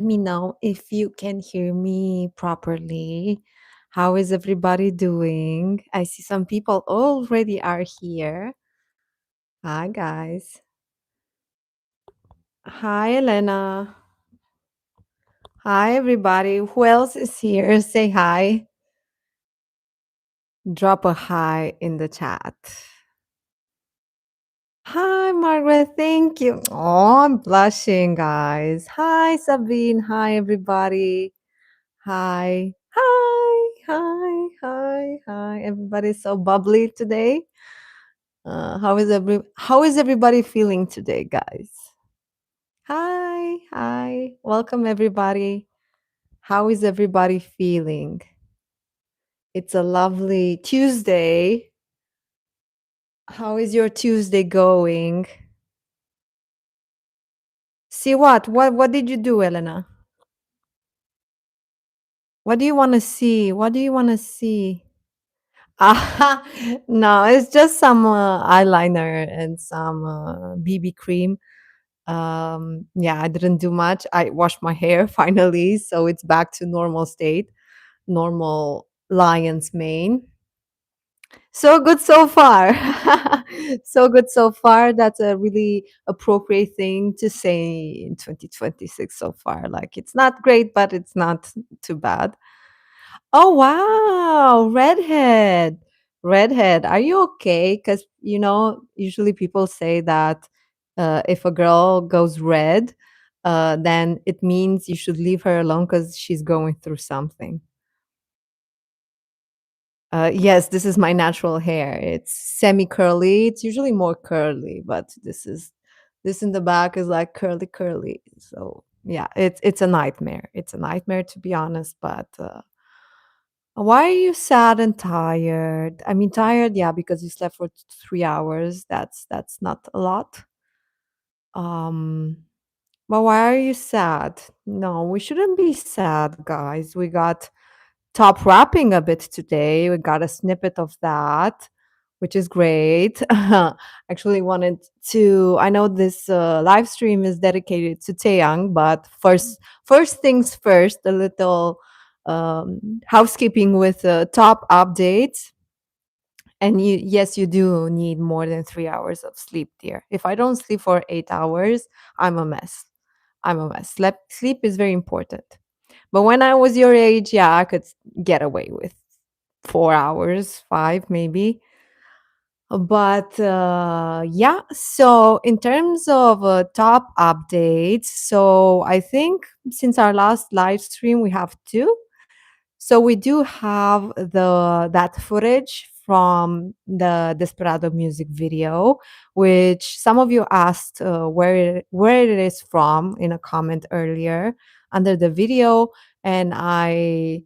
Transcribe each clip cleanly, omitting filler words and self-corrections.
Me know if you can hear me properly. How is everybody doing? I see some people already are here. Hi, guys. Hi, Elena. Hi, everybody. Who else is here? Say hi. Drop a hi in the chat. Hi, Margaret. Thank you. Oh, I'm blushing, guys. Hi, Sabine. Hi, everybody. Hi. Hi. Hi. Hi. Hi. Everybody's so bubbly today. How is everybody feeling today, guys? Hi. Hi. Welcome everybody. How is everybody feeling? It's a lovely Tuesday. How is your Tuesday going? See what? What did you do, Elena? What do you want to see? What do you want to see? Ah, no, it's just some eyeliner and some BB cream. Yeah, I didn't do much. I washed my hair finally, so it's back to normal state, normal lion's mane. So good so far. So good so far. That's a really appropriate thing to say in 2026 so far. Like it's not great, but it's not too bad. Oh wow, redhead. Redhead, are you okay? Because usually people say that if a girl goes red, then it means you should leave her alone because she's going through something. Yes, this is my natural hair. It's semi curly. It's usually more curly, but this in the back is like curly, curly. So yeah, it's a nightmare. It's a nightmare to be honest, but. Why are you sad and tired? I mean, tired, yeah, because you slept for 3 hours. That's not a lot. Um, but why are you sad? No, we shouldn't be sad, guys. We got top wrapping a bit today. We got a snippet of that, which is great. Actually, wanted to. I know this live stream is dedicated to Taeyang, but first things first, a little housekeeping with top updates. And yes, you do need more than 3 hours of sleep, dear. If I don't sleep for 8 hours, I'm a mess. I'm a mess. Sleep is very important. But when I was your age, yeah, I could get away with 4 hours, five maybe. But yeah, so in terms of top updates, so I think since our last live stream, we have two. So we do have that footage from the Desperado music video, which some of you asked where it is from in a comment earlier under the video, and I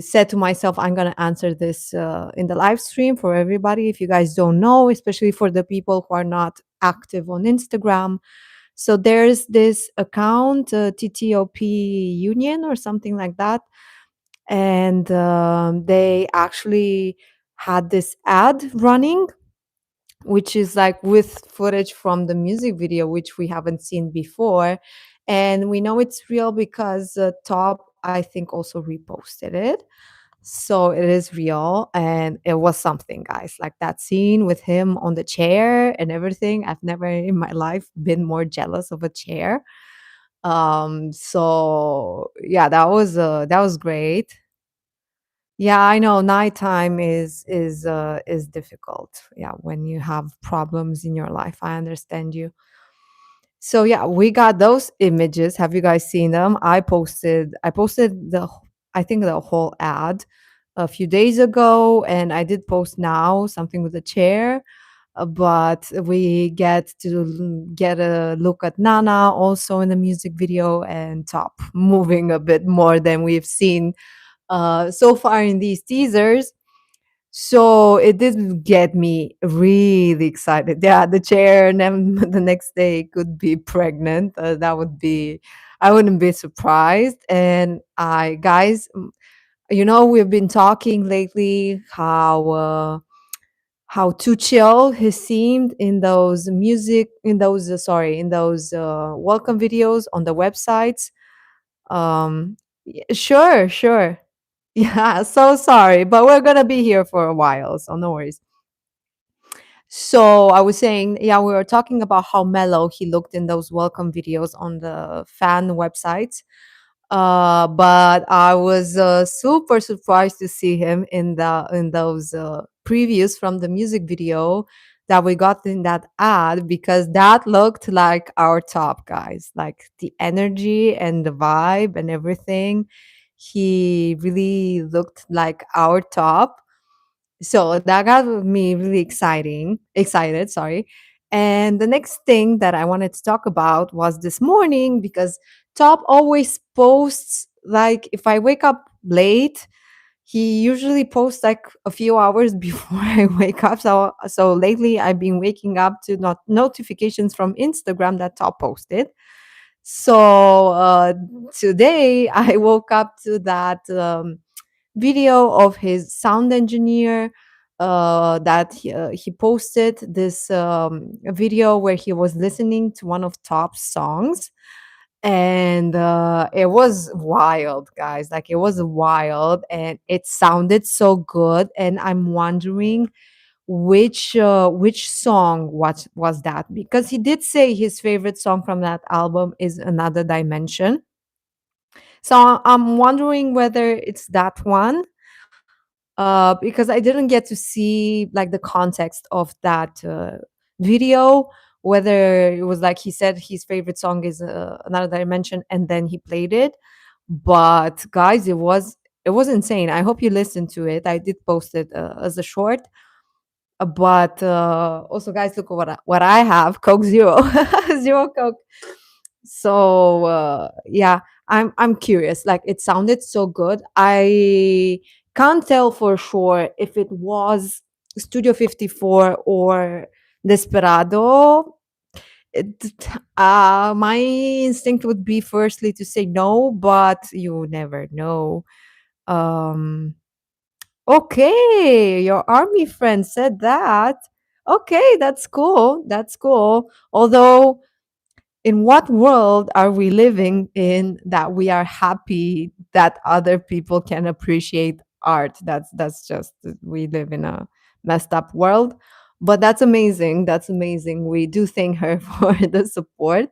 said to myself I'm gonna answer this in the live stream for everybody. If you guys don't know, especially for the people who are not active on Instagram, so there's this account, T.O.P Union or something like that, and they actually had this ad running, which is like with footage from the music video, which we haven't seen before. And we know it's real because Top, I think, also reposted it. So it is real. And it was something, guys, like that scene with him on the chair and everything. I've never in my life been more jealous of a chair. So yeah, that was great. Yeah, I know nighttime is difficult. Yeah, when you have problems in your life, I understand you. So yeah, we got those images. Have you guys seen them? I posted I think the whole ad a few days ago, and I did post now something with a chair. But we get to get a look at Nana also in the music video, and Top moving a bit more than we've seen so far in these teasers. So it did get me really excited. Yeah, the chair, and then the next day could be pregnant. That would be, I wouldn't be surprised. And guys, we've been talking lately how too chill he seemed in those music, in those, sorry, in those welcome videos on the websites. Sure, sure. Yeah, so sorry, but we're gonna be here for a while, so no worries. So I was saying, yeah, we were talking about how mellow he looked in those welcome videos on the fan websites. But I was super surprised to see him in those previews from the music video that we got in that ad, because that looked like our top guys, like the energy and the vibe and everything. He really looked like our top, so that got me really excited, sorry. And the next thing that I wanted to talk about was this morning, because Top always posts, like, if I wake up late, he usually posts like a few hours before I wake up. So lately I've been waking up to notifications from Instagram that Top posted. So today I woke up to that video of his sound engineer, that he posted this video where he was listening to one of Top's songs. And it was wild, guys. Like, it was wild, and it sounded so good. And I'm wondering which song was that, because he did say his favorite song from that album is Another Dimension. So I'm wondering whether it's that one, because I didn't get to see like the context of that video, whether it was like he said his favorite song is Another Dimension and then he played it. But guys, it was insane. I hope you listened to it. I did post it as a short. But also, guys, look what I have: Coke Zero, zero Coke. So yeah, I'm curious. Like, it sounded so good. I can't tell for sure if it was Studio 54 or Desperado. My instinct would be firstly to say no, but you never know. Um, okay, your army friend said that. Okay, that's cool. That's cool. Although, in what world are we living in that we are happy that other people can appreciate art? That's just, we live in a messed up world. But that's amazing. That's amazing. We do thank her for the support.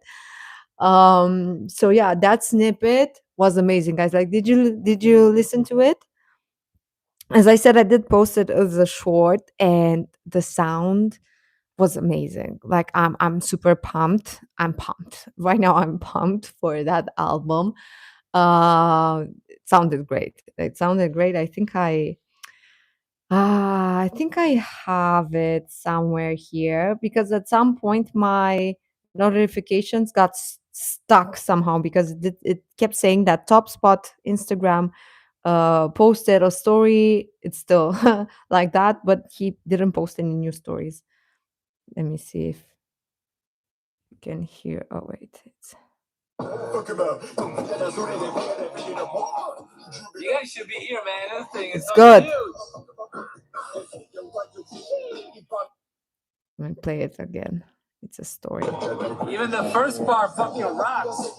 So yeah, that snippet was amazing, guys. Like, did you listen to it? As I said, I did post it as a short, and the sound was amazing. Like, I'm super pumped. I'm pumped. Right now I'm pumped for that album. It sounded great. It sounded great. I think I have it somewhere here, because at some point my notifications got stuck somehow, because it kept saying that Top Spot Instagram posted a story. It's still like that, but he didn't post any new stories. Let me see if you can hear. Oh, wait. You guys should be here, man. This thing is it's good. Let me play it again. It's a story. Even the first part fucking rocks.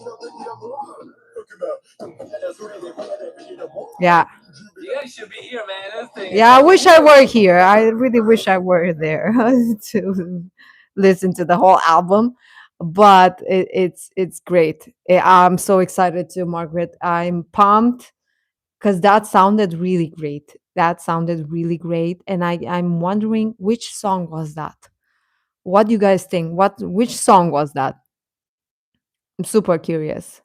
Yeah. You guys should be here, man. This thing yeah, I wish I were here. I really wish I were there to listen to the whole album. But it's great. I'm so excited too, Margaret. I'm pumped because that sounded really great. That sounded really great. And I'm wondering which song was that? What do you guys think? Which song was that? I'm super curious.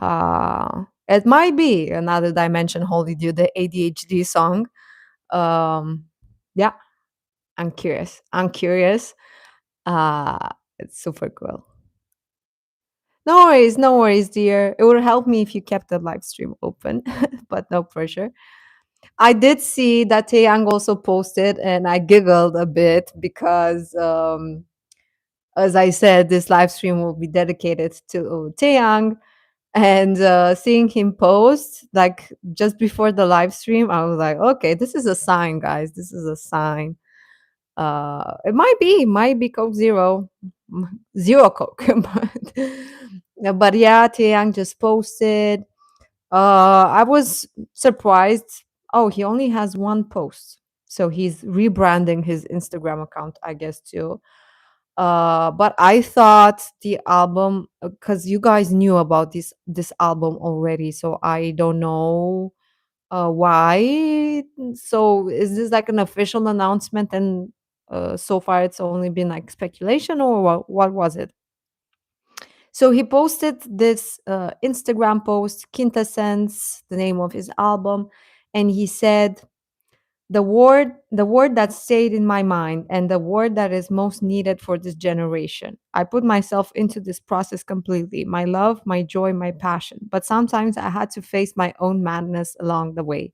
It might be Another Dimension, Holy Dew, the ADHD song. Yeah, I'm curious. I'm curious. It's super cool. No worries, dear. It would help me if you kept the live stream open, but no pressure. I did see that Taeyang also posted, and I giggled a bit because, as I said, this live stream will be dedicated to Taeyang. And seeing him post like just before the live stream, I was like, okay, this is a sign, guys. This is a sign. It might be Coke Zero, zero Coke, but But yeah, Taeyang just posted. I was surprised. Oh, he only has one post. So he's rebranding his Instagram account, I guess, too. But I thought the album, because you guys knew about this album already, so I don't know why. So is this like an official announcement, and so far it's only been like speculation, or what was it? So he posted this Instagram post, Quintessence, the name of his album, and he said, the word that stayed in my mind and the word that is most needed for this generation. I put myself into this process completely, my love, my joy, my passion. But sometimes I had to face my own madness along the way.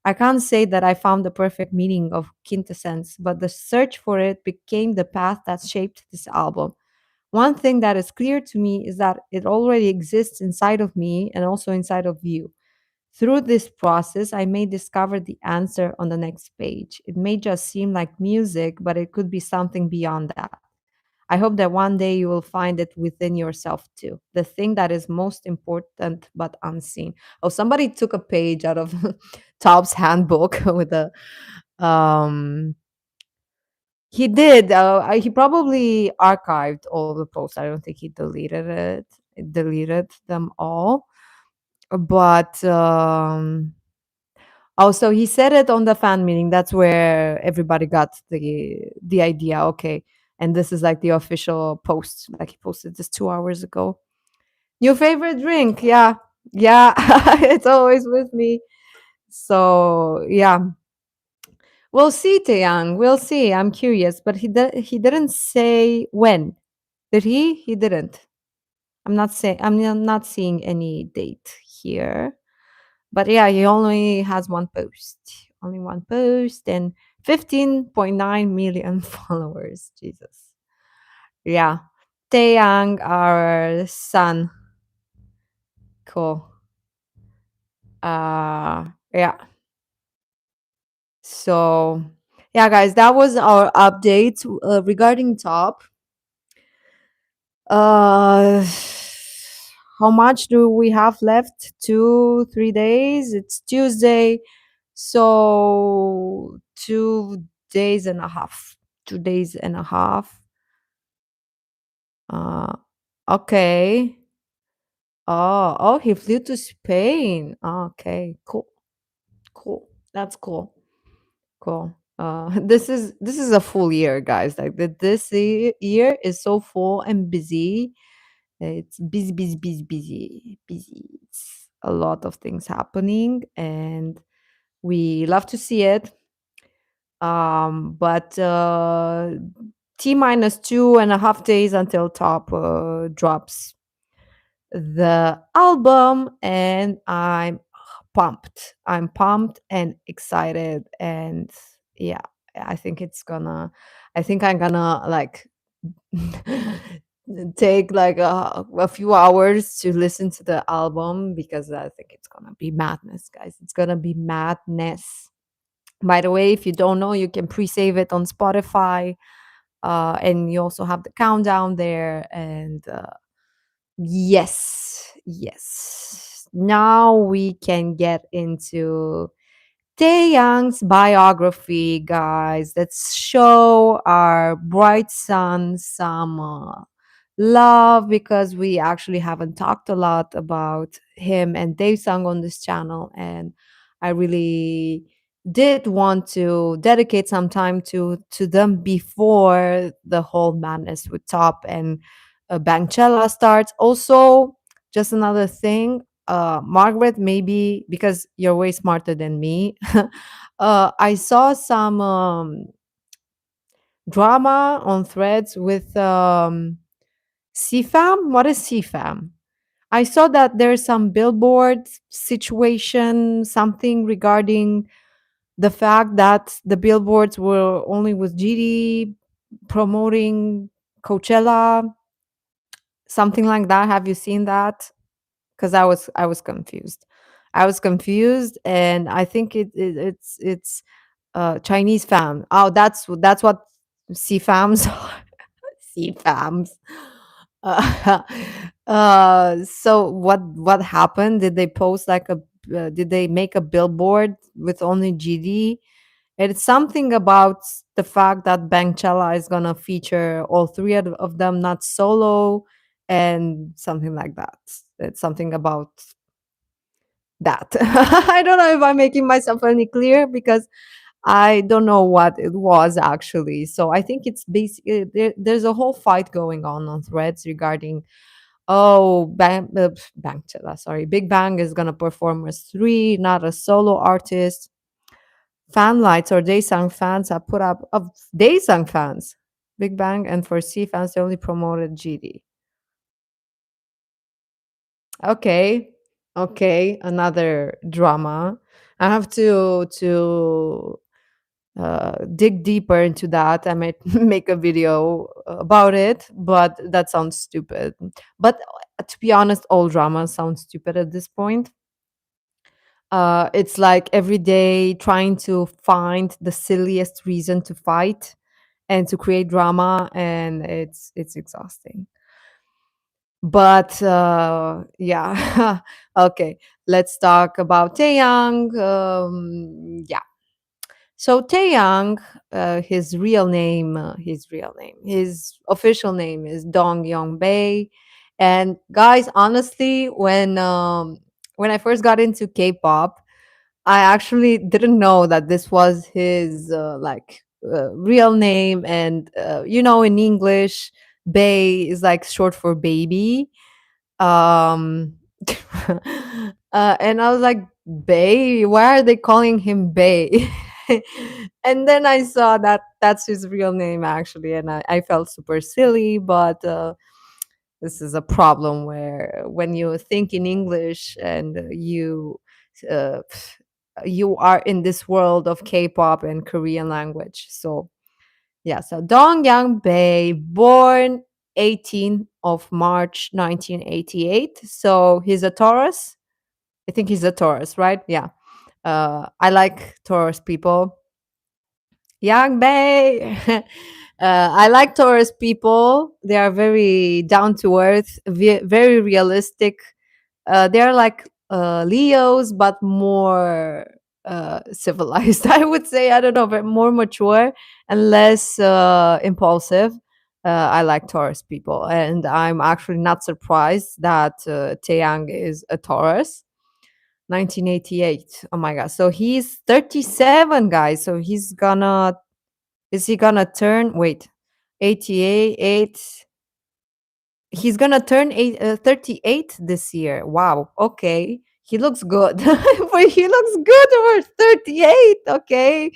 I can't say that I found the perfect meaning of quintessence, but the search for it became the path that shaped this album. One thing that is clear to me is that it already exists inside of me and also inside of you. Through this process, I may discover the answer on the next page. It may just seem like music, but it could be something beyond that. I hope that one day you will find it within yourself too. The thing that is most important but unseen. Oh, somebody took a page out of Taub's handbook with a he did. He probably archived all the posts. I don't think he deleted them all. But oh, so he said it on the fan meeting. That's where everybody got the idea. Okay, and this is like the official post. Like he posted this 2 hours ago. Your favorite drink? Yeah, yeah. It's always with me. So yeah, we'll see, Taeyang. We'll see. I'm curious, but he didn't say when. Did he? He didn't. I'm not seeing any date here. But yeah, he only has one post. Only one post and 15.9 million followers. Jesus. Yeah. Taeyang, our son. Cool. Yeah. So yeah, guys, that was our update regarding top. Uh, how much do we have left? 2, 3 days. It's Tuesday, so 2 days and a half. 2 days and a half. Uh, okay. Oh, he flew to Spain. Okay, cool, cool. That's cool, cool. This is a full year, guys. Like this year is so full and busy. It's busy, busy, busy, busy, busy. It's a lot of things happening, and we love to see it. But T minus 2.5 days until top drops the album, and I'm pumped. I'm pumped and excited, and yeah, I think it's gonna. I think I'm gonna like take like a few hours to listen to the album because I think it's gonna be madness, guys. It's gonna be madness. By the way, if you don't know, you can pre-save it on Spotify, and you also have the countdown there. And yes, yes. Now we can get into Taeyang's biography, guys. Let's show our bright son some love because we actually haven't talked a lot about him and Daesung on this channel, and I really did want to dedicate some time to them before the whole madness with Top and Bangchella starts. Also, just another thing, Margaret, maybe because you're way smarter than me, I saw some drama on threads with CFAM. What is CFAM? I saw that there's some billboard situation, something regarding the fact that the billboards were only with GD promoting Coachella, something like that. Have you seen that? Because I was confused. I was confused, and I think it's Chinese fam. Oh, that's what CFAMs are. CFAMs. Uh, So what happened? Did they post like a did they make a billboard with only GD? It's something about the fact that Bangchela is gonna feature all three of them, not solo, and something like that. It's something about that. I don't know if I'm making myself any clear because I don't know what it was actually. So I think it's basically there's a whole fight going on Threads regarding Bangchela, sorry, Big Bang is gonna perform as three, not a solo artist. Fan lights or Daesung fans have put up of Daesung fans. Big Bang and for C fans, they only promoted GD. Okay. Okay. Another drama. I have to dig deeper into that. I might make a video about it, but that sounds stupid. But to be honest, all drama sounds stupid at this point. It's like every day trying to find the silliest reason to fight and to create drama, and it's exhausting. But yeah, okay. Let's talk about Taeyang. Yeah. So Taeyang, his official name is Dong Yong Bae. And guys, honestly, when I first got into K-pop, I actually didn't know that this was his real name. And in English, Bae is like short for baby. Um, and I was like, Bay? Why are they calling him Bay? And then I saw that that's his real name actually, and I felt super silly. But this is a problem where when you think in English and uh, you are in this world of K-pop and Korean language. So yeah, so Dong Yang Bae, born 18th of March 1988. So he's a Taurus. I think he's a Taurus, right? Yeah. I like Taurus people. Yang Bae. I like Taurus people. They are very down to earth, very realistic. They're like Leos, but more civilized. I would say, I don't know, but more mature and less impulsive. I like Taurus people, and I'm actually not surprised that Taeyang is a Taurus. 1988. Oh my god! So he's 37, guys. So is he gonna turn? Wait, 88. He's gonna turn 38 this year. Wow. Okay. He looks good. But he looks good over 38. Okay.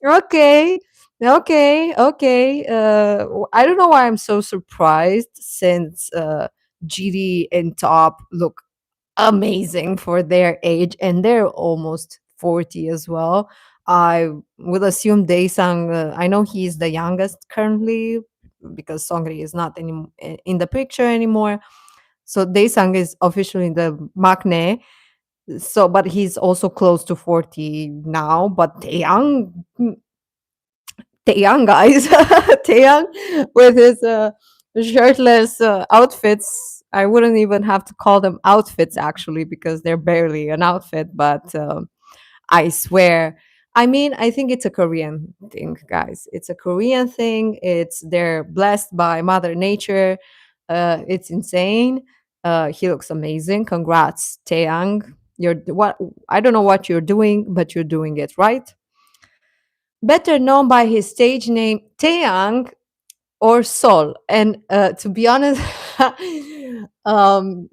Okay. Okay. Okay. I don't know why I'm so surprised since GD and Top look amazing for their age and they're almost 40 as well. I would assume Daesung, I know he's the youngest currently because Songri is not in the picture anymore. So Daesung is officially the maknae. So, but he's also close to 40 now. But Taeyang, guys, Taeyang with his shirtless outfits. I wouldn't even have to call them outfits actually because they're barely an outfit. But I swear, I mean, I think it's a Korean thing, guys. It's a Korean thing. They're blessed by Mother Nature. It's insane. He looks amazing. Congrats, Taeyang. You're what I don't know what you're doing, but you're doing it right. Better known by his stage name Taeyang or Sol. And to be honest, um,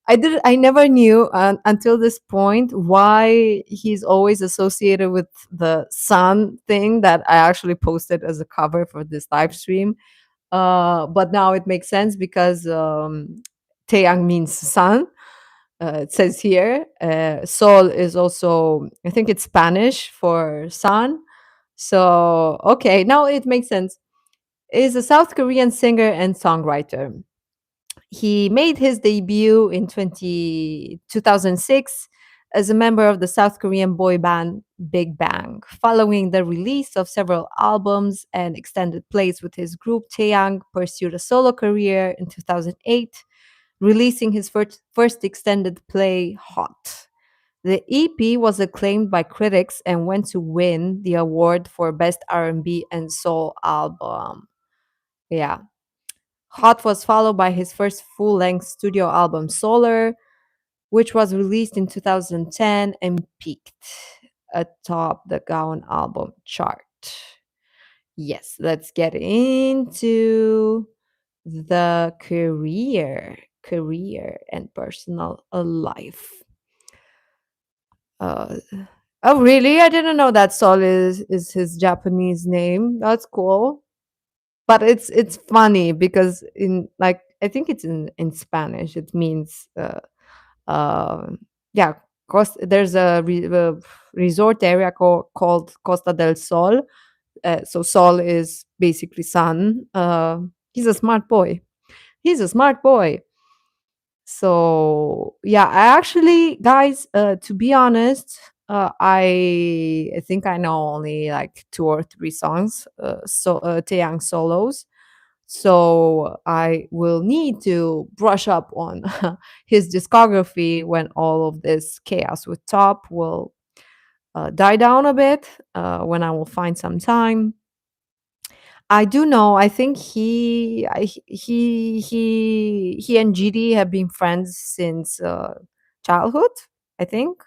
I never knew until this point why he's always associated with the sun thing that I actually posted as a cover for this live stream. But now it makes sense because Taeyang means sun. It says here. Sol is also, I think it's Spanish for sun. So, okay, now it makes sense. Is a South Korean singer and songwriter. He made his debut in 2006 as a member of the South Korean boy band Big Bang. Following the release of several albums and extended plays with his group, Taeyang pursued a solo career in 2008 releasing his first extended play, Hot. The EP was acclaimed by critics and went to win the award for Best R&B and Soul Album. Yeah. Hot was followed by his first full-length studio album, Solar, which was released in 2010 and peaked atop the Gaon album chart. Yes, let's get into the career and personal life. Uh, oh, really? I didn't know that Sol is his Japanese name. That's cool. But it's funny because in like I think it's in Spanish. It means uh yeah. There's a resort area called Costa del Sol. So Sol is basically sun. He's a smart boy. He's a smart boy. So yeah, I actually, guys, to be honest, I think I know only like two or three songs, Taeyang solos. So I will need to brush up on his discography when all of this chaos with Top will die down a bit. When I will find some time. I do know. I think he and GD have been friends since childhood. I think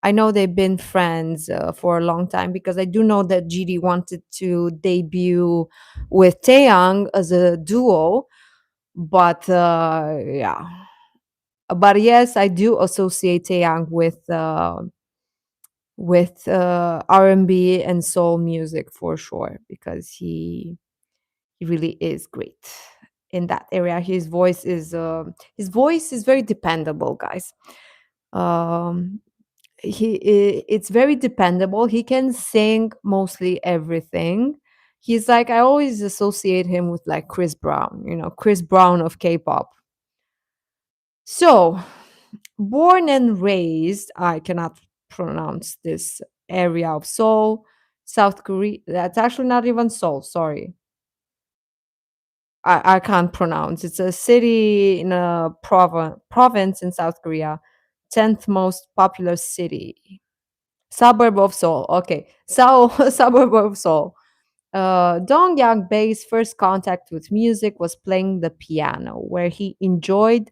I know they've been friends for a long time because I do know that GD wanted to debut with Taeyang as a duo, but yeah. But yes, I do associate Taeyang with R&B and soul music for sure because he really is great in that area. His voice is very dependable, guys. Um, it's very dependable. He can sing mostly everything. He's like I always associate him with like Chris Brown, Chris Brown of K-pop. So, born and raised, I cannot pronounce this area of Seoul, South Korea. That's actually not even Seoul. Sorry, I can't pronounce. It's a city in a province in South Korea, 10th most populous city. Suburb of Seoul. Okay. So suburb of Seoul. Dong Yang Bae's first contact with music was playing the piano, where he enjoyed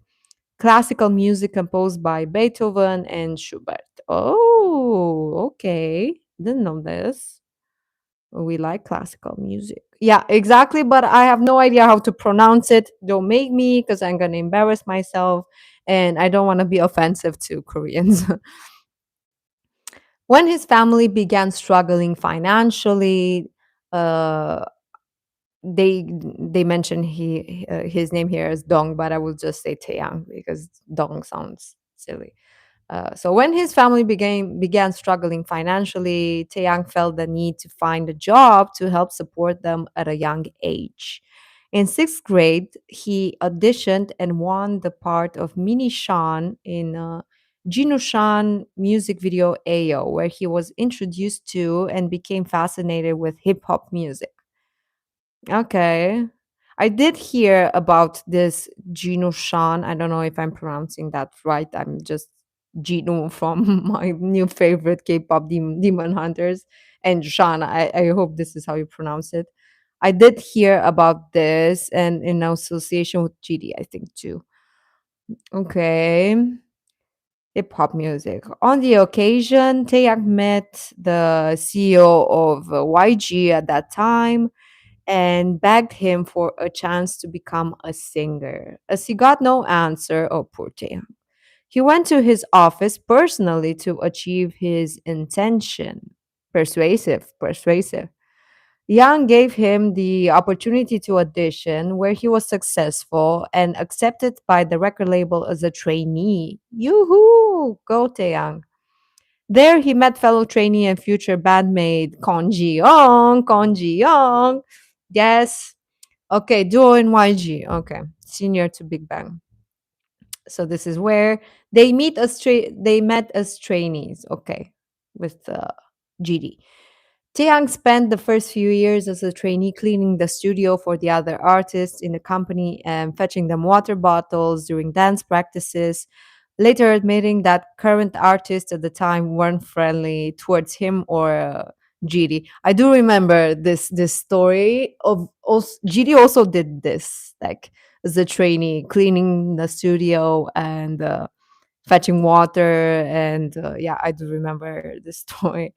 classical music composed by Beethoven and Schubert. Oh, okay. Didn't know this. We like classical music. Yeah, exactly. But I have no idea how to pronounce it. Don't make me because I'm going to embarrass myself. And I don't want to be offensive to Koreans. When his family began struggling financially, uh, they mention his name here as Dong, but I will just say Taeyang because Dong sounds silly. So when his family began struggling financially, Taeyang felt the need to find a job to help support them at a young age. In sixth grade, he auditioned and won the part of Mini Sean in Jinu Shan music video Ayo, where he was introduced to and became fascinated with hip hop music. Okay. I did hear about this Gino Shan. I don't know if I'm pronouncing that right. I'm just Gino from my new favorite K-pop Demon Hunters and Shan. I hope this is how you pronounce it. I did hear about this and in association with GD, I think too. Okay. Hip hop music. On the occasion, Taeyang met the CEO of YG at that time and begged him for a chance to become a singer. As he got no answer, oh, poor Taeyang, he went to his office personally to achieve his intention. Persuasive, persuasive. Yang gave him the opportunity to audition, where he was successful and accepted by the record label as a trainee. Yoo-hoo! Go Taeyang. There he met fellow trainee and future bandmate Kon Ji-young. Kon Ji-young. Yes. Okay, duo in YG. Okay. Senior to Big Bang. So this is where they met as trainees. Okay. With GD. Taeyang spent the first few years as a trainee cleaning the studio for the other artists in the company and fetching them water bottles during dance practices, later admitting that current artists at the time weren't friendly towards him or GD. I do remember this story of also, GD also did this, like as a trainee, cleaning the studio and fetching water. And yeah, I do remember this story.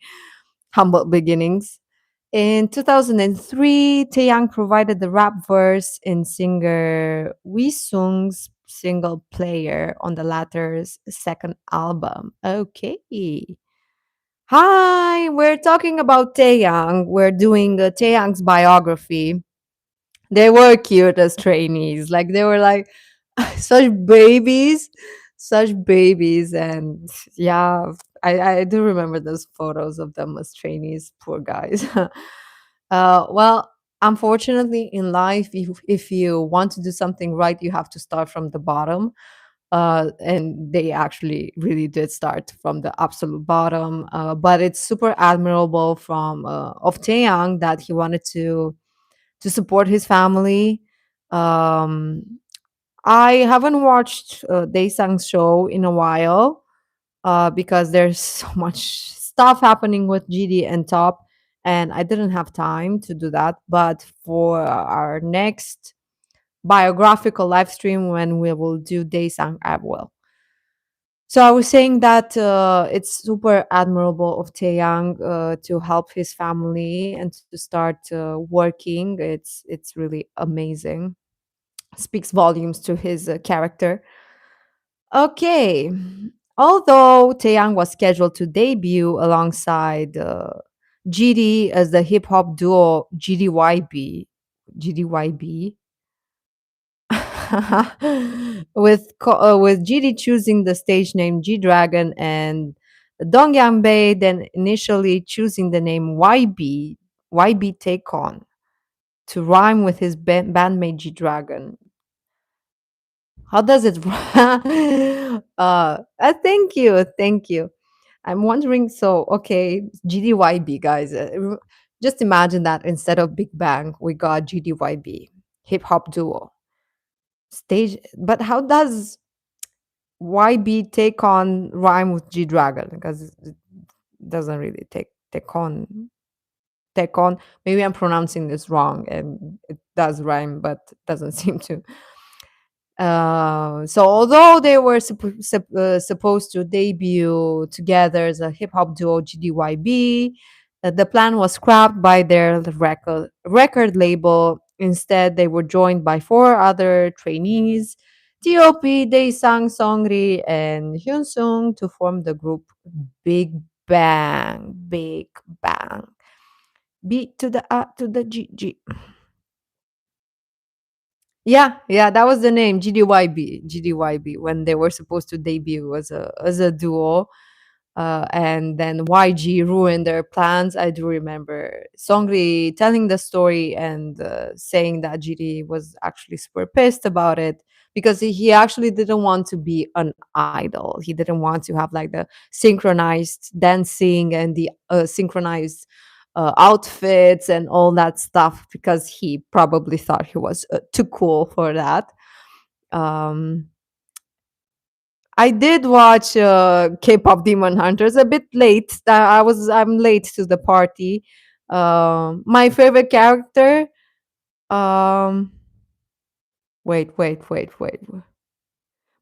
Humble beginnings. In 2003, Taeyang provided the rap verse in singer Sung's single Player on the latter's second album. Okay. Hi, we're talking about Taeyang. We're doing Taeyang's biography. They were cute as trainees. Like they were like such babies, such babies. And yeah, I do remember those photos of them as trainees. Poor guys. Well, unfortunately, in life, if you want to do something right, you have to start from the bottom. And they actually really did start from the absolute bottom. But it's super admirable from of Taeyang that he wanted to support his family. Um, I haven't watched Daesung's show in a while because there's so much stuff happening with GD and Top, and I didn't have time to do that. But for our next biographical live stream, when we will do Daesung, I will. So I was saying that it's super admirable of Taeyang to help his family and to start working. It's really amazing. Speaks volumes to his character. Okay. Although Taeyang was scheduled to debut alongside GD as the hip hop duo GDYB, GDYB, with GD choosing the stage name G Dragon and Dongyangbae then initially choosing the name YB Take On to rhyme with his bandmate G Dragon. How does it? Thank you, thank you. I'm wondering. So, okay, GDYB guys. Just imagine that instead of Big Bang, we got GDYB, hip hop duo stage. But how does YB take on rhyme with G Dragon? Because it doesn't really take on. Maybe I'm pronouncing this wrong, and it does rhyme, but doesn't seem to. So although they were supposed to debut together as a hip hop duo GDYB, the plan was scrapped by their record label. Instead, they were joined by four other trainees, T.O.P, Daesung, Songri, and Hyunsung to form the group Big Bang. Big Bang. B to the A to the G G. Yeah, yeah, that was the name, GDYB, GDYB, when they were supposed to debut as a duo. And then YG ruined their plans. I do remember Songri telling the story and saying that GD was actually super pissed about it because he actually didn't want to be an idol. He didn't want to have like the synchronized dancing and the synchronized outfits and all that stuff because he probably thought he was too cool for that. Um, I did watch K-pop Demon Hunters a bit late. I'm late to the party. My favorite character. Um, wait.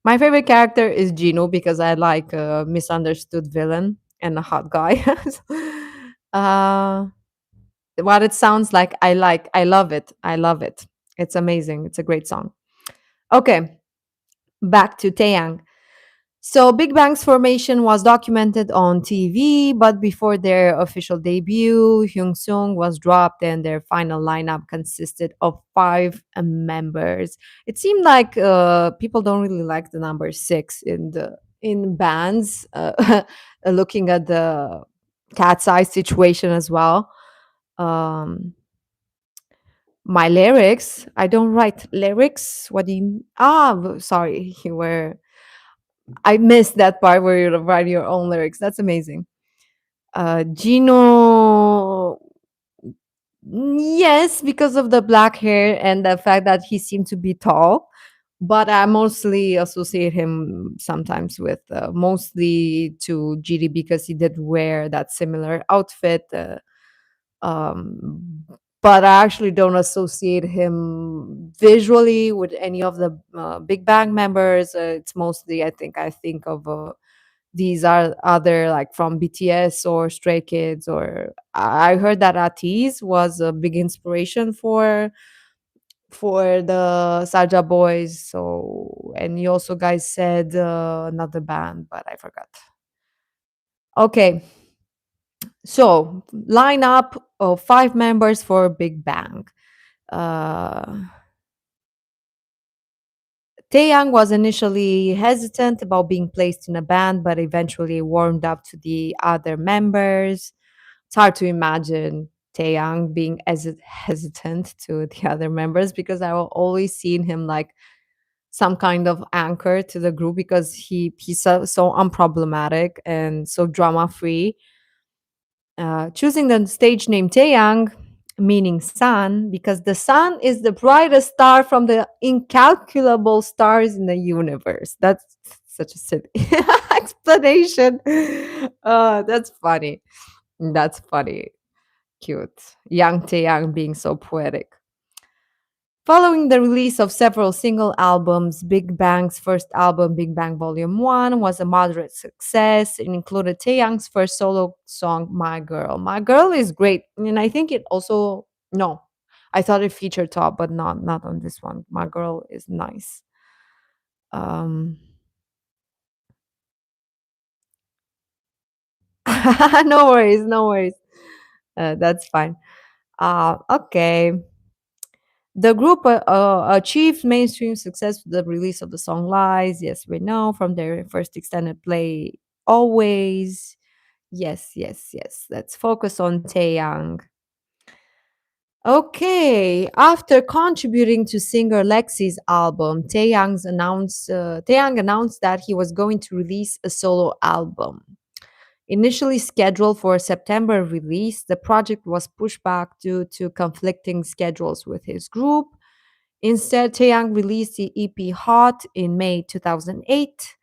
My favorite character is Gino because I like a misunderstood villain and a hot guy. uh, what it sounds like, I like. I love it. I love it. It's amazing. It's a great song. Okay, back to Taeyang. So Big Bang's formation was documented on TV, but before their official debut, Hyung Sung was dropped and their final lineup consisted of five members. It seemed like people don't really like the number six in bands. Looking at the Cat's Eye situation as well. Um, my lyrics, I don't write lyrics. What do you? Sorry, you were I missed that part where you write your own lyrics. That's amazing. Gino Yes, because of the black hair and the fact that he seemed to be tall. But I mostly associate him sometimes with mostly to GD because he did wear that similar outfit. Um, but I actually don't associate him visually with any of the Big Bang members. It's mostly, I think of these are other like from BTS or Stray Kids, or I heard that Atiz was a big inspiration for the Saja Boys. So, and you also guys said another band, but I forgot. Okay, so lineup of 5 members for Big Bang. Uh, Taeyang was initially hesitant about being placed in a band, but eventually warmed up to the other members. It's hard to imagine Taeyang being as hesitant to the other members because I will always seen him like some kind of anchor to the group because he's so unproblematic and so drama free. Choosing the stage name Taeyang, meaning sun, because the sun is the brightest star from the incalculable stars in the universe. That's such a silly explanation. That's funny. That's funny. Cute. Young Taeyang being so poetic. Following the release of several single albums, Big Bang's first album, Big Bang Volume 1, was a moderate success. It included Taeyang's first solo song, My Girl. My Girl is great. And I think it also, no, I thought it featured Top, but not on this one. My Girl is nice. Um, no worries, no worries. That's fine. Okay. The group achieved mainstream success with the release of the song Lies. Yes, we know from their first extended play, Always. Yes, yes, yes. Let's focus on Taeyang. Okay, after contributing to singer Lexi's album, Taeyang announced that he was going to release a solo album. Initially scheduled for a September release, the project was pushed back due to conflicting schedules with his group. Instead, Taeyang released the EP Hot in May 2008,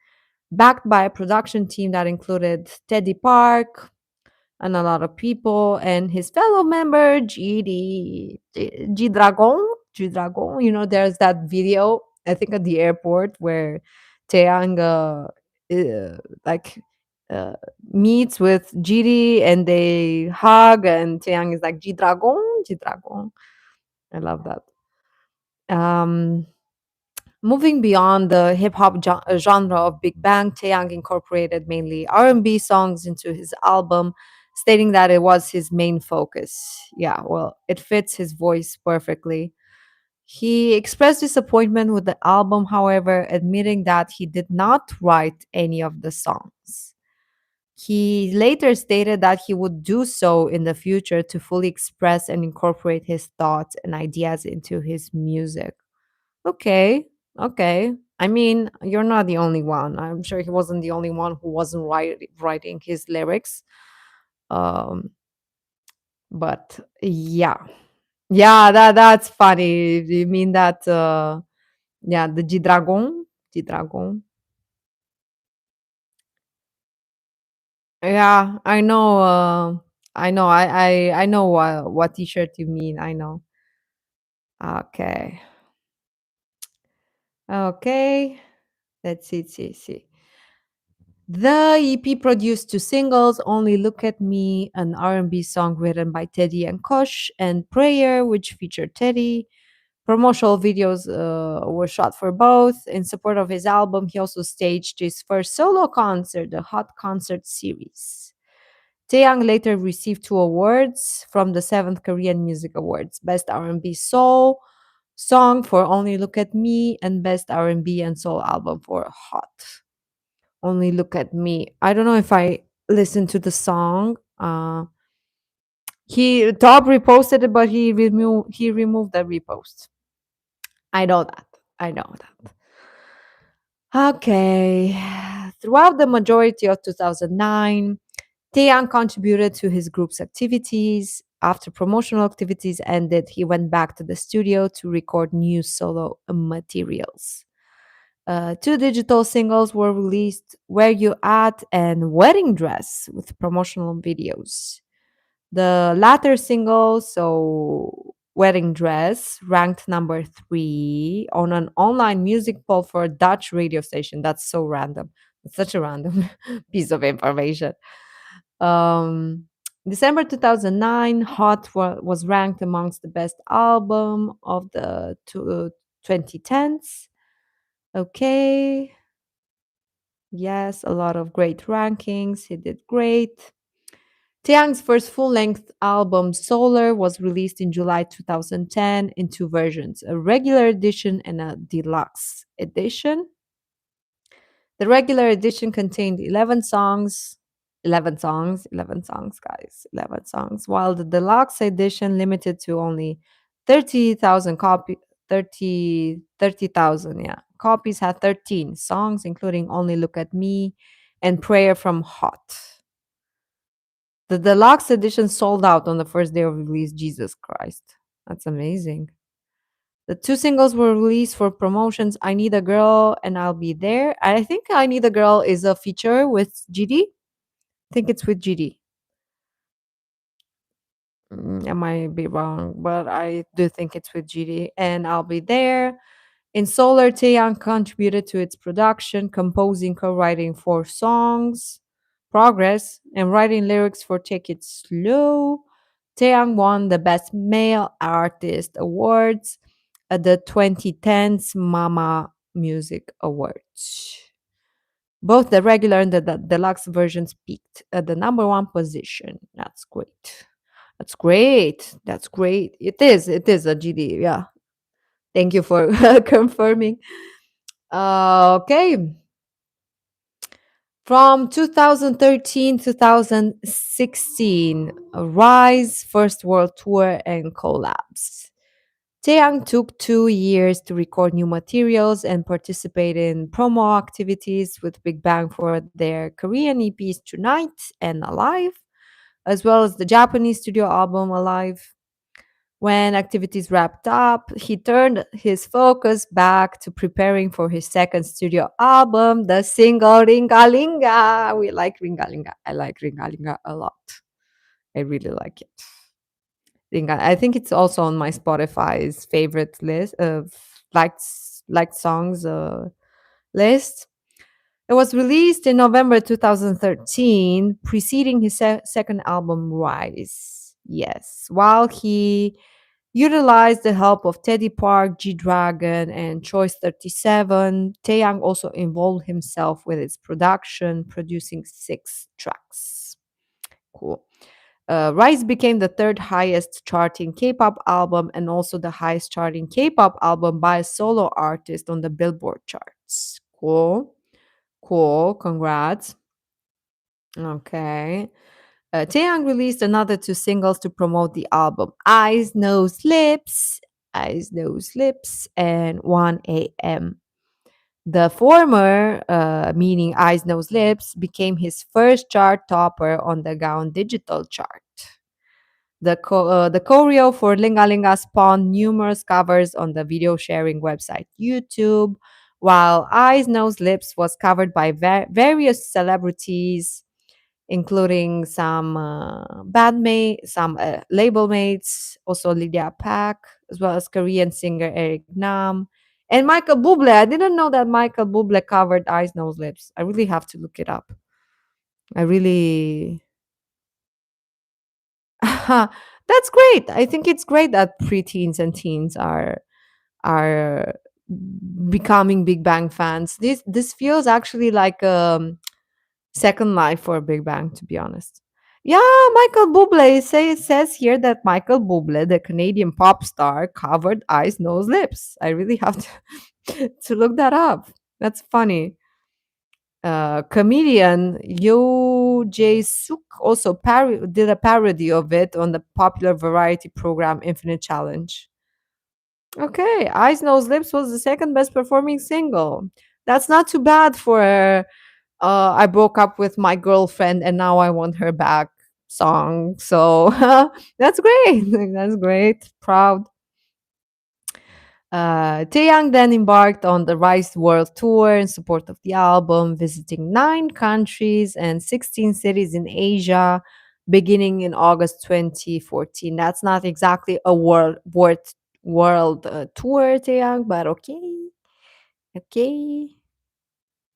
backed by a production team that included Teddy Park and a lot of people, and his fellow member G Dragon. G Dragon, there's that video, I think, at the airport where Taeyang like uh, meets with GD and they hug, and Taeyang is like G Dragon, G Dragon. I love that. Um, Moving beyond the hip hop genre of Big Bang, Taeyang incorporated mainly R&B songs into his album, stating that it was his main focus. Yeah, well, it fits his voice perfectly. He expressed disappointment with the album, however, admitting that he did not write any of the songs. He later stated that he would do so in the future to fully express and incorporate his thoughts and ideas into his music. Okay, okay. I mean, you're not the only one. I'm sure he wasn't the only one who wasn't writing his lyrics. Um, but yeah, yeah, that's funny. You mean that? Yeah, the G Dragon, G Dragon. Yeah, I know. I know. I know what T-shirt you mean. I know. Okay, okay. Let's see, see. The EP produced 2 singles, Only Look at Me, an R&B song written by Teddy and Kosh, and Prayer, which featured Teddy. Promotional videos were shot for both. In support of his album, he also staged his first solo concert, the Hot Concert Series. Taeyang later received 2 awards from the 7th Korean Music Awards: Best R&B Soul Song for Only Look at Me and Best R&B and Soul Album for Hot. Only Look at Me. I don't know if I listened to the song. He Top reposted it, but he removed the repost. I know that. I know that. Okay. Throughout the majority of 2009, Taeyang contributed to his group's activities. After promotional activities ended, he went back to the studio to record new solo materials. Two digital singles were released, Where You At and Wedding Dress, with promotional videos. The latter single, so Wedding Dress, ranked number 3 on an online music poll for a Dutch radio station. That's so random. It's such a random piece of information. Um, December 2009, was ranked amongst the best album of the 2010s. Okay. Yes, a lot of great rankings. He did great. Taeyang's first full length album, Solar, was released in July 2010 in two versions, a regular edition and a deluxe edition. The regular edition contained 11 songs, 11 songs, guys, 11 songs, while the deluxe edition limited to only 30,000 copy 30,000, yeah. Copies had 13 songs including Only Look at Me and Prayer from Hot. The deluxe edition sold out on the first day of release. Jesus Christ. That's amazing. The two singles were released for promotions, I Need a Girl and I'll Be There. I think I Need a Girl is a feature with GD. I think it's with GD. I might be wrong, but I do think it's with GD. And I'll Be There. In Solar, Taeyang contributed to its production, composing, co-writing 4 songs, Progress, and writing lyrics for Take It Slow. Taeyang won the Best Male Artist Awards at the 2010's Mama Music Awards. Both the regular and the deluxe versions peaked at the number 1 position. That's great. That's great. That's great. It is. It is a GD. Yeah. Thank you for confirming. Okay. From 2013 2016, Rise First World Tour and collabs. Taeyang took 2 years to record new materials and participate in promo activities with Big Bang for their Korean EPs Tonight and Alive, as well as the Japanese studio album Alive. When activities wrapped up, he turned his focus back to preparing for his second studio album, the single Ringa Linga. We like Ringa Linga. I like Ringa Linga a lot. I really like it. Ringa. I think it's also on my Spotify's favorite list of liked songs list. It was released in November 2013, preceding his second album, Rise. Yes, while he utilized the help of Teddy Park, G Dragon, and Choice 37. Taeyang also involved himself with its production, producing 6 tracks. Cool. Rise became the third highest charting K pop album and also the highest charting K pop album by a solo artist on the Billboard charts. Cool. Cool. Congrats. Okay. Taeyang released another 2 singles to promote the album, Eyes, Nose, Lips, Eyes, Nose, Lips, and 1 a.m. The former, meaning Eyes, Nose, Lips, became his first chart topper on the Gaon digital chart. The choreo for Linga Linga spawned numerous covers on the video sharing website YouTube, while Eyes, Nose, Lips was covered by various celebrities including some some label mates, also Lydia Pak, as well as Korean singer Eric Nam, and Michael Bublé. I didn't know that Michael Bublé covered Eyes, Nose, Lips. I really have to look it up. I really. That's great. I think it's great that preteens and teens are becoming Big Bang fans. This feels actually like second life for Big Bang, to be honest. Yeah, Michael Bublé. It says here that Michael Bublé, the Canadian pop star, covered Eyes, Nose, Lips. I really have to look that up. That's funny. Comedian Yo Jae Suk also did a parody of it on the popular variety program Infinite Challenge. Okay, Eyes, Nose, Lips was the second best performing single. That's not too bad for I broke up with my girlfriend and now I want her back song. So that's great. That's great. Proud. Taeyang then embarked on the Rise World Tour in support of the album, visiting 9 countries and 16 cities in Asia, beginning in August 2014. That's not exactly a world tour, Taeyang, but okay, okay.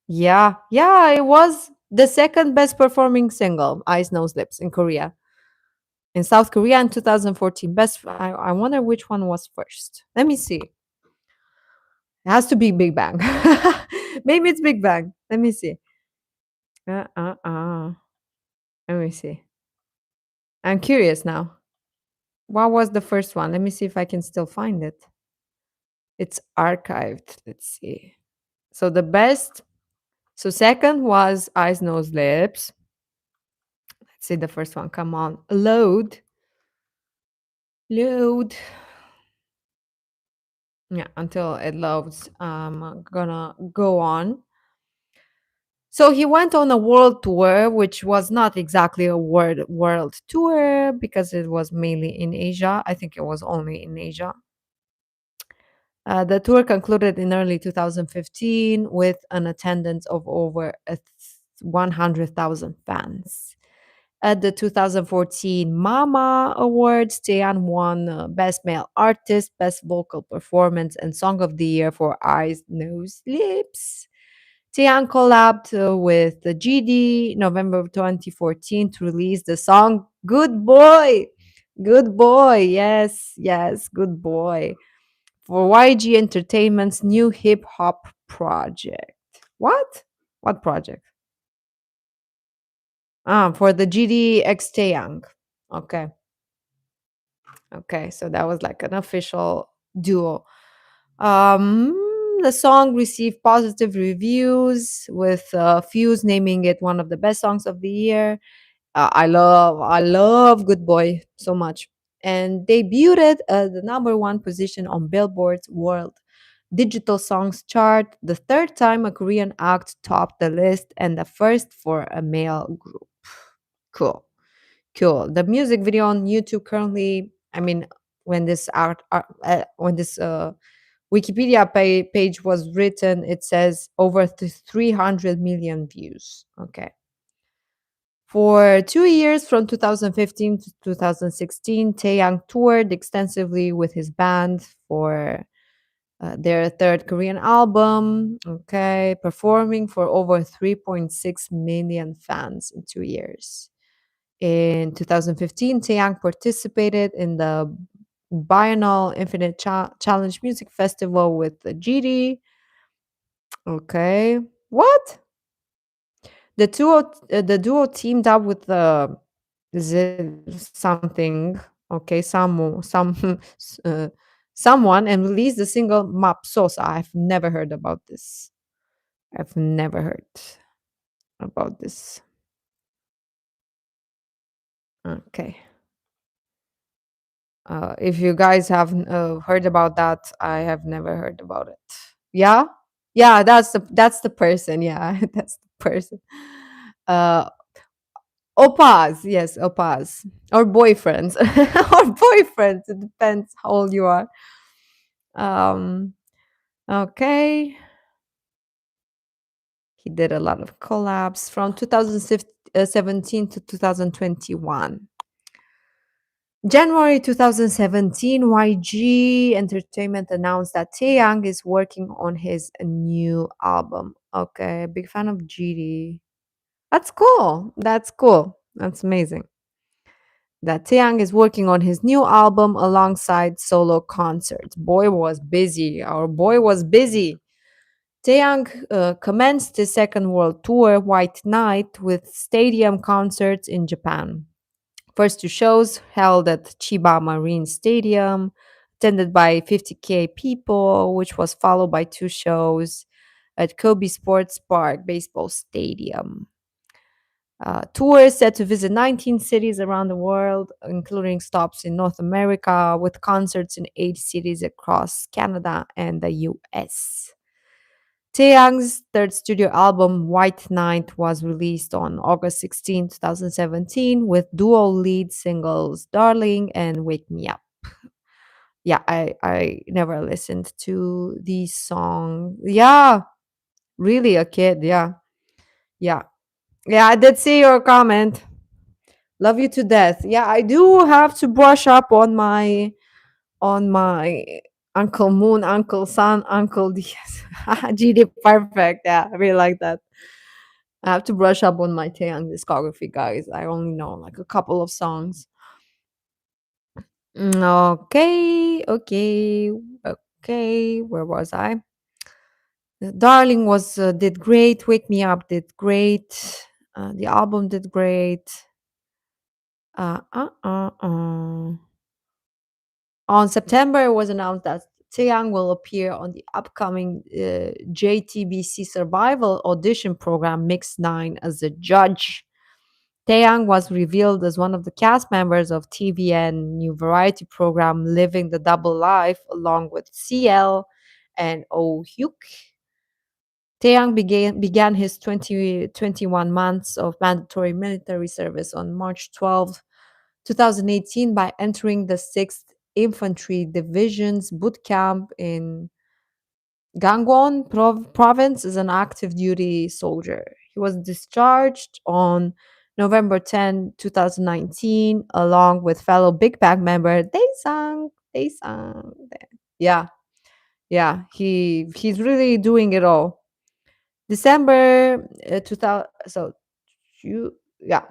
Yeah, yeah, it was the second best performing single, Eyes, Nose, Lips, in Korea. In South Korea in 2014. I wonder which one was first. Let me see. It has to be Big Bang. Maybe it's Big Bang. Let me see. Uh, uh, uh. Let me see. I'm curious now. What was the first one? Let me see if I can still find it. It's archived. Let's see. So the best. So second was Eyes, Nose, Lips. Let's see the first one. Come on. Load. Load. Yeah, until it loads. I'm gonna go on. So he went on a world tour, which was not exactly a world tour because it was mainly in Asia. I think it was only in Asia. The tour concluded in early 2015 with an attendance of over 100,000 fans. At the 2014 Mama Awards, Taeyan won Best Male Artist, Best Vocal Performance, and Song of the Year for Eyes, Nose, Lips. Taeyang collabed with the GD November of 2014 to release the song Good Boy. Good Boy. Yes, yes, Good Boy. For YG Entertainment's new hip hop project. What? What project? Ah, for the GD X Taeyang. Okay. Okay. So that was like an official duo. Um, the song received positive reviews, with Fuse naming it one of the best songs of the year. I love Good Boy so much, and debuted at the number one position on Billboard's World Digital Songs chart, the third time a Korean act topped the list, and the first for a male group. Cool. Cool. The music video on YouTube currently, I mean, when this Wikipedia page was written, it says over 300 million views. Okay. For 2 years, from 2015 to 2016, Taeyang toured extensively with his band for their third Korean album. Okay. Performing for over 3.6 million fans in 2 years. In 2015, Taeyang participated in the Biennial Infinite Challenge Music Festival with the GD. Okay. What? The duo teamed up with the something. Okay, uh, someone, and released the single Mapsosa. I've never heard about this. I've never heard about this. Okay. If you guys have heard about that, I have never heard about it. Yeah, yeah, that's the person. Yeah, that's the person. Uh, Opas, yes, opas or boyfriends or boyfriends. It depends how old you are. Um, okay, he did a lot of collabs from 2017 to 2021. January 2017, YG Entertainment announced that Taeyang is working on his new album. Okay, big fan of GD. That's cool. That's cool. That's amazing. That Taeyang is working on his new album alongside solo concerts. Boy was busy. Our boy was busy. Taeyang commenced his second world tour, White Night, with stadium concerts in Japan. First two shows held at Chiba Marine Stadium, attended by 50K people, which was followed by two shows at Kobe Sports Park Baseball Stadium. Tour set to visit 19 cities around the world, including stops in North America, with concerts in 8 cities across Canada and the US. Taeyang's third studio album, White Night, was released on August 16, 2017, with dual lead singles Darling and Wake Me Up. Yeah, I never listened to these songs. Yeah, really a kid. Yeah, yeah, yeah. I did see your comment. Love you to death. Yeah, I do have to brush up on my Uncle Moon, Uncle Sun, Uncle Diaz. GD perfect. Yeah, I really like that. I have to brush up on my Taeyang discography, guys. I only know like a couple of songs. Okay, okay, okay. Where was I? Darling was did great. Wake Me Up did great. The album did great. Uh, uh, uh, uh. On September, it was announced that Taeyang will appear on the upcoming JTBC Survival audition program Mix 9 as a judge. Taeyang was revealed as one of the cast members of TVN new variety program Living the Double Life, along with CL and Oh Hyuk. Taeyang began his 21 months of mandatory military service on March 12, 2018, by entering the 6th Infantry Division's boot camp in Gangwon province as an active duty soldier. He was discharged on November 10, 2019, along with fellow Big Bang member Daesung. Daesung. Yeah, yeah, he's really doing it all. December 2000, so you, yeah.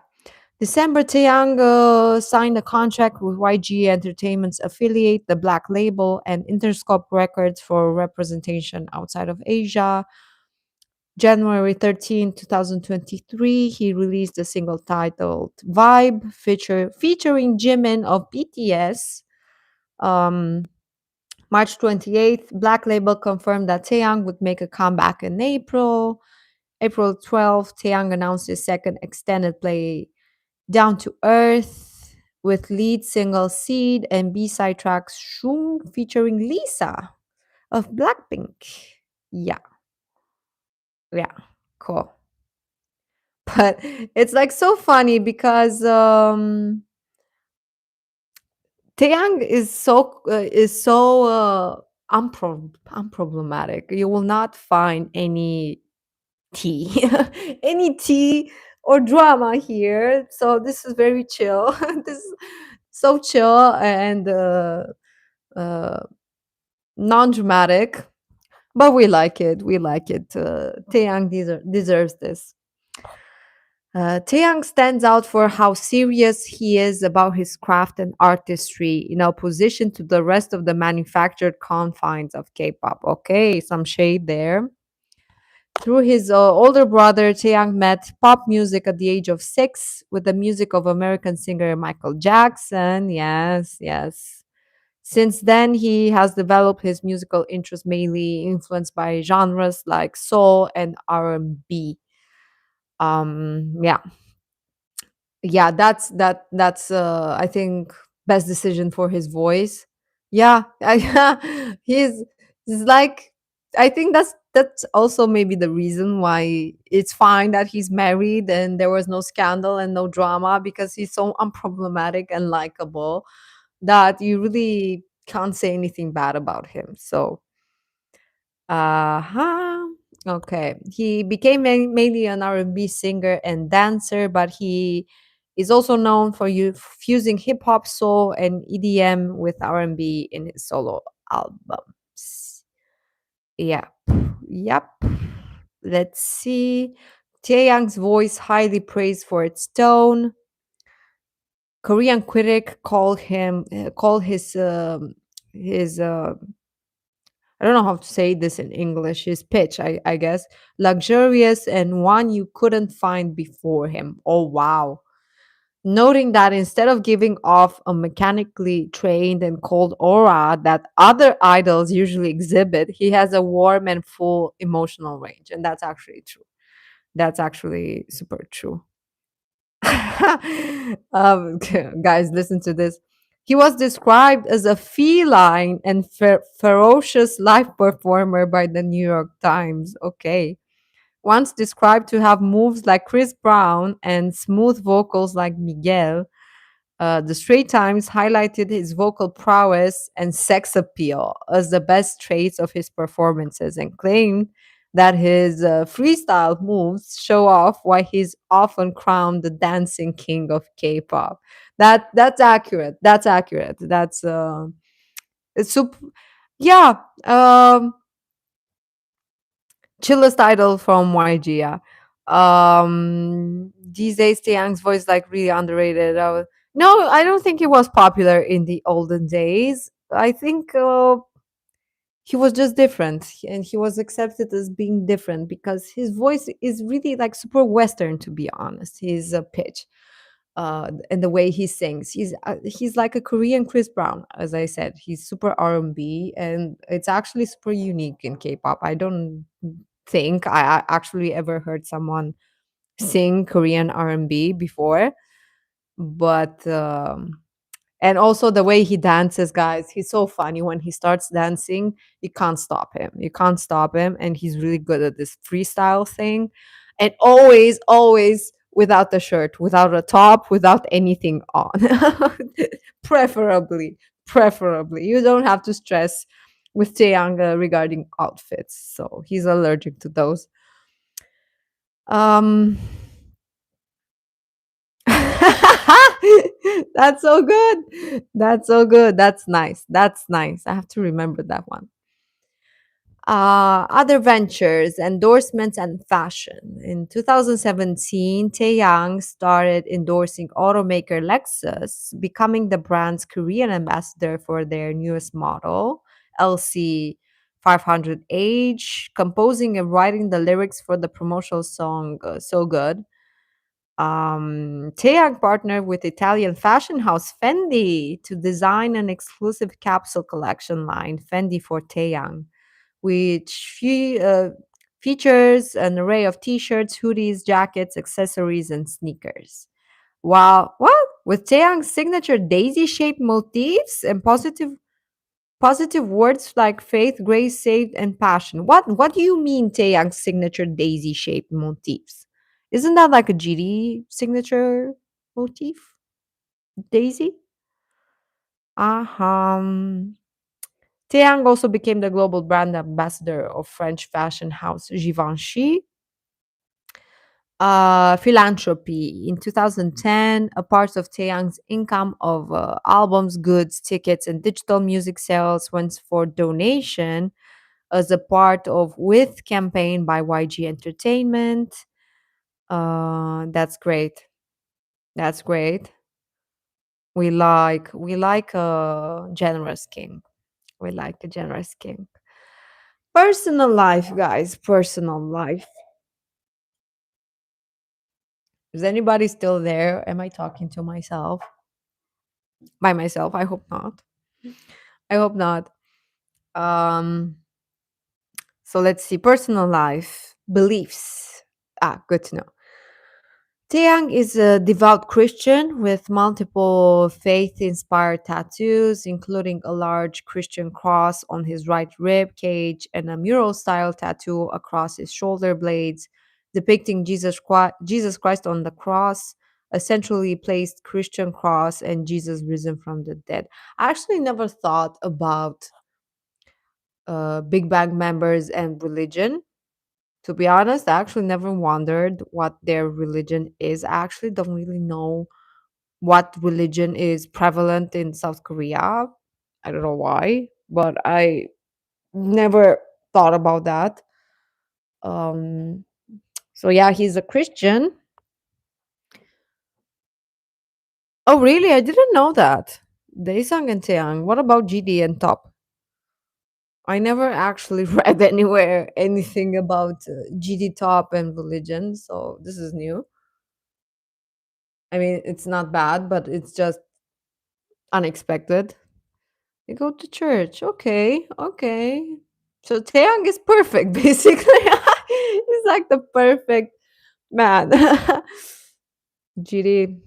December, Taeyang signed a contract with YG Entertainment's affiliate, the Black Label, and Interscope Records for representation outside of Asia. January 13, 2023, he released a single titled Vibe, featuring Jimin of BTS. Um, March 28th, Black Label confirmed that Taeyang would make a comeback in April. April 12th, Taeyang announced his second extended play, Down to Earth, with lead single Seed and B-side tracks Shung featuring Lisa of Blackpink. Yeah, yeah, cool. But it's like so funny because Taeyang is so unproblematic. You will not find any tea, any tea or drama here. So this is very chill. This is so chill and uh, non-dramatic, but we like it. We like it. Taeyang deserves this. Taeyang stands out for how serious he is about his craft and artistry, in opposition to the rest of the manufactured confines of K-pop. Okay, some shade there. Through his older brother, Taeyang met pop music at the age of 6 with the music of American singer Michael Jackson. Yes, yes. Since then, he has developed his musical interest mainly influenced by genres like soul and R&B. Yeah, yeah, that's I think best decision for his voice. Yeah, he's like, I think that's also maybe the reason why it's fine that he's married and there was no scandal and no drama, because he's so unproblematic and likable that you really can't say anything bad about him. So uh-huh. Okay. He became mainly an R&B singer and dancer, but he is also known for fusing hip hop, soul, and EDM with R&B in his solo albums. Yeah. Yep. Let's see. Taeyang's voice highly praised for its tone. Korean critic call his I don't know how to say this in English, his pitch, I guess, luxurious and one you couldn't find before him. Oh, wow. Noting that instead of giving off a mechanically trained and cold aura that other idols usually exhibit, he has a warm and full emotional range. And that's actually true. That's actually super true. Guys, listen to this. He was described as a feline and ferocious live performer by the New York Times. Okay. Once described to have moves like Chris Brown and smooth vocals like Miguel, the Straight Times highlighted his vocal prowess and sex appeal as the best traits of his performances and claimed that his freestyle moves show off why he's often crowned the dancing king of K-pop. That's accurate. That's accurate. That's it's yeah. Chillest idol from YG. Yeah. These days, Taeyang's voice like really underrated. No, I don't think he was popular in the olden days. I think he was just different, and he was accepted as being different because his voice is really like super Western. To be honest, his pitch. And the way he sings, he's like a Korean Chris Brown, as I said. He's super R&B, and it's actually super unique in K-pop. I don't think I actually ever heard someone sing Korean R&B before, but and also the way he dances, guys, he's so funny. When he starts dancing, you can't stop him. You can't stop him, and he's really good at this freestyle thing. And always without the shirt, without a top, without anything on. preferably, preferably. You don't have to stress with Taeyang regarding outfits, so he's allergic to those. Um, that's so good. That's so good. That's nice. That's nice. I have to remember that one. Other ventures, endorsements, and fashion. In 2017, Taeyang started endorsing automaker Lexus, becoming the brand's Korean ambassador for their newest model, LC 500H, composing and writing the lyrics for the promotional song So Good. Taeyang partnered with Italian fashion house Fendi to design an exclusive capsule collection line, Fendi for Taeyang, which features an array of t-shirts, hoodies, jackets, accessories, and sneakers. Wow, what? With Taeyang's signature daisy-shaped motifs and positive words like faith, grace, saved, and passion. What do you mean Taeyang's signature daisy-shaped motifs? Isn't that like a GD signature motif? Daisy? Uh-huh. Taeyang also became the global brand ambassador of French fashion house Givenchy. Philanthropy. In 2010, a part of Taeyang's income of albums, goods, tickets, and digital music sales went for donation as a part of With campaign by YG Entertainment. That's great. That's great. We like a generous king. We like a generous king. Personal life, guys. Personal life. Is anybody still there? Am I talking to myself? By myself? I hope not. I hope not. Um, so let's see. Personal life, beliefs. Good to know. Taeyang is a devout Christian with multiple faith inspired tattoos, including a large Christian cross on his right rib cage and a mural style tattoo across his shoulder blades, depicting Jesus Christ on the cross, a centrally placed Christian cross, and Jesus risen from the dead. I actually never thought about Big Bang members and religion. To be honest, I actually never wondered what their religion is. I actually don't really know what religion is prevalent in South Korea. I don't know why, but I never thought about that. Um, so yeah, he's a Christian. Oh, really? I didn't know that. Daesung and Taeyang. What about GD and Top? I never actually read anywhere anything about GD Top and religion, so this is new. I mean, it's not bad, but it's just unexpected. You go to church. Okay, okay. So Taeyang is perfect, basically. He's like the perfect man. GD.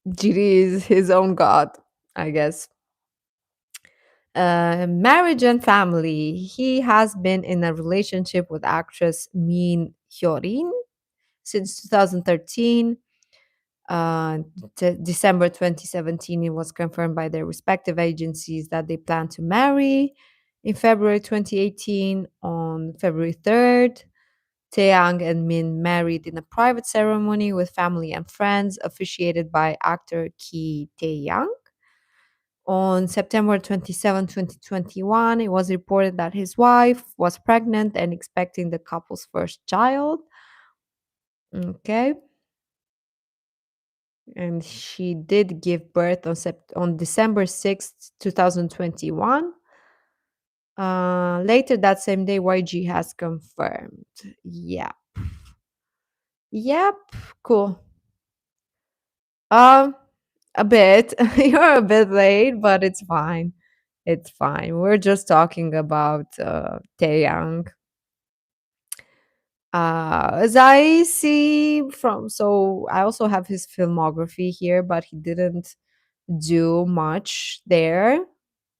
GD is his own god, I guess. Marriage and family. He has been in a relationship with actress Min Hyorin since 2013. Uh, December 2017, it was confirmed by their respective agencies that they plan to marry. In February 2018, on February 3rd, Taeyang and Min married in a private ceremony with family and friends, officiated by actor Ki Taeyang. On September 27, 2021, it was reported that his wife was pregnant and expecting the couple's first child. Okay. And she did give birth on on December 6th, 2021. Later that same day, YG has confirmed. Yeah. Yep. Cool. Um, a bit. You're a bit late, but it's fine. It's fine. We're just talking about Taeyang. As I see from, so I also have his filmography here, but he didn't do much there,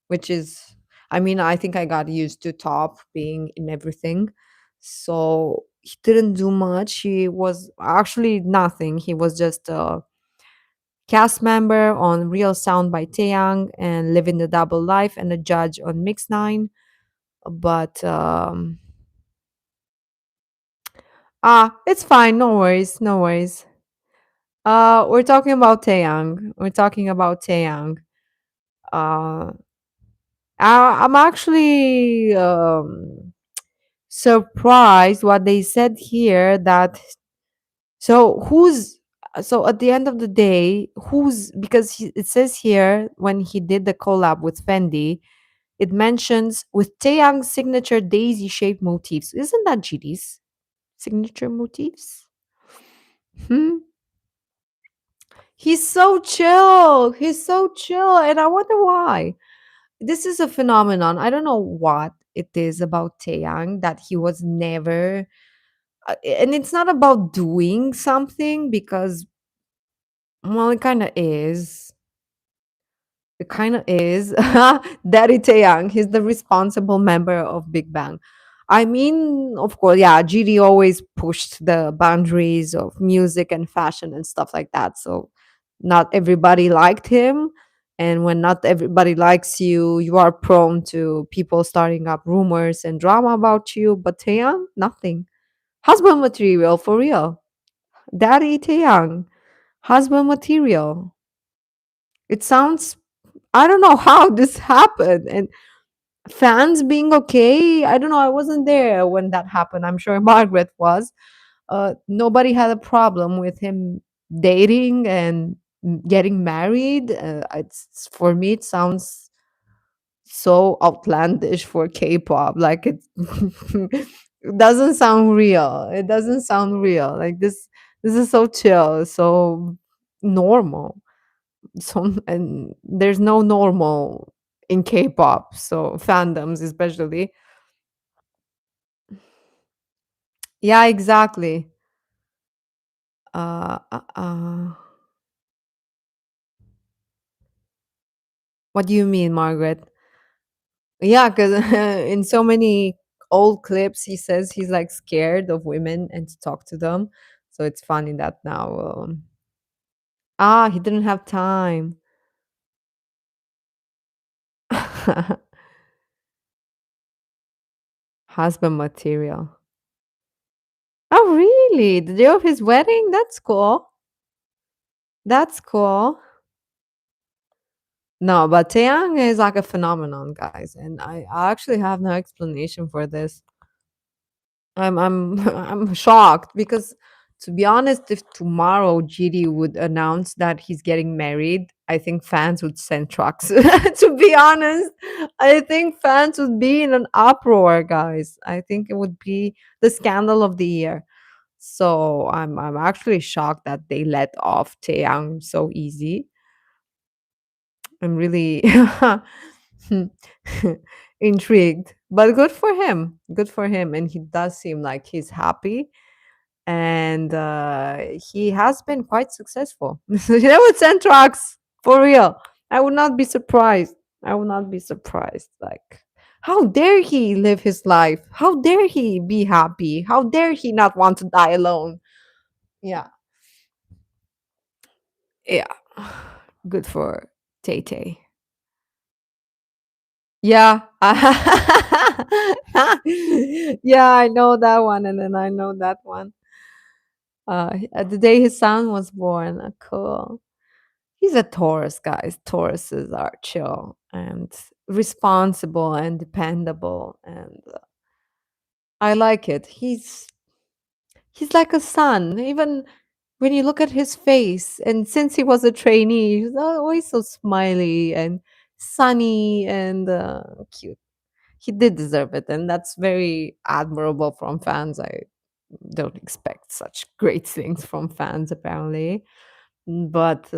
which is, I mean, I think I got used to Top being in everything. So he didn't do much. He was actually nothing. He was just a cast member on Real Sound by Taeyang and Living the Double Life and a judge on Mix 9. But it's fine. No worries. No worries. We're talking about Taeyang. We're talking about Taeyang. Uh, I'm actually surprised what they said here that so who's so at the end of the day who's because it says here when he did the collab with Fendi, it mentions with Taeyang's signature daisy shaped motifs. Isn't that GD's signature motifs? Hmm. He's so chill. He's so chill. And I wonder why. This is a phenomenon. I don't know what it is about Taeyang that he was never. And it's not about doing something because, well, it kind of is. It kind of is. Daddy Taeyang, he's the responsible member of Big Bang. I mean, of course, yeah, GD always pushed the boundaries of music and fashion and stuff like that. So not everybody liked him. And when not everybody likes you, you are prone to people starting up rumors and drama about you. But Taeyang, nothing. Husband material for real. Daddy Taeyang, husband material. It sounds, I don't know how this happened. And fans being okay. I don't know. I wasn't there when that happened. I'm sure Margaret was. Nobody had a problem with him dating and getting married. It's for me. It sounds so outlandish for K-pop. Like it doesn't sound real. It doesn't sound real. Like this. This is so chill. So normal. So and there's no normal in K-pop. So fandoms, especially. Yeah, exactly. Uh, uh, uh, what do you mean, Margaret? Yeah, because in so many old clips, he says he's like scared of women and to talk to them. So it's funny that now. He didn't have time. Husband material. Oh, really? The day of his wedding? That's cool. That's cool. No, but Taeyang is like a phenomenon, guys, and I actually have no explanation for this. I'm I'm shocked because to be honest, if tomorrow GD would announce that he's getting married, I think fans would send trucks. To be honest, I think fans would be in an uproar, guys. I think it would be the scandal of the year. So I'm actually shocked that they let off Taeyang so easy. I'm really intrigued, but good for him. Good for him, and he does seem like he's happy. and he has been quite successful. With Centrox, for real. I would not be surprised. I would not be surprised. Like, how dare he live his life? How dare he be happy? How dare he not want to die alone? Yeah, yeah. Good for Tay Tay. Yeah. Yeah, I know that one, and then I know that one. The day his son was born. Cool. He's a Taurus, guys. Tauruses are chill and responsible and dependable, and I like it. He's like a son. Even when you look at his face, and since he was a trainee, he's always so smiley and sunny and cute. He did deserve it, and that's very admirable from fans. I don't expect such great things from fans, apparently. But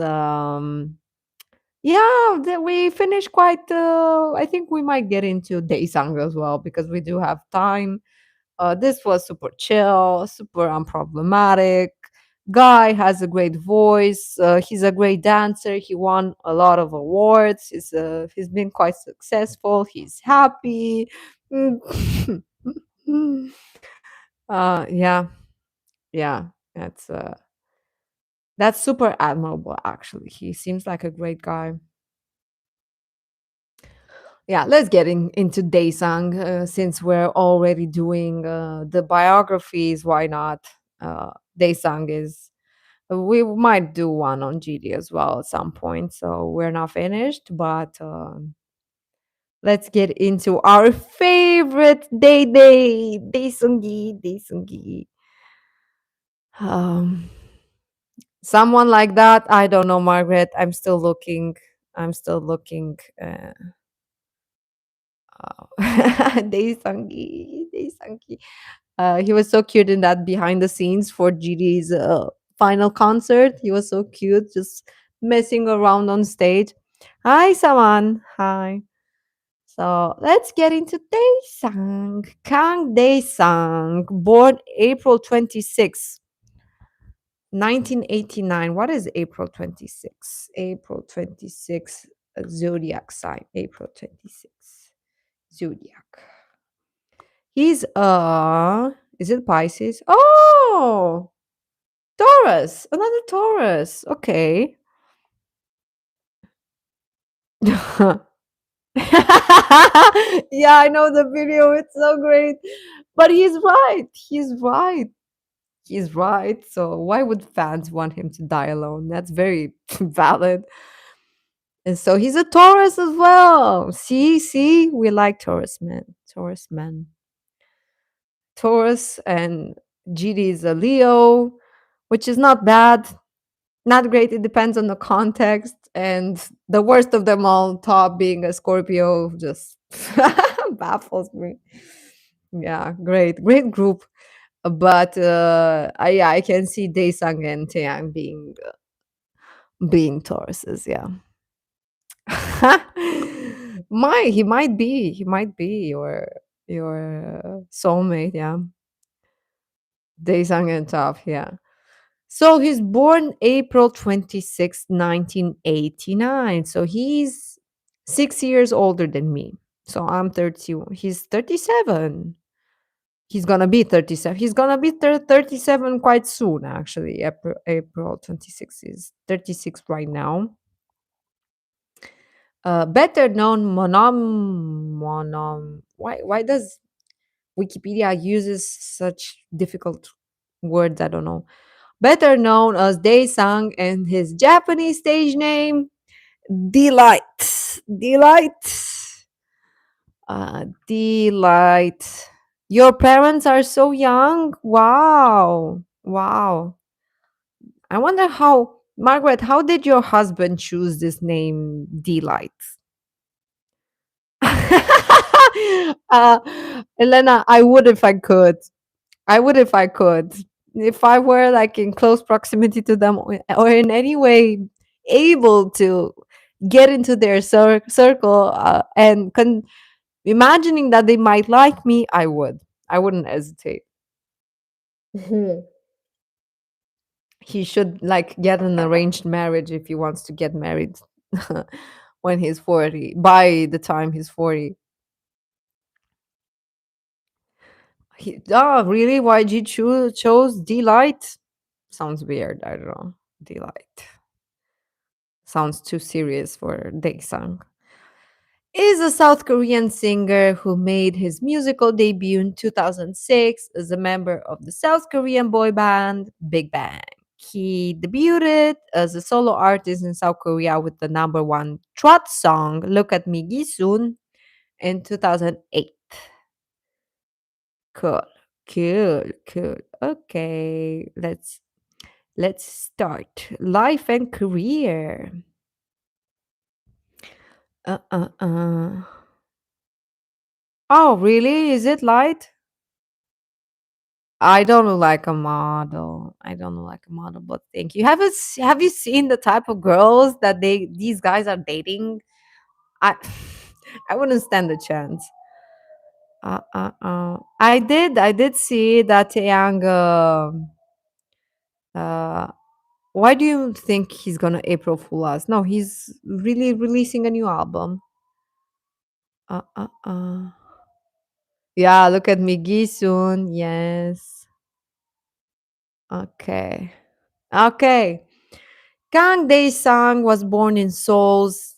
yeah, we finished quite. I think we might get into Daesung as well because we do have time. This was super chill, super unproblematic. Guy has a great voice. He's a great dancer. He won a lot of awards. He's been quite successful. He's happy. Mm. Yeah, yeah. That's super admirable. Actually, he seems like a great guy. Yeah, let's get into Daesung since we're already doing the biographies. Why not? Daesung is. We might do one on GD as well at some point. So we're not finished, but let's get into our favorite Daesungi. Um, someone like that. I don't know, Margaret. I'm still looking. I'm still looking. Daesungi. He was so cute in that behind the scenes for GD's final concert. He was so cute, just messing around on stage. Hi, Saman. Hi. So let's get into Daesung. Kang Daesung, born April 26th, 1989. What is April 26th? April 26th, zodiac sign. April 26th, zodiac. He's is it Pisces? Oh, Taurus. Another Taurus. Okay. Yeah, I know the video. It's so great. But he's right. He's right. He's right. So why would fans want him to die alone? That's very valid. And so he's a Taurus as well. See, we like Taurus men. Taurus men. Taurus and GD is a Leo, which is not bad. Not great. It depends on the context. And the worst of them all, top being a Scorpio, just baffles me. Yeah, great group. But yeah, I can see Daesung and Taeyang being Tauruses. Yeah, he might be your soulmate. Yeah, Daesung and Top. Yeah. So he's born April 26th, 1989. So he's 6 years older than me. So I'm 31. He's 37. He's gonna be 37. He's gonna be 37 quite soon, actually. April 26th is 36 right now. Better known monom. Why does Wikipedia uses such difficult words? I don't know. Better known as Daesung and his Japanese stage name, Delight. Delight. Your parents are so young. Wow. Wow. I wonder Margaret, how did your husband choose this name, Delight? uh, Elena, I would if I could. I would if I could. If I were like in close proximity to them or in any way able to get into their circle and imagining that they might like me, I would. I wouldn't hesitate. He should like get an arranged marriage if he wants to get married when he's 40. By the time he's 40. Oh, really? YG chose Delight? Sounds weird. I don't know. Delight. Sounds too serious for Daesung. Is a South Korean singer who made his musical debut in 2006 as a member of the South Korean boy band BigBang. He debuted as a solo artist in South Korea with the number one trot song "Look at Me Gisun" in 2008. Cool, cool. Okay, let's start life and career. Uh uh uh. Oh, really? Is it light? I don't look like a model. I don't look like a model, but thank you. Have you seen the type of girls that these guys are dating? I I wouldn't stand a chance. I did see that Taeyang. Uh, why do you think he's gonna April Fool us? No, he's really releasing a new album. Uh, uh, uh. Yeah, look at Miggy soon. Yes. Okay. Okay. Kang Dae-sang was born in Seoul's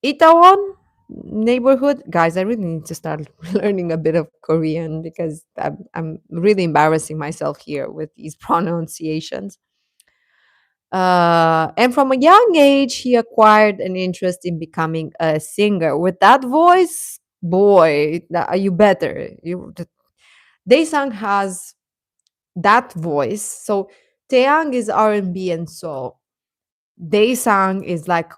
Itaewon neighborhood. Guys, I really need to start learning a bit of Korean because I'm really embarrassing myself here with these pronunciations. And from a young age, he acquired an interest in becoming a singer. With that voice, boy, you better. Daesung has that voice. So Taeyang is R&B and soul. Daesung is like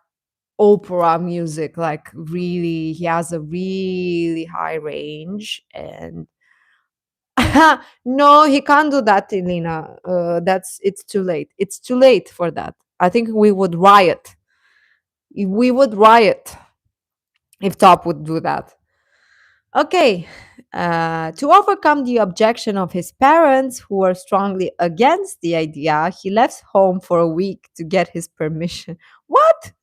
opera music, like really, he has a really high range. And no, he can't do that, Elena. It's too late. It's too late for that. I think we would riot. We would riot if Top would do that. Okay. To overcome the objection of his parents, who were strongly against the idea, he left home for a week to get his permission. What?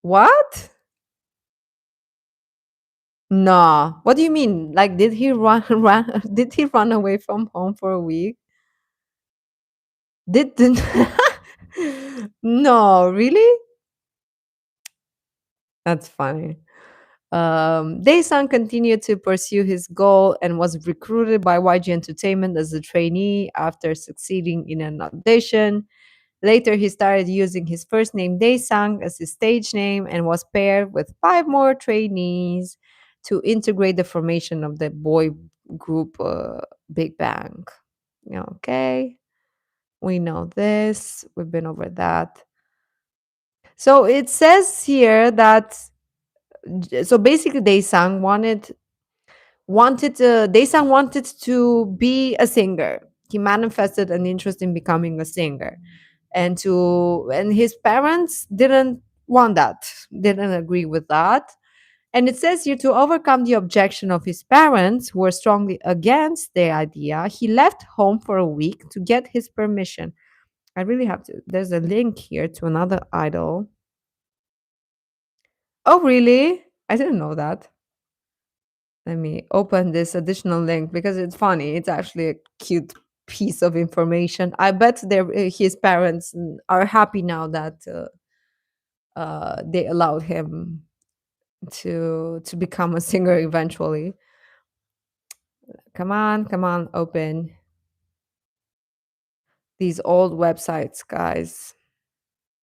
What? No. What do you mean? Like, did he run? Did he run away from home for a week? Didn't? No, really? That's funny. Daesung continued to pursue his goal and was recruited by YG Entertainment as a trainee after succeeding in an audition. Later, he started using his first name Daesung as his stage name and was paired with five more trainees to integrate the formation of the boy group Big Bang. Okay, we know this. We've been over that. So it says here that so basically Daesung Daesung wanted to be a singer. He manifested an interest in becoming a singer. And his parents didn't want that, didn't agree with that. And it says here to overcome the objection of his parents, who were strongly against the idea, he left home for a week to get his permission. I really have to. There's a link here to another idol. Oh, really? I didn't know that. Let me open this additional link because it's funny. It's actually a cute piece of information. I bet his parents are happy now that they allowed him to become a singer eventually. Come on, open these old websites, guys.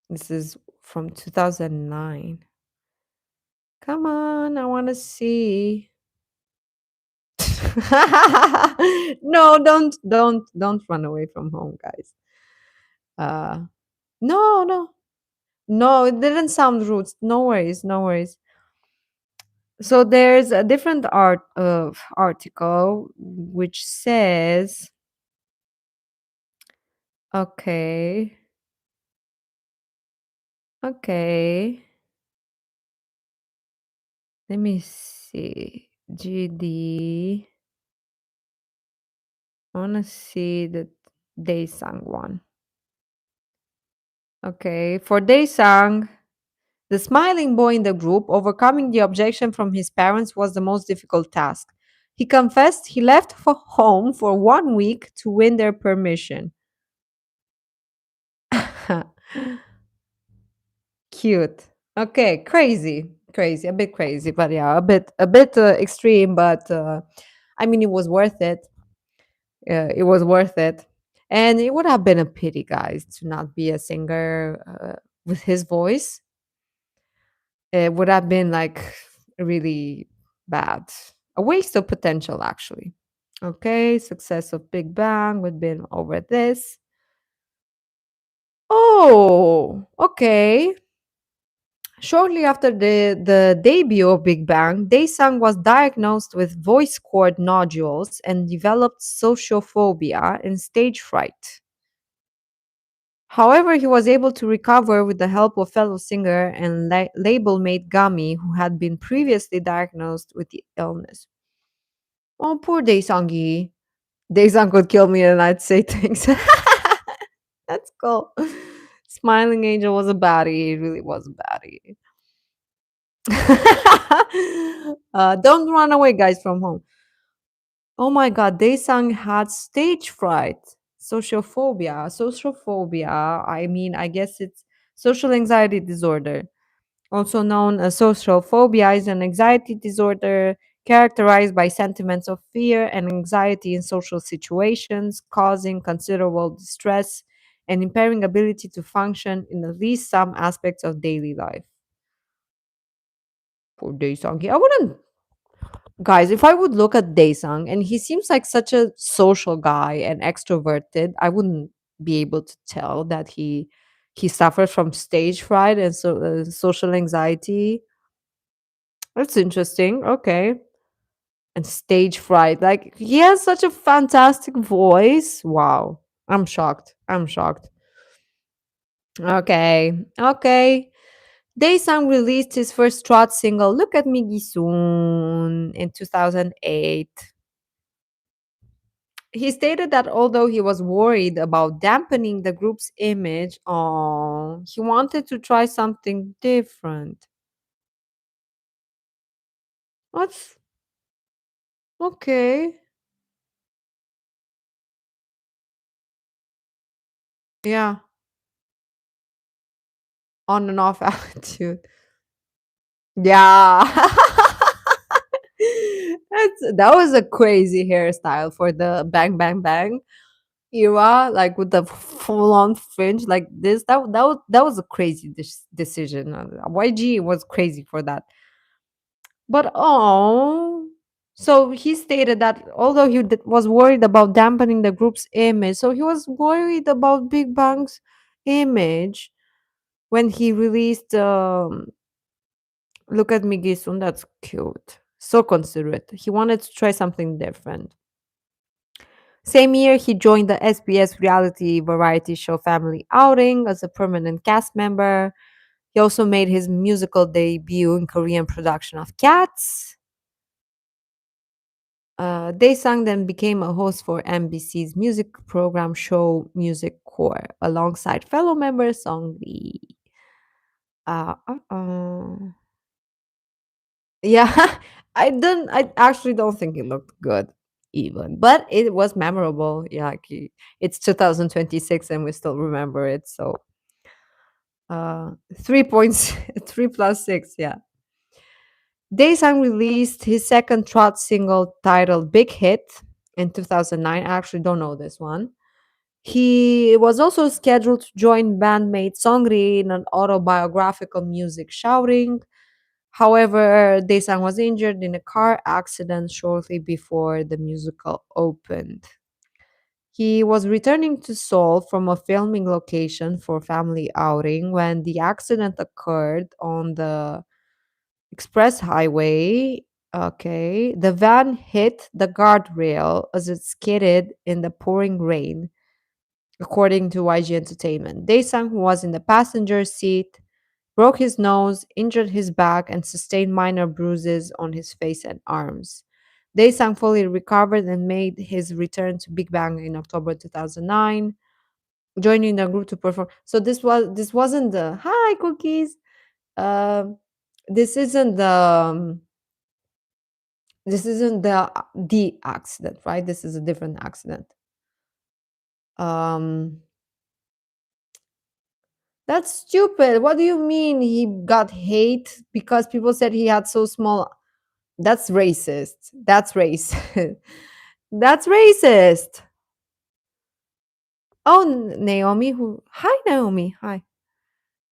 This is from 2009. Come on, I want to see. No, don't run away from home, guys. Uh no, no. No, it didn't sound rude. No worries, no worries. So there's a different article which says, okay, okay. Let me see. GD. I wanna see the Daesung one. Okay, for Daesung, the smiling boy in the group, overcoming the objection from his parents was the most difficult task. He confessed he left for home for 1 week to win their permission. Cute. Okay, crazy, crazy, a bit crazy, but yeah, a bit extreme. But I mean, it was worth it. It was worth it, and it would have been a pity, guys, to not be a singer with his voice. It would have been like really bad, a waste of potential, actually. Okay, success of Big Bang. We've been over this. Oh, okay. Shortly after the debut of Big Bang, Daesung was diagnosed with voice cord nodules and developed sociophobia and stage fright. However, he was able to recover with the help of fellow singer and label mate Gami, who had been previously diagnosed with the illness. Oh, poor Daesung. Daesung could kill me and I'd say things. That's cool. Smiling Angel was a baddie. It really was a baddie. Don't run away, guys, from home. Oh my god, Daesung had stage fright, sociophobia. Sociophobia, I mean, I guess it's social anxiety disorder. Also known as social phobia, is an anxiety disorder characterized by sentiments of fear and anxiety in social situations, causing considerable distress and impairing ability to function in at least some aspects of daily life. Poor Daesung. I wouldn't, guys, if I would look at Daesung and he seems like such a social guy and extroverted, I wouldn't be able to tell that he suffers from stage fright and social anxiety. That's interesting. Okay. And stage fright. Like he has such a fantastic voice. Wow. I'm shocked. I'm shocked. Okay. Okay. Daesung released his first trot single, Look at Me Soon, in 2008. He stated that although he was worried about dampening the group's image, he wanted to try something different. What's okay? Yeah, on and off attitude. Yeah. That was a crazy hairstyle for the Bang Bang Bang era, like with the full on fringe like this. That was a crazy decision. YG was crazy for that. But so he stated that although he was worried about dampening the group's image, so he was worried about Big Bang's image when he released Look at Me Gisun. That's cute. So considerate. He wanted to try something different. Same year, he joined the SBS reality variety show Family Outing as a permanent cast member. He also made his musical debut in Korean production of Cats. Daesung then became a host for MBC's music program show Music Core alongside fellow member Songri. Uh-oh. Yeah, I actually don't think it looked good even, but it was memorable. Yeah, it's 2026 and we still remember it. So 3 points, 3 plus 6, yeah. Daesung released his second trot single titled Big Hit in 2009. I actually don't know this one. He was also scheduled to join bandmate Songri in an autobiographical music shouting. However, Daesung was injured in a car accident shortly before the musical opened. He was returning to Seoul from a filming location for family outing when the accident occurred on the express highway. Okay. The van hit the guardrail as it skidded in the pouring rain, according to YG Entertainment. Daesung, who was in the passenger seat, broke his nose, injured his back, and sustained minor bruises on his face and arms. Daesung fully recovered and made his return to Big Bang in October 2009. joining the group to perform. So this wasn't the hi cookies. Um, this isn't the accident, right? This is a different accident. Um, that's stupid. What do you mean he got hate because people said he had so small? That's racist. That's racist. That's racist. Oh, Naomi, who? Hi, Naomi. Hi.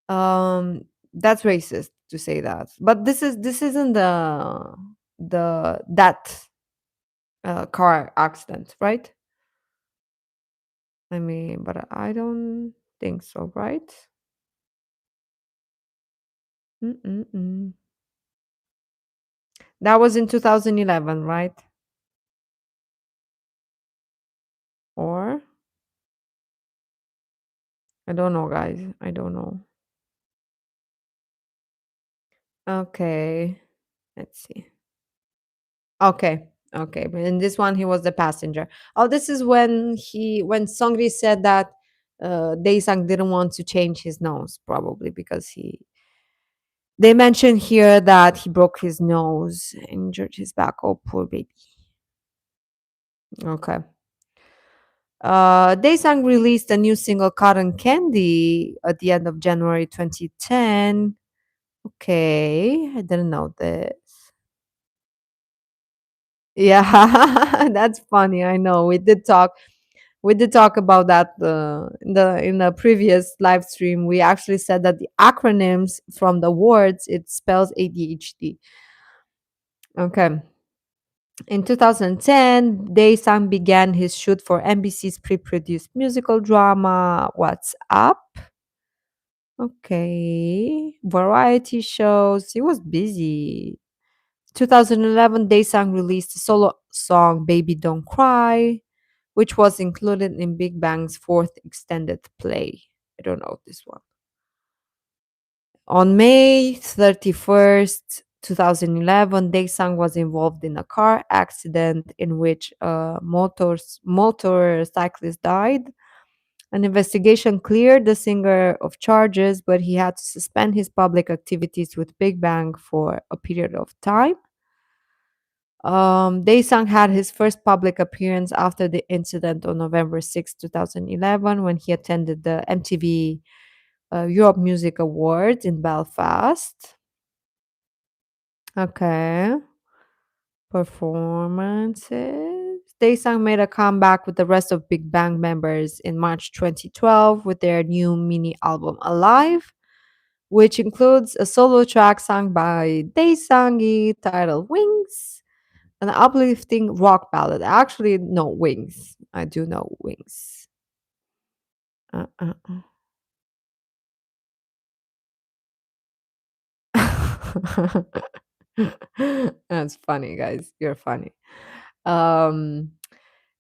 That's racist to say that. But this isn't the that car accident, right? I mean, but I don't think so, right? Mm-mm-mm. That was in 2011, right? Or I don't know, guys. I don't know. Okay, let's see. Okay, okay. But in this one, he was the passenger. Oh, this is when Songri said that Daesung didn't want to change his nose, probably because he. They mention here that he broke his nose, injured his back. Oh, poor baby. Okay. Daesung released a new single, Cotton Candy, at the end of January 2010. Okay, I didn't know this. Yeah, that's funny. I know. We did talk about that in the previous live stream. We actually said that the acronyms from the words it spells ADHD. Okay. In 2010, Daesung began his shoot for NBC's pre-produced musical drama What's Up? Okay. Variety shows. He was busy. 2011, Daesung released a solo song Baby Don't Cry, which was included in Big Bang's fourth extended play. I don't know this one. On May 31st, 2011, Daesung was involved in a car accident in which a motorcyclist died. An investigation cleared the singer of charges, but he had to suspend his public activities with Big Bang for a period of time. Daesung had his first public appearance after the incident on November 6, 2011, when he attended the MTV Europe Music Awards in Belfast. Okay. Performances. Daesung made a comeback with the rest of Big Bang members in March 2012 with their new mini album Alive, which includes a solo track sung by Daesung titled Wings, an uplifting rock ballad. I actually know Wings. I do know Wings. Uh. That's funny, guys. You're funny. Um,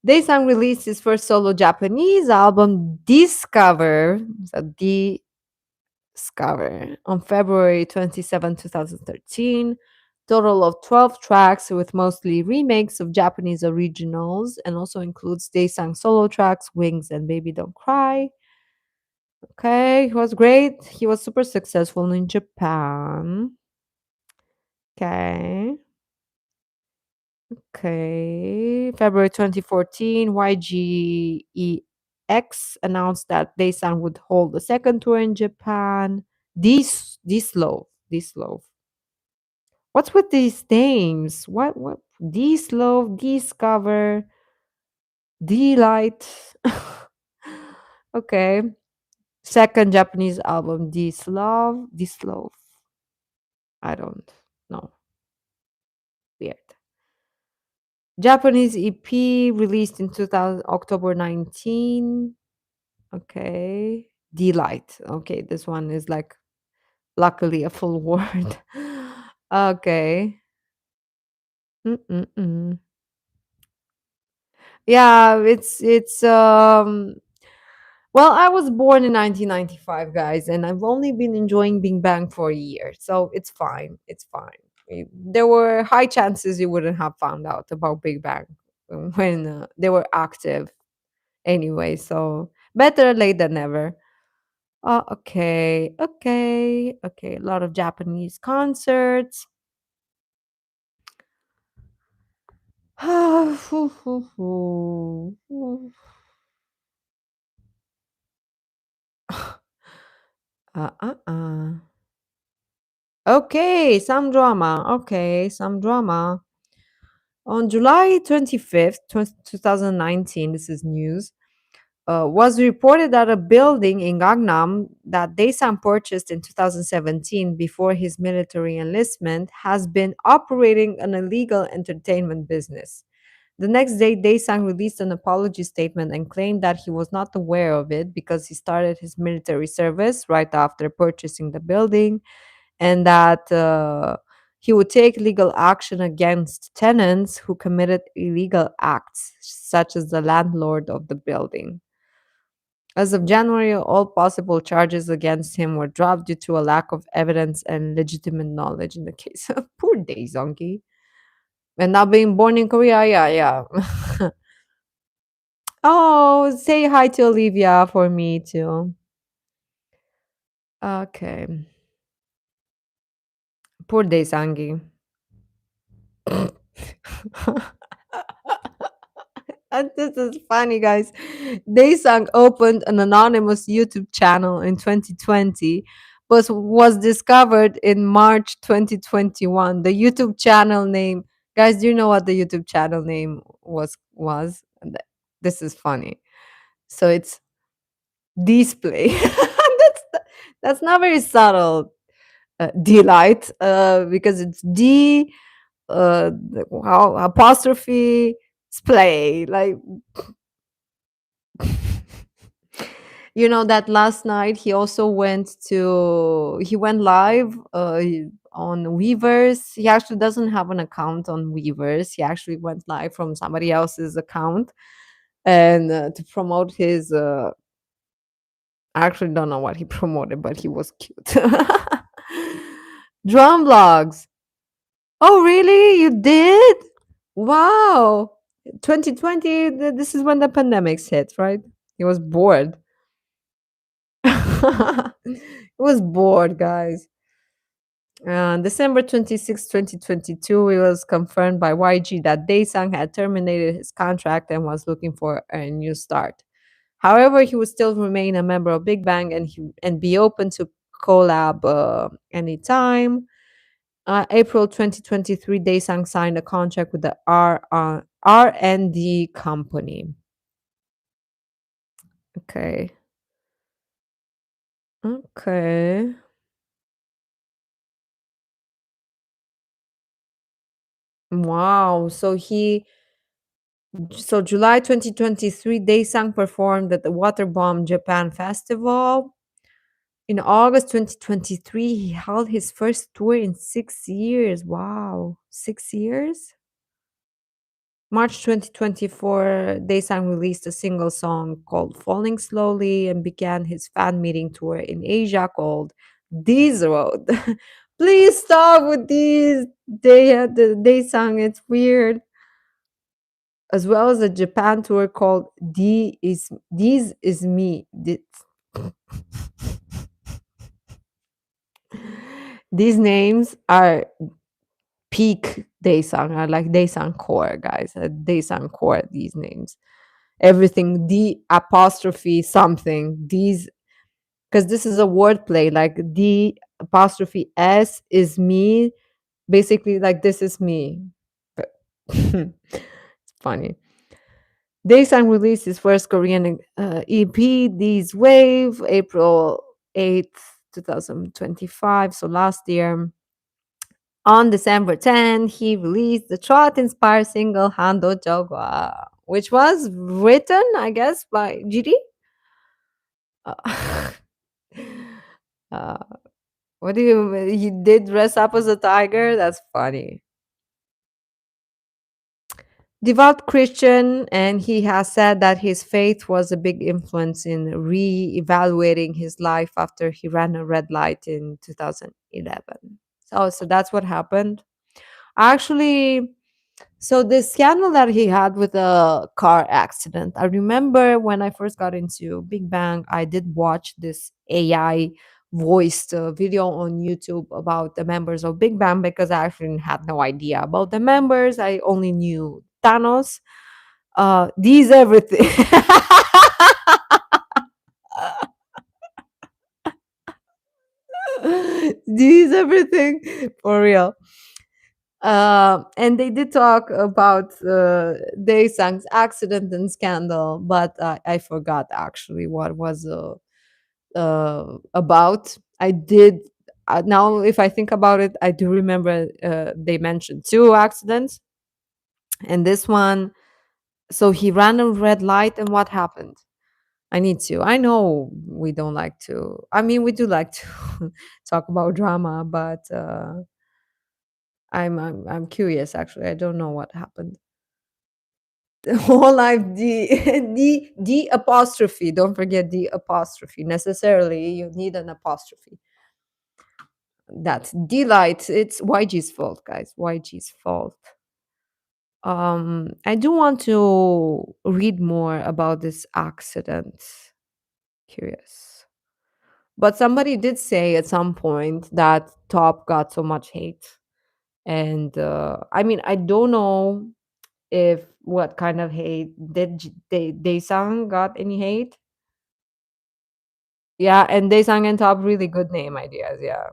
Daesung released his first solo Japanese album, Discover, so Discover, on February 27, 2013. Total of 12 tracks with mostly remakes of Japanese originals and also includes Daesung solo tracks, Wings and Baby Don't Cry. Okay, he was great. He was super successful in Japan. Okay. Okay. February 2014, YGEX announced that Daesung would hold the second tour in Japan. This love. What's with these names? What this love, discover, delight. Okay. Second Japanese album, this love. I don't know. Weird. Japanese EP released in 2000 October 19. Okay. Delight. Okay, this one is like luckily a full word. Okay. Mm-mm-mm. Yeah, it's well, I was born in 1995, guys, and I've only been enjoying Big Bang for a year, so it's fine. It's fine. There were high chances you wouldn't have found out about Big Bang when they were active anyway. So, Better late than never. Oh, okay, okay, okay. A lot of Japanese concerts. Hoo, hoo, hoo. Uh. Okay, some drama. Okay, some drama. On July 25th, 2019, this is news, was reported that a building in Gangnam that Daesung purchased in 2017 before his military enlistment has been operating an illegal entertainment business. The next day, Daesung released an apology statement and claimed that he was not aware of it because he started his military service right after purchasing the building, and that he would take legal action against tenants who committed illegal acts, such as the landlord of the building. As of January, all possible charges against him were dropped due to a lack of evidence and legitimate knowledge in the case. Poor Daesung. And not being born in Korea, yeah, yeah. Oh, say hi to Olivia for me too. Okay. Poor Daesangi. And this is funny, guys. Daesung opened an anonymous YouTube channel in 2020, but was discovered in March 2021. The YouTube channel name, guys, do you know what the YouTube channel name was? This is funny. So it's display. That's not very subtle. Delight, because it's how apostrophe splay, like you know that last night he went live on Weavers. He actually doesn't have an account on Weavers. He actually went live from somebody else's account and to promote his I actually don't know what he promoted, but he was cute. Drum vlogs. Oh, really? You did? Wow. 2020, this is when the pandemics hit, right? He was bored. He was bored, guys. December 26, 2022, it was confirmed by YG that Daesung had terminated his contract and was looking for a new start. However, he would still remain a member of Big Bang and be open to collab anytime. April 2023, Daesung signed a contract with the R&D company. Okay. Okay. Wow. So July 2023, Daesung performed at the Waterbomb Japan Festival. In August 2023, he held his first tour in 6 years. Wow. 6 years? March 2024, Daesung released a single song called Falling Slowly and began his fan meeting tour in Asia called These Road. Please stop with these. Daesung, it's weird. As well as a Japan tour called These Is Me. These names are peak Daesung, are like Daesung core, guys. Daesung core, these names. Everything, the apostrophe something, these, because this is a wordplay, like the apostrophe S is me, basically, like this is me. But it's funny. Daesung released his first Korean EP, These Wave, April 8th, 2025. So last year. On December 10th, he released the trot-inspired single Hando Jogwa, which was written, I guess, by GD. Uh, uh, what do you? He did dress up as a tiger. That's funny. Devout Christian, and he has said that his faith was a big influence in re-evaluating his life after he ran a red light in 2011. So that's what happened. Actually, So the scandal that he had with a car accident, I remember when I first got into Big Bang, I did watch this AI voiced video on YouTube about the members of Big Bang because I actually had no idea about the members. I only knew Thanos. These everything. These everything for real. And they did talk about Daesung's accident and scandal, but I forgot actually what was about. I did now, if I think about it, I do remember they mentioned two accidents, and this one. So he ran a red light, and what happened? I need to. I know we don't like to. I mean, we do like to talk about drama, but I'm curious. Actually, I don't know what happened. The whole life, the the apostrophe. Don't forget the apostrophe. Necessarily, you need an apostrophe. That's delight. It's YG's fault, guys. YG's fault. I do want to read more about this accident. Curious. But somebody did say at some point that Top got so much hate. And I mean, I don't know if what kind of hate did Daesung got any hate? Yeah, and Daesung and Top really good name ideas. Yeah.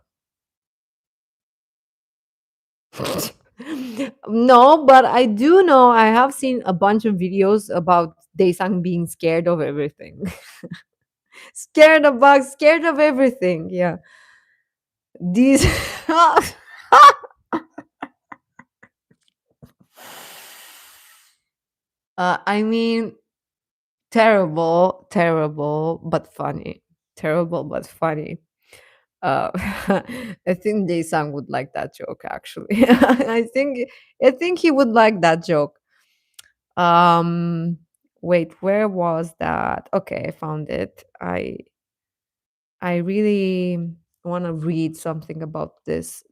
No, but I do know I have seen a bunch of videos about Daesung being scared of everything. Scared of bugs, scared of everything. Yeah. These I mean, terrible, terrible, but funny. Terrible, but funny. Uh, I think Daesung would like that joke. Actually, I think he would like that joke. Um, wait, where was that? Okay, I found it. I really want to read something about this.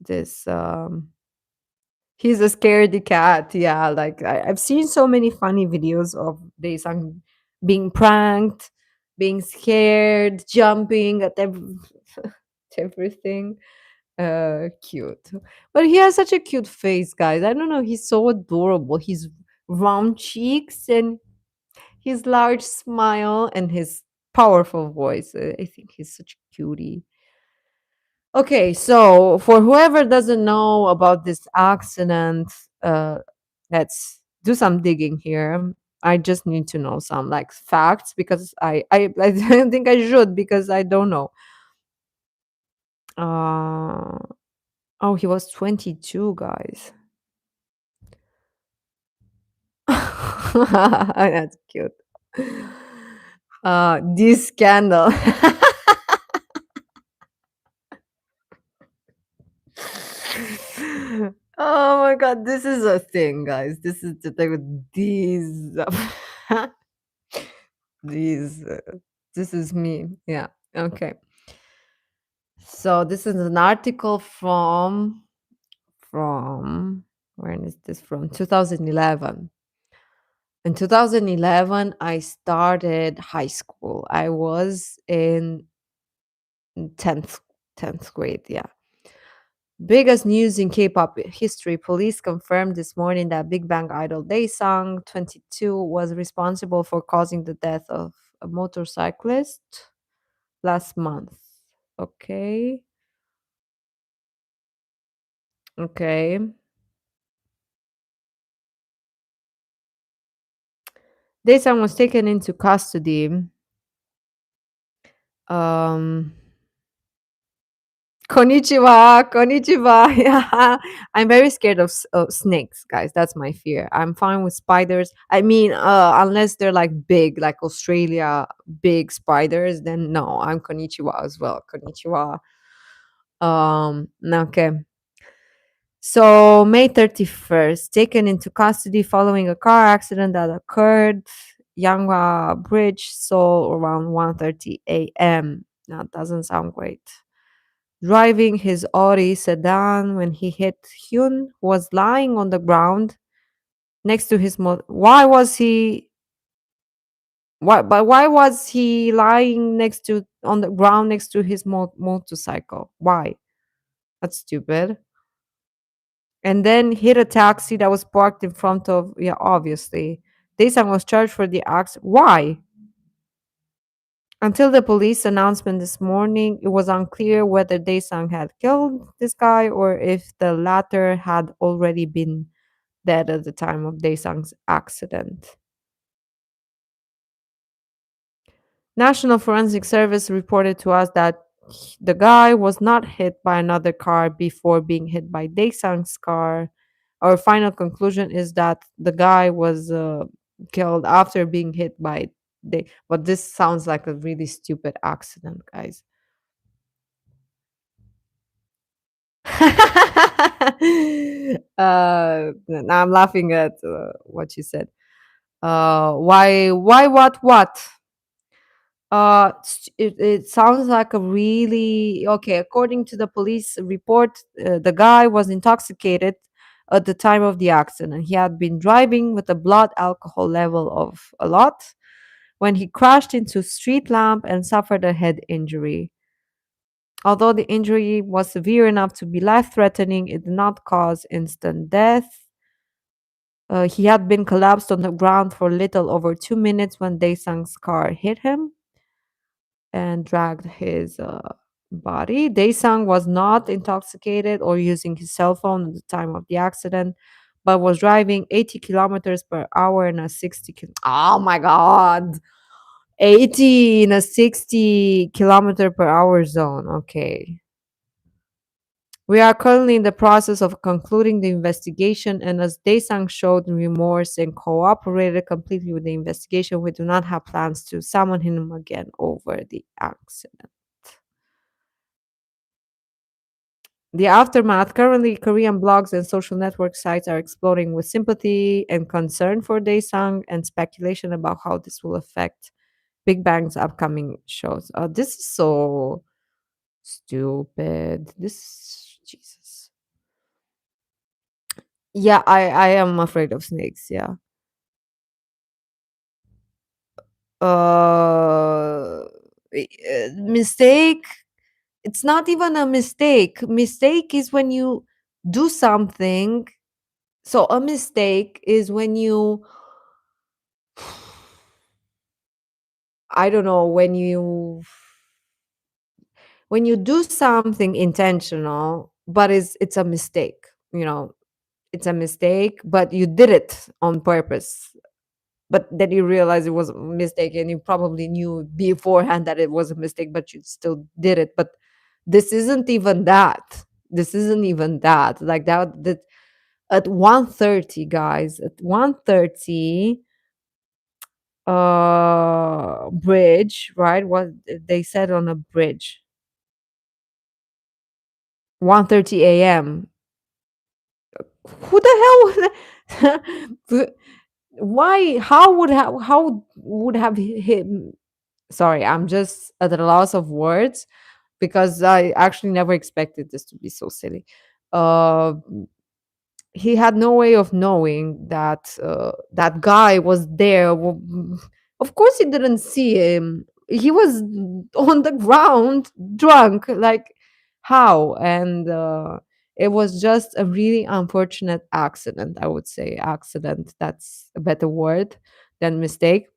He's a scaredy cat. Yeah, like I've seen so many funny videos of Daesung being pranked, being scared, jumping at everything. Cute. But he has such a cute face, guys. I don't know. He's so adorable. His round cheeks and his large smile and his powerful voice. I think he's such a cutie. Okay, so for whoever doesn't know about this accident, uh, let's do some digging here. I just need to know some like facts because I don't think I should because I don't know. Uh, oh, he was 22, guys. That's cute. This scandal. Oh my god, this is a thing, guys. This is the thing with these. These. This is me. Yeah. Okay. So this is an article from when is this from? 2011. In 2011, I started high school. I was in 10th grade. Yeah. Biggest news in K-pop history. Police confirmed this morning that Big Bang idol Daesung, 22, was responsible for causing the death of a motorcyclist last month. Okay. Okay. Daesung was taken into custody. Um Konnichiwa, konnichiwa. Yeah. I'm very scared of snakes, guys. That's my fear. I'm fine with spiders. I mean, unless they're like big, like Australia, big spiders, then no, I'm konnichiwa as well. Konnichiwa. Okay. So May 31st, taken into custody following a car accident that occurred Yanghwa Bridge, Seoul around 1:30 a.m. That doesn't sound great. Driving his Audi sedan when he hit Hyun, who was lying on the ground next to his why was he why was he lying next to on the ground next to his motorcycle? Why? That's stupid. And then hit a taxi that was parked in front of, yeah, obviously. Daesung was charged for the accident. Why? Until the police announcement this morning, it was unclear whether Daesung had killed this guy or if the latter had already been dead at the time of Daesung's accident. National Forensic Service reported to us that the guy was not hit by another car before being hit by Daesung's car. Our final conclusion is that the guy was killed after being hit by but this sounds like a really stupid accident, guys. Now I'm laughing at what you said. Why, what? It sounds like a really okay. According to the police report, the guy was intoxicated at the time of the accident. He had been driving with a blood alcohol level of a lot when he crashed into a street lamp and suffered a head injury. Although the injury was severe enough to be life threatening, it did not cause instant death. He had been collapsed on the ground for a little over 2 minutes when Daesung's car hit him and dragged his body. Daesung was not intoxicated or using his cell phone at the time of the accident, but was driving 80 kilometers per hour in a 60. Oh my God. 80 in a 60 kilometer per hour zone. Okay. We are currently in the process of concluding the investigation, and as Daesung showed remorse and cooperated completely with the investigation, we do not have plans to summon him again over the accident. The aftermath. Currently, Korean blogs and social network sites are exploding with sympathy and concern for Daesung and speculation about how this will affect Big Bang's upcoming shows. This is so stupid. This Jesus. Yeah, I am afraid of snakes. Yeah. Uh, Mistake. It's not even a mistake. Mistake is when you do something. So a mistake is when you I don't know, when you do something intentional, but it's a mistake, you know, it's a mistake, but you did it on purpose. But then you realize it was a mistake and you probably knew beforehand that it was a mistake, but you still did it. But this isn't even that. This isn't even that. Like that at 1:30, guys, at 1:30 bridge, right? What they said on a bridge. 1:30 a.m. Who the hell would why how would have him sorry, I'm just at a loss of words because I actually never expected this to be so silly. Uh he had no way of knowing that that guy was there. Of course, he didn't see him. He was on the ground, drunk. Like how? And it was just a really unfortunate accident. I would say accident. That's a better word than mistake.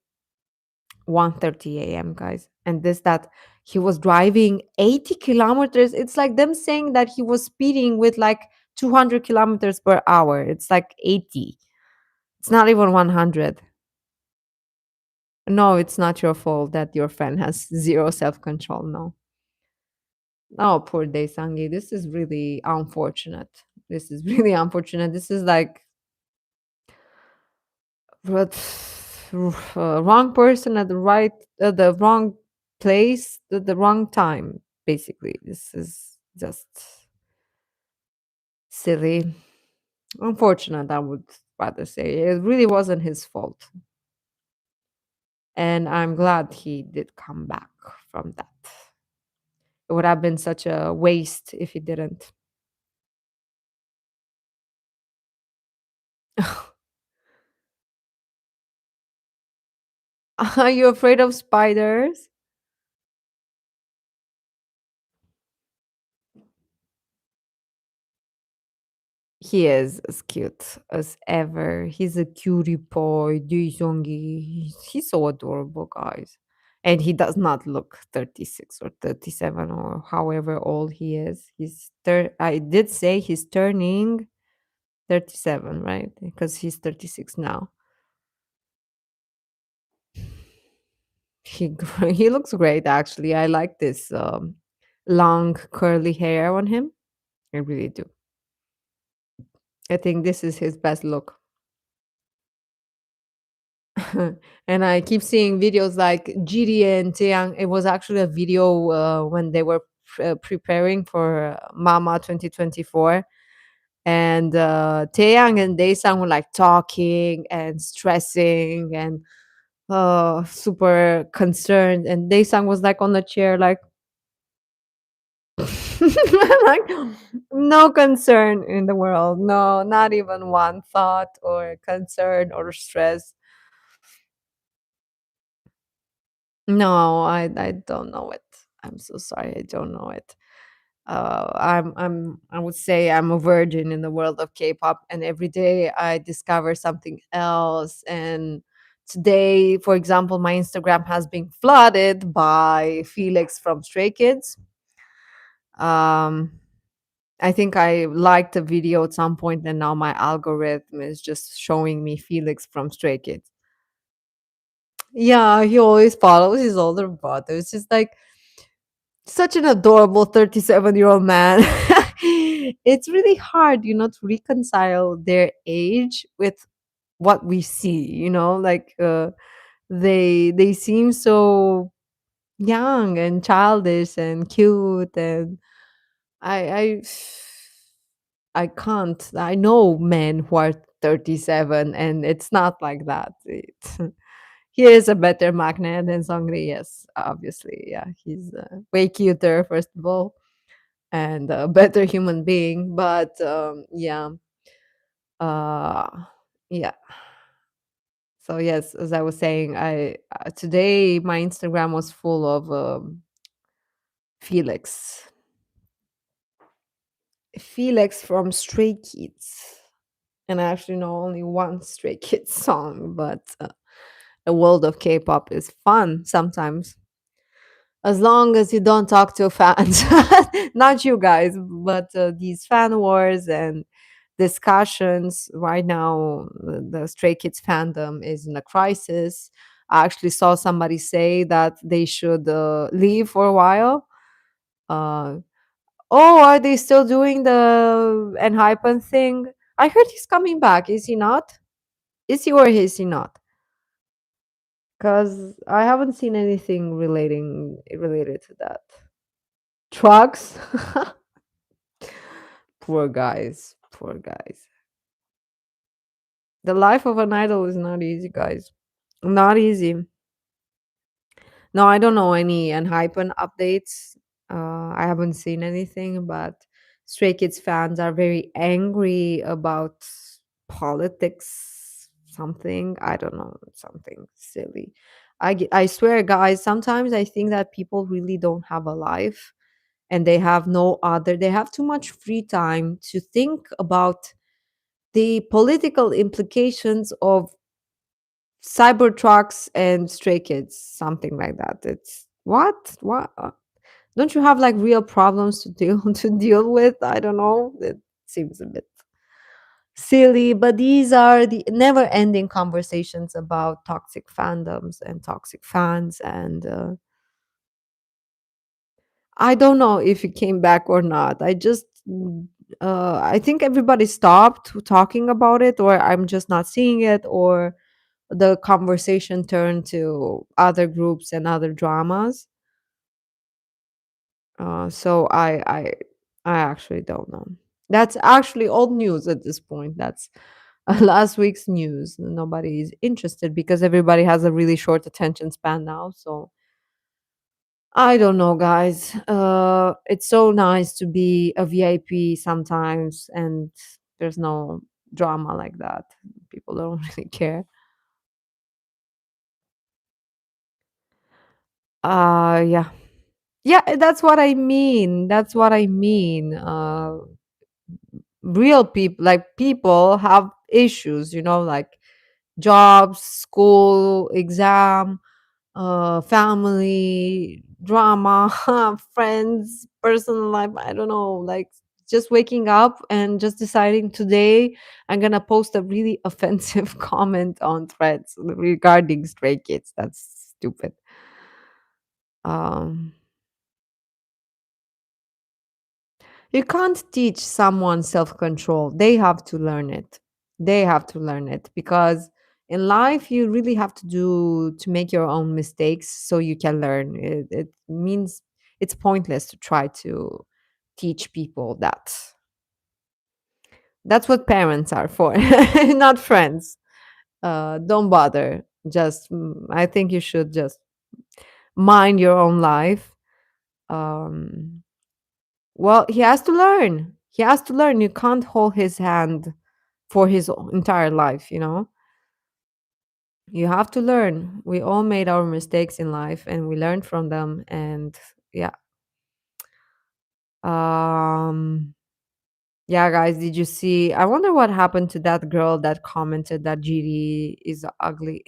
1:30 a.m., guys. And this that he was driving 80 kilometers. It's like them saying that he was speeding with like 200 kilometers per hour. It's like 80. It's not even 100. No, it's not your fault that your friend has zero self-control. No. Oh, poor Daesangi. This is really unfortunate. This is really unfortunate. This is like but wrong person at the wrong place at the wrong time, basically. This is just silly, unfortunate, I would rather say. It really wasn't his fault, and I'm glad he did come back from that. It would have been such a waste if he didn't. Are you afraid of spiders? He is as cute as ever. He's a cutie pie, Daesung. He's so adorable, guys. And he does not look 36 or 37 or however old he is. I did say he's turning 37, right? Because he's 36 now. He looks great actually. I like this long curly hair on him. I really do. I think this is his best look. And I keep seeing videos like Giri and Taeyang. It was actually a video when they were preparing for Mama 2024. And Taeyang and Daesung were like talking and stressing and super concerned. And Daesung was like on the chair, like, like no concern in the world. No, not even one thought or concern or stress. No, I don't know it. I'm so sorry, I don't know it. I would say I'm a virgin in the world of K-pop, and every day I discover something else. And today, for example, my Instagram has been flooded by Felix from Stray Kids. Um, I think I liked a video at some point, and now my algorithm is just showing me Felix from Stray Kids. Yeah, he always follows his older brother. It's just like such an adorable 37-year-old man. It's really hard, to reconcile their age with what we see, like they seem so young and childish and cute, and I I can't. I know men who are 37 and it's not like that. He is a better magnet than Songri, yes, obviously. Yeah, he's way cuter, first of all, and a better human being. But yeah, uh, yeah. So yes, as I was saying, I today my Instagram was full of Felix, Felix from Stray Kids, and I actually know only one Stray Kids song, but the world of K-pop is fun sometimes. As long as you don't talk to fans, not you guys, but these fan wars and discussions right now, the Stray Kids fandom is in a crisis. I actually saw somebody say that they should leave for a while. Uh, oh, are they still doing the Enhypen thing? I heard he's coming back. Is he not? Is he or is he not? Because I haven't seen anything related to that. Trucks? Poor guys. Poor guys. The life of an idol is not easy, guys. Not easy. No, I don't know any Enhypen updates. I haven't seen anything, but Stray Kids fans are very angry about politics. Something I don't know, something silly. I swear, guys. Sometimes I think that people really don't have a life, and they have no other. They have too much free time to think about the political implications of Cybertrucks and Stray Kids, something like that. It's what? What? Don't you have like real problems to deal to deal with? I don't know. It seems a bit silly, but these are the never-ending conversations about toxic fandoms and toxic fans. And I don't know if he came back or not. I think everybody stopped talking about it, or I'm just not seeing it, or the conversation turned to other groups and other dramas. So I actually don't know. That's actually old news at this point. That's last week's news. Nobody is interested because everybody has a really short attention span now. So I don't know, guys. It's so nice to be a VIP sometimes, and there's no drama like that. People don't really care. Yeah. Yeah, that's what I mean. That's what I mean. Real people, like people have issues, like jobs, school, exam, family, drama, friends, personal life. I don't know, like just waking up and just deciding today I'm gonna post a really offensive comment on threads regarding stray kids. That's stupid. Um, you can't teach someone self control. They have to learn it. They have to learn it because in life you really have to make your own mistakes so you can learn. It means it's pointless to try to teach people that. That's what parents are for, not friends. Don't bother. I think you should just mind your own life. Um, Well, he has to learn. He has to learn. You can't hold his hand for his entire life. You have to learn. We all made our mistakes in life and we learned from them. And yeah. Um yeah, guys, did you see? I wonder what happened to that girl that commented that GD is ugly.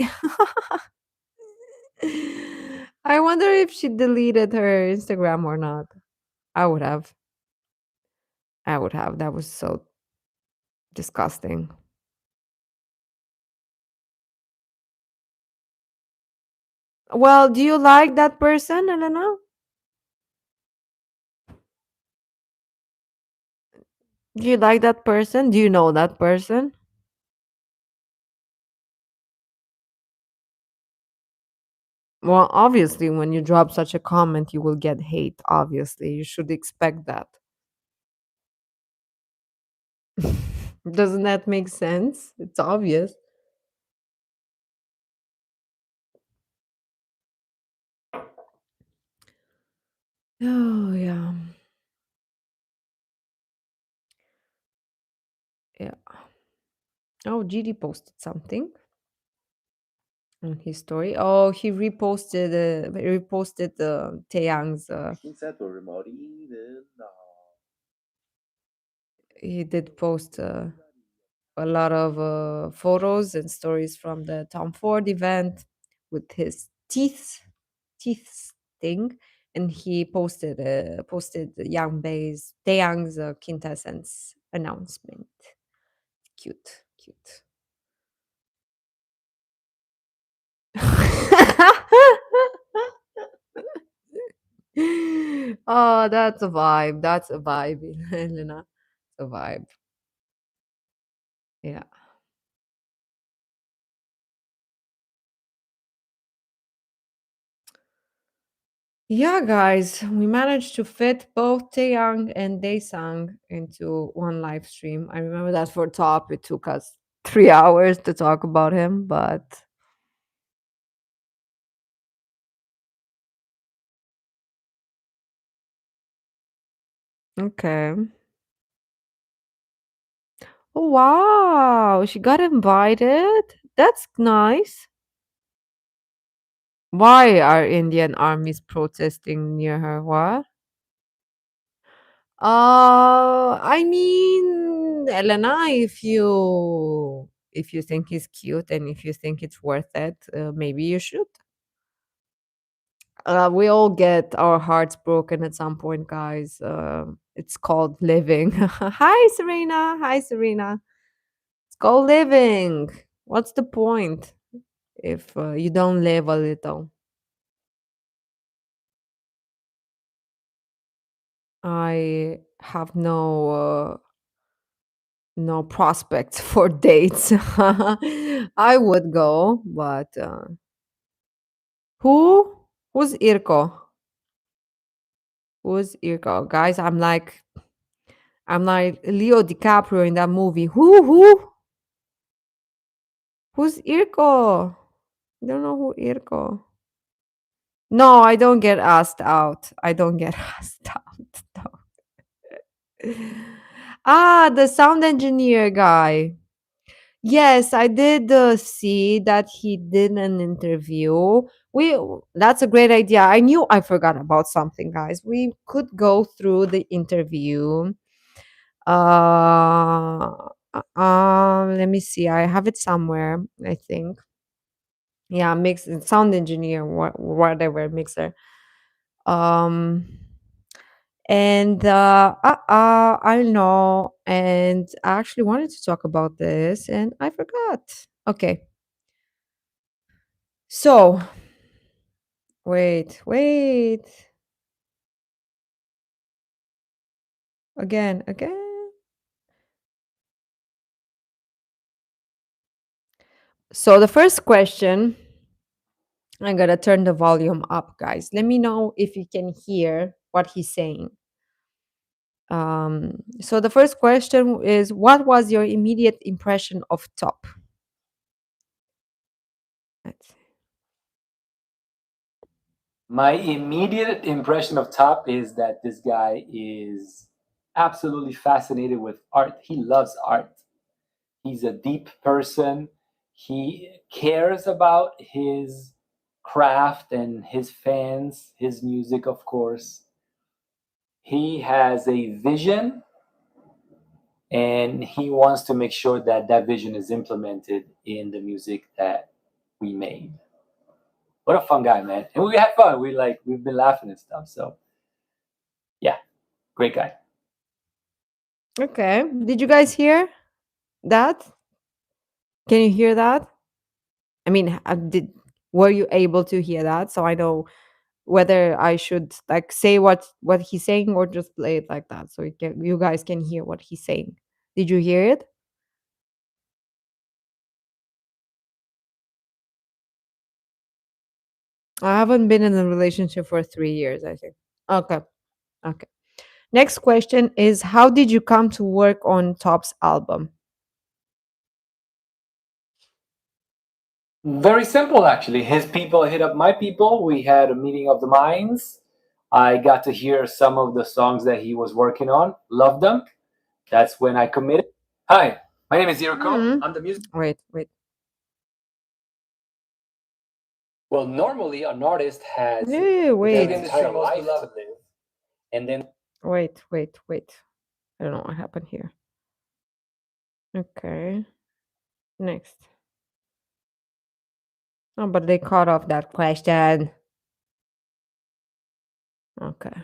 I wonder if she deleted her Instagram or not. I would have. I would have. That was so disgusting. Well, do you like that person, Elena? Do you like that person? Do you know that person? Well, obviously, when you drop such a comment, you will get hate. Obviously, you should expect that. Doesn't that make sense? It's obvious. Oh, yeah. Yeah. Oh, GD posted something on his story. Oh, he reposted Taeyang's. He did post a lot of photos and stories from the Tom Ford event with his teeth thing, and he posted Yang Bei's Taeyang's quintessence announcement. Cute, cute. Oh, that's a vibe. That's a vibe, Elena. It's a vibe. Yeah. Yeah, guys, we managed to fit both Taeyang and Daesung into one live stream. I remember that for Top, it took us 3 hours to talk about him, but okay. Oh, wow, she got invited. That's nice. Why are Indian armies protesting near her? What? I mean, Elena, if you think he's cute and if you think it's worth it, maybe you should. We all get our hearts broken at some point, guys. It's called living. Hi, Serena. Hi, Serena. It's called living. What's the point if you don't live a little? I have no prospects for dates. I would go, but who? Who's Irko? Who's Irko? Guys, I'm like Leo DiCaprio in that movie. Who? Who's Irko? I don't know who Irko. No, I don't get asked out. I don't get asked out. No. Ah, the sound engineer guy. Yes, I did see that he did an interview We That's a great idea. I knew I forgot about something, guys. We could go through the interview. Let me see. I have it somewhere, I think. Yeah, mix sound engineer, whatever mixer. Um and I know, and I actually wanted to talk about this and I forgot. Okay. So, wait. Again. So the first question, I'm gonna turn the volume up, guys. Let me know if you can hear what he's saying. So the first question is, what was your immediate impression of Top? Let's see. My immediate impression of Top is that this guy is absolutely fascinated with art. He loves art. He's a deep person. He cares about his craft and his fans, his music, of course. He has a vision and he wants to make sure that that vision is implemented in the music that we made. What a fun guy, man. And we had fun. We've been laughing and stuff. So yeah, great guy. Okay. Did you guys hear that? Can you hear that? I mean, did were you able to hear that? So I know whether I should like say what he's saying or just play it like that, so you guys can hear what he's saying. Did you hear it? I haven't been in a relationship for 3 years, I think. Okay. Okay. Next question is, how did you come to work on Top's album? Very simple, actually. His people hit up my people. We had a meeting of the minds. I got to hear some of the songs that he was working on. Loved them. That's when I committed. Hi, my name is Irko. Hmm. I'm the music. Wait. Well, normally an artist has Hey, their wait. entire life to live, and then Wait. I don't know what happened here. Okay. Next. Oh, but they cut off that question. Okay.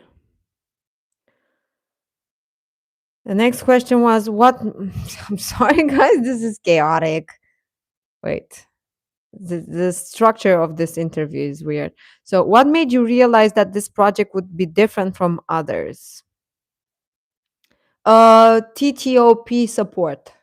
The next question was what I'm sorry guys, this is chaotic. Wait. The structure of this interview is weird. So, what made you realize that this project would be different from others? TTOP support.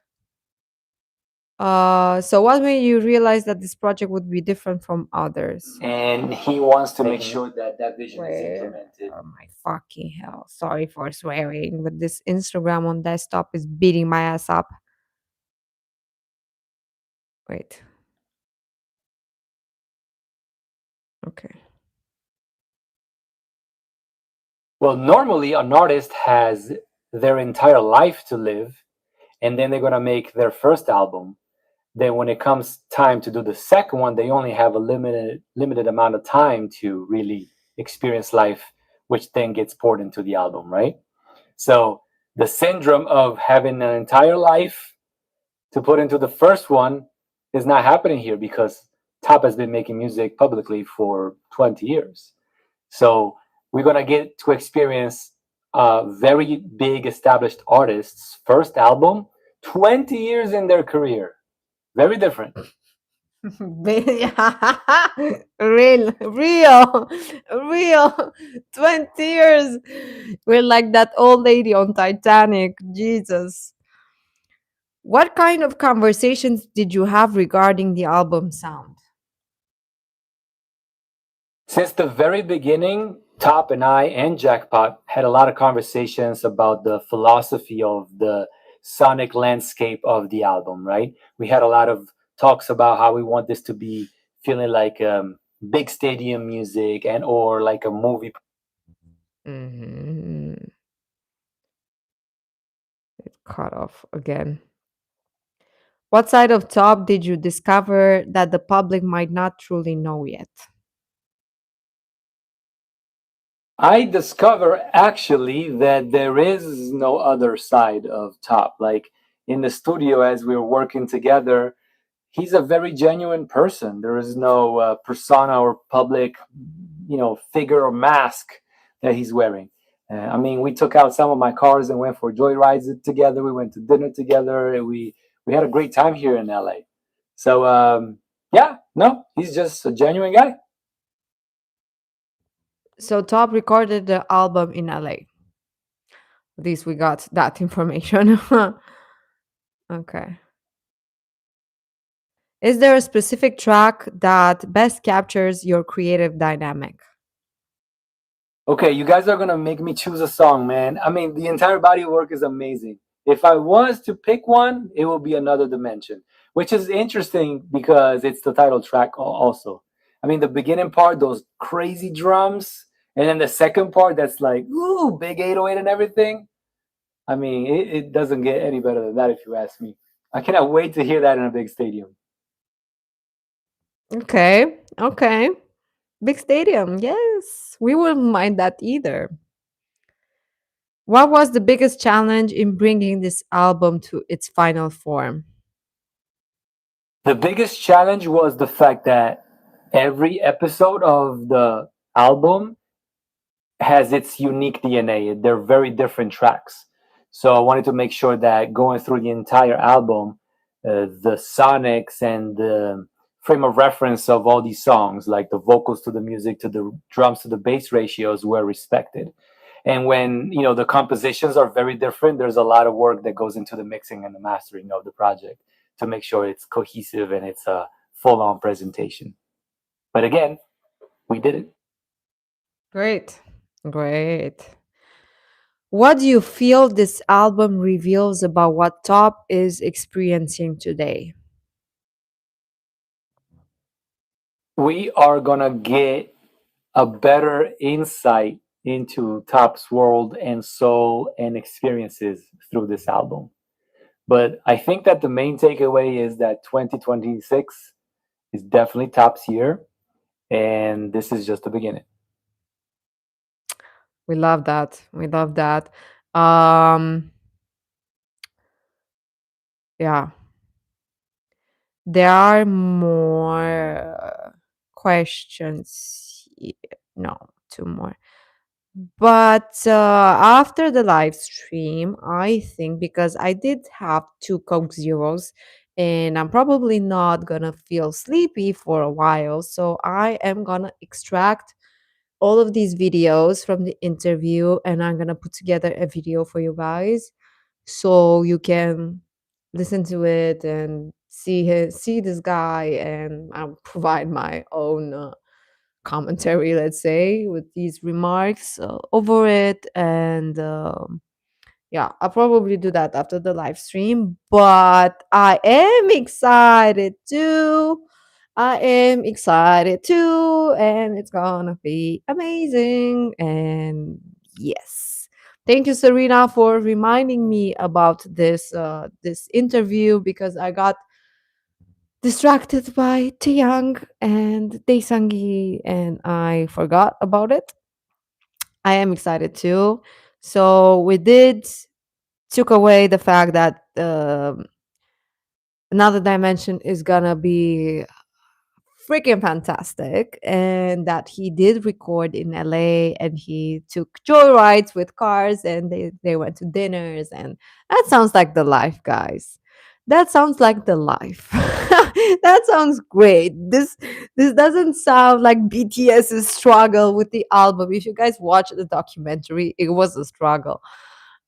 So what made you realize that this project would be different from others? and he wants to make sure that that vision is Wait, implemented. oh my fucking hell. Sorry for swearing, but this Instagram on desktop is beating my ass up. Wait. Okay. Well, normally an artist has their entire life to live, and then they're gonna make their first album. Then when it comes time to do the second one, they only have a limited amount of time to really experience life, which then gets poured into the album, right? So the syndrome of having an entire life to put into the first one is not happening here because Top has been making music publicly for 20 years. So we're gonna get to experience very big established artists' first album, 20 years in their career. Very different. real, real. 20 years. We're like that old lady on Titanic. Jesus. What kind of conversations did you have regarding the album sound? Since the very beginning, Top and I and Jackpot had a lot of conversations about the philosophy of the sonic landscape of the album, right? We had a lot of talks about how we want this to be feeling like big stadium music and or like a movie. Hmm. It cut off again. What side of Top did you discover that the public might not truly know yet? I discover actually that there is no other side of Top. Like in the studio, as we were working together, he's a very genuine person. There is no persona or public, figure or mask that he's wearing. I mean, we took out some of my cars and went for joyrides together. We went to dinner together, and we had a great time here in LA. So yeah, no, he's just a genuine guy. So Top recorded the album in LA. At least we got that information. Okay. Is there a specific track that best captures your creative dynamic? Okay, you guys are gonna make me choose a song, man. I mean, the entire body of work is amazing. If I was to pick one, it will be Another Dimension, which is interesting because it's the title track also. I mean, the beginning part, those crazy drums, and then the second part that's like, ooh, big 808 and everything. I mean, it doesn't get any better than that if you ask me. I cannot wait to hear that in a big stadium. Okay. Okay. Big stadium. Yes. We wouldn't mind that either. What was the biggest challenge in bringing this album to its final form? The biggest challenge was the fact that every episode of the album has its unique DNA. They're very different tracks. So I wanted to make sure that going through the entire album, the sonics and the frame of reference of all these songs, like the vocals to the music, to the drums, to the bass ratios, were respected. And when the compositions are very different, there's a lot of work that goes into the mixing and the mastering of the project to make sure it's cohesive and it's a full-on presentation. But again, we did it. Great. Great. What do you feel this album reveals about what Top is experiencing today? We are gonna get a better insight into Top's world and soul and experiences through this album. But I think that the main takeaway is that 2026 is definitely Top's year, and this is just the beginning. We love that. We love that. Um, yeah, there are more questions. No, two more. But after the live stream, I think because I did have two Coke Zeros and I'm probably not gonna feel sleepy for a while, so I am gonna extract all of these videos from the interview and I'm gonna put together a video for you guys so you can listen to it and see this guy and I'll provide my own commentary, let's say, with these remarks over it. And yeah, I'll probably do that after the live stream. But I am excited too. I am excited too. And it's gonna be amazing. And yes. Thank you, Serena, for reminding me about this interview because I got distracted by Taeyang and Daesung and I forgot about it. I am excited too. So we did took away the fact that another dimension is gonna be freaking fantastic and that he did record in LA and he took joyrides with cars and they went to dinners and that sounds like the life, guys. That sounds like the life. That sounds great. This doesn't sound like BTS's struggle with the album. If you guys watch the documentary, it was a struggle.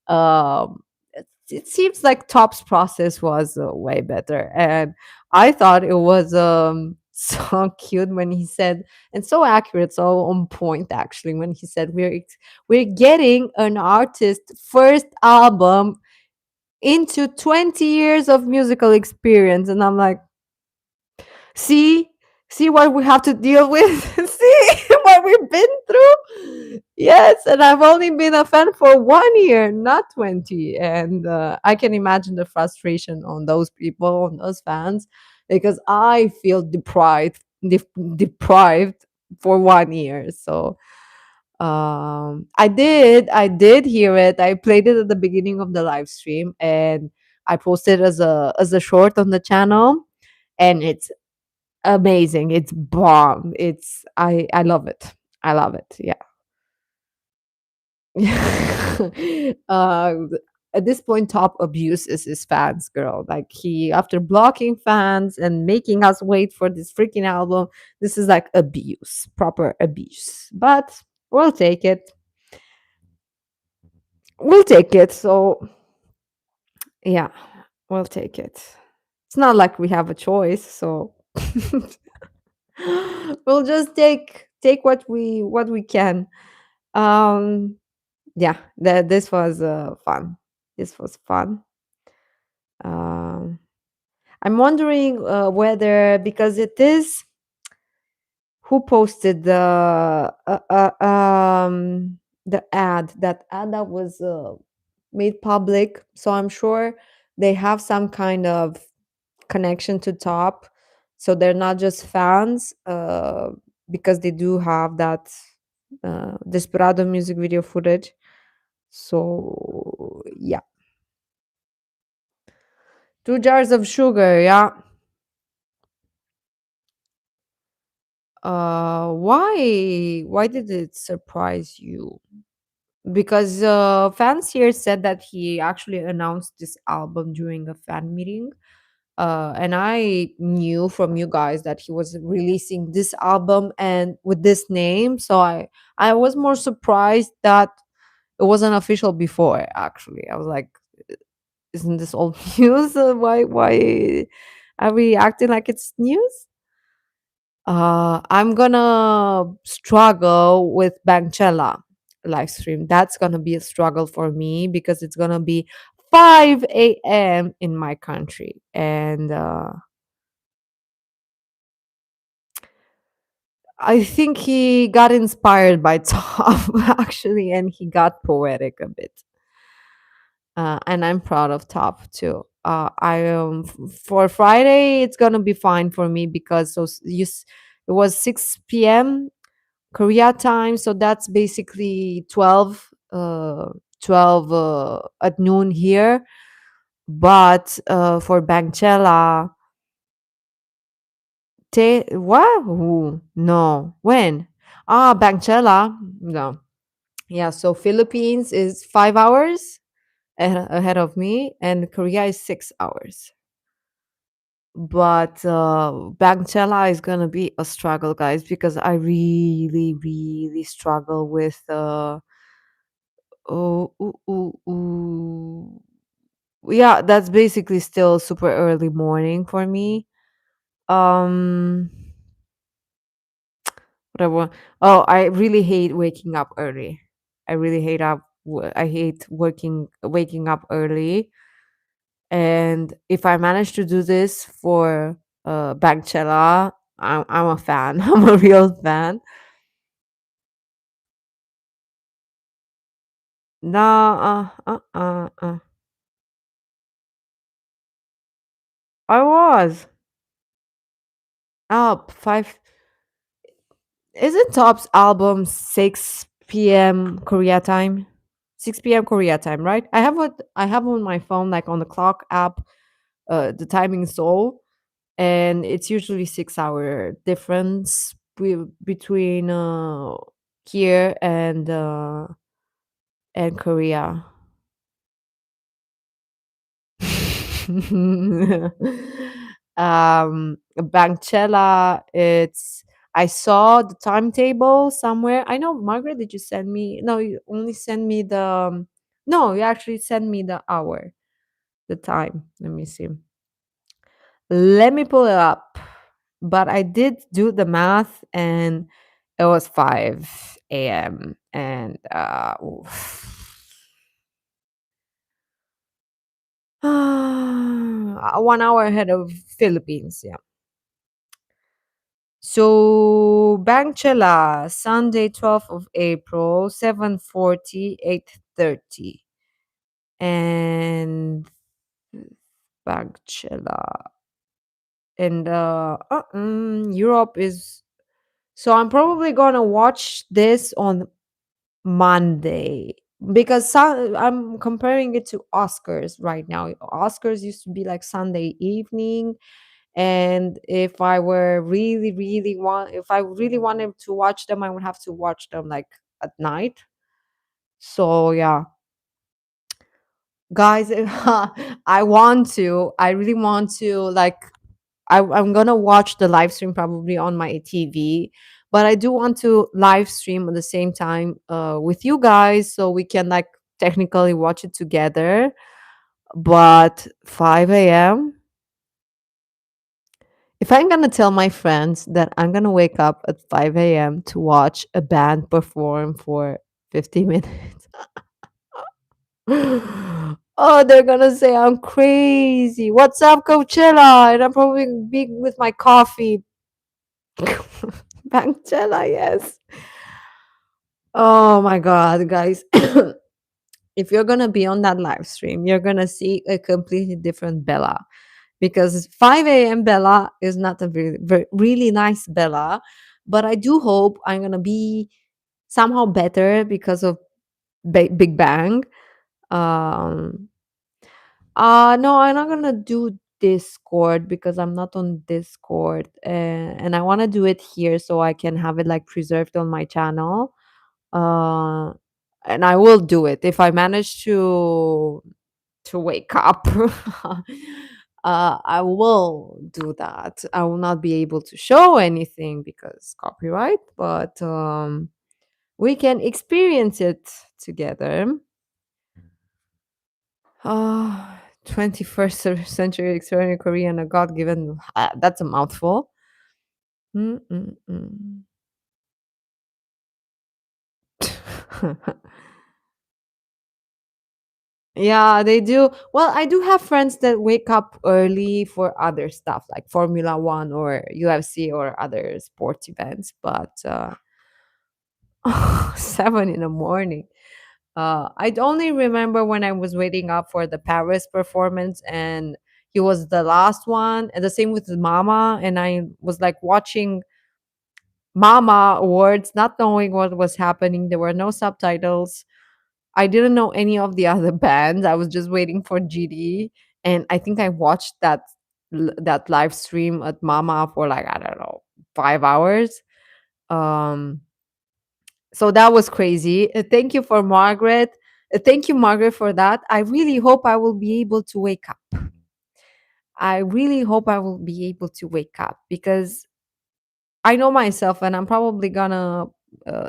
It seems like Top's process was way better, and I thought it was so cute when he said, and so accurate, so on point actually, when he said we're getting an artist first album into 20 years of musical experience, and I'm like, see, see what we have to deal with. See what we've been through. Yes, and I've only been a fan for 1 year, not 20. And I can imagine the frustration on those people, on those fans, because I feel deprived for 1 year. So I did hear it. I played it at the beginning of the live stream, and I posted as a short on the channel, and it's amazing. It's bomb. I love it. I love it. Yeah. uh, at this point, Top abuses his fans, girl. Like he, after blocking fans and making us wait for this freaking album, this is like abuse, proper abuse. But we'll take it. We'll take it. So yeah, we'll take it. It's not like we have a choice, so we'll just take what we can. Um, yeah, this was fun. This was fun. Um, I'm wondering whether, because it is, who posted the ad, that was made public. So I'm sure they have some kind of connection to Top, so they're not just fans, because they do have that Desperado music video footage. So yeah, 2 jars of sugar. Yeah. Why did it surprise you? Because fans here said that he actually announced this album during a fan meeting. And I knew from you guys that he was releasing this album and with this name. So I was more surprised that it wasn't official before. Actually, I was like, "Isn't this old news? Why are we acting like it's news?" I'm gonna struggle with Bancella live stream. That's gonna be a struggle for me because it's gonna be 5 a.m. in my country, and I think he got inspired by Top actually, and he got poetic a bit. And I'm proud of Top too. For Friday, it's gonna be fine for me because it was 6 p.m. Korea time, so that's basically 12 at noon here. But for Bangchela, what? Ooh, no, when? Bangchela, no. Yeah, so Philippines is 5 hours ahead of me, and Korea is 6 hours. But Bangchela is gonna be a struggle, guys, because I really, really struggle with oh, ooh, ooh, ooh. Yeah, that's basically still super early morning for me. Um, whatever. Oh, I really hate waking up early. I really hate I hate waking up early. And if I manage to do this for Bancella, I'm a fan. I'm a real fan. No, I was up five. Isn't Top's album 6 p.m. Korea time? 6 p.m. Korea time, right? I have on my phone, like on the clock app, the timing is all, and it's usually 6 hour difference between here and Korea. Bankchela, it's I saw the timetable somewhere. I know, Margaret, did you send me? No, you only send me the no, you actually send me the hour, the time. Let me see. Let me pull it up. But I did do the math and it was 5 a.m. and oof. 1 hour ahead of Philippines. Yeah. So Bangchela, Sunday, 12th of April, 7:40, 8:30. And Bangchela. And Europe is, so I'm probably gonna watch this on Monday. Because I'm comparing it to Oscars right now. Oscars used to be like Sunday evening, and if I really wanted to watch them, I would have to watch them like at night. So yeah, guys, I really want to like I'm gonna watch the live stream probably on my TV, but I do want to live stream at the same time with you guys so we can like technically watch it together. But 5 a.m. If I'm gonna tell my friends that I'm gonna wake up at 5 a.m. to watch a band perform for 50 minutes, oh, they're gonna say I'm crazy. What's up, Coachella? And I'm probably be with my coffee. Bangchella, yes. Oh my god, guys. If you're gonna be on that live stream, you're gonna see a completely different Bella. Because 5 a.m. Bella is not a really nice Bella. But I do hope I'm gonna be somehow better because of Big Bang. Um no, I'm not gonna do Discord because I'm not on Discord, and I want to do it here so I can have it like preserved on my channel. Uh, and I will do it if I manage to wake up. I will do that. I will not be able to show anything because copyright, but we can experience it together. 21st century extraordinary Korean, a God given. That's a mouthful. Mm-mm-mm. Yeah, they do. Well, I do have friends that wake up early for other stuff like Formula One or UFC or other sports events, but 7 in the morning. I only remember when I was waiting up for the Paris performance and he was the last one, and the same with Mama. And I was like watching Mama awards, not knowing what was happening. There were no subtitles. I didn't know any of the other bands. I was just waiting for GD, and I think I watched that live stream at Mama for like I don't know 5 hours. Um, so that was crazy. Thank you for Margaret. Thank you, Margaret, for that. I really hope I will be able to wake up. I really hope I will be able to wake up because I know myself, and I'm probably gonna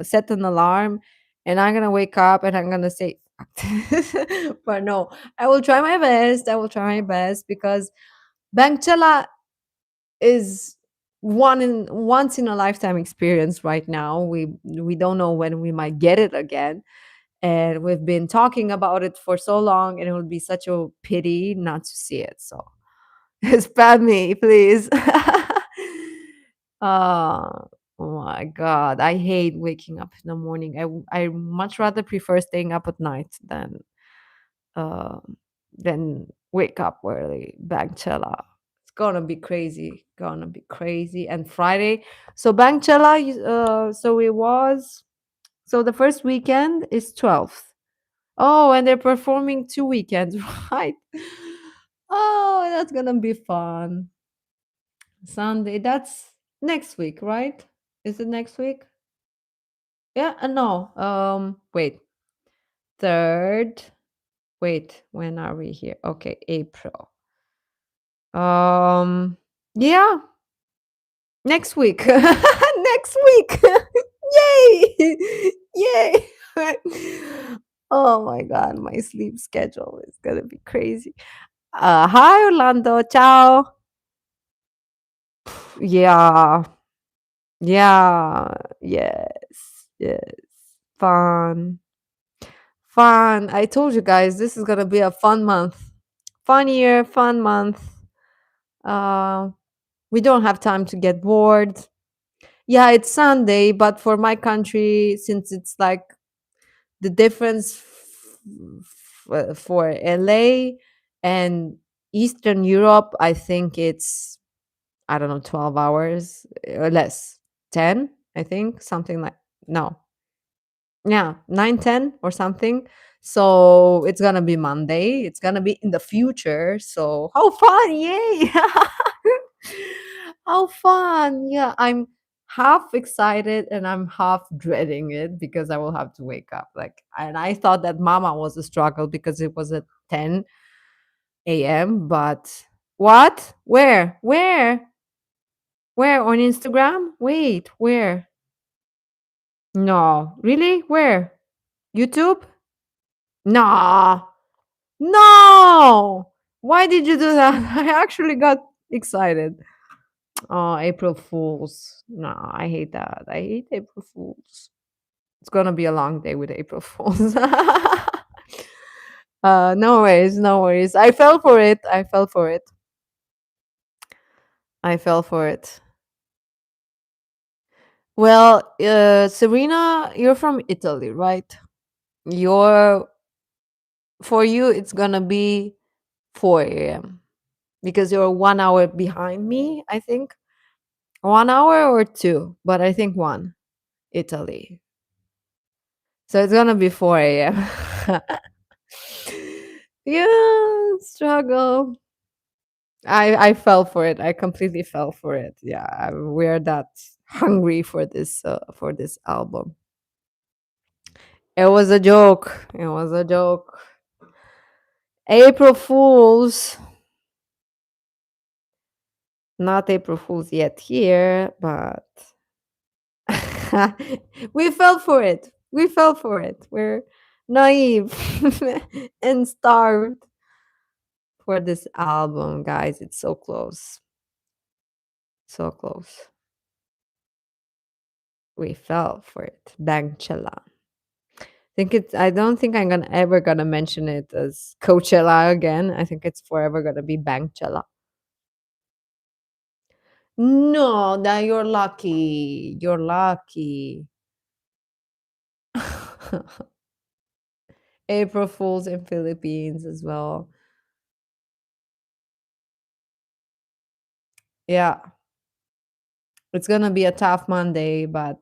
set an alarm, and I'm gonna wake up, and I'm gonna say, but no, I will try my best. I will try my best because Bangchela is once in a lifetime experience. Right now, we don't know when we might get it again, and we've been talking about it for so long, and it would be such a pity not to see it. So spam me, please. Oh, my god, I hate waking up in the morning. I much rather prefer staying up at night uh, than wake up early. Bangchela. It's gonna be crazy. Gonna be crazy. And Friday. So Bangchela, so it was so the first weekend is 12th. Oh, and they're performing 2 weekends, right? Oh, that's gonna be fun. Sunday, that's next week, right? Is it next week? Yeah, no. Wait. Third. Wait, when are we here? Okay, April. Um, yeah, next week. Next week. Yay! Yay! Oh my god, my sleep schedule is gonna be crazy. Hi Orlando, ciao. Yeah, yeah, yes, yes. Fun. Fun. I told you guys this is gonna be a fun month. Fun year, fun month. Uh, we don't have time to get bored. Yeah, it's Sunday, but for my country, since it's like the difference for LA and Eastern Europe, I think it's I don't know 12 hours or less, 10, I think, something like no. Yeah, 9, 10 or something. So it's gonna be Monday. It's gonna be in the future. So how fun! Yay! How fun! Yeah, I'm half excited and I'm half dreading it because I will have to wake up. Like, and I thought that Mama was a struggle because it was at 10 a.m. But what? Where? Where? Where on Instagram? Wait, where? No, really? Where? YouTube? No. No! Why did you do that? I actually got excited. Oh, April Fools. No, I hate that. I hate April Fools. It's gonna be a long day with April Fools. No worries, no worries. I fell for it. I fell for it. I fell for it. Well, Serena, you're from Italy, right? You're For you, it's gonna be 4 a.m. because you're 1 hour behind me, I think. 1 hour or two, but I think one. Italy. So it's gonna be 4 a.m. Yeah, struggle. I fell for it. I completely fell for it. Yeah, we're that hungry for this album. It was a joke. It was a joke. April Fools. Not April Fools yet here, but we fell for it. We fell for it. We're naive and starved for this album, guys. It's so close. So close. We fell for it. Bangchella. I don't think I'm gonna ever gonna mention it as Coachella again. I think it's forever gonna be Bangchella. No, that you're lucky. You're lucky. April Fools in Philippines as well. Yeah, it's gonna be a tough Monday, but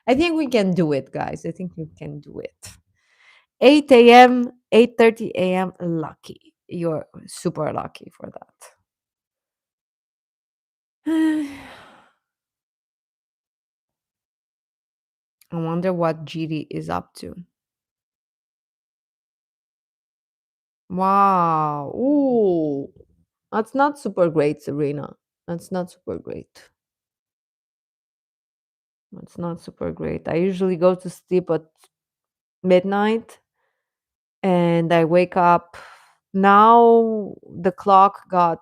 I think we can do it, guys. I think we can do it. 8 a.m., 8:30 a.m. Lucky. You're super lucky for that. I wonder what GD is up to. Wow. Ooh. That's not super great, Serena. That's not super great. That's not super great. I usually go to sleep at midnight and I wake up. Now the clock got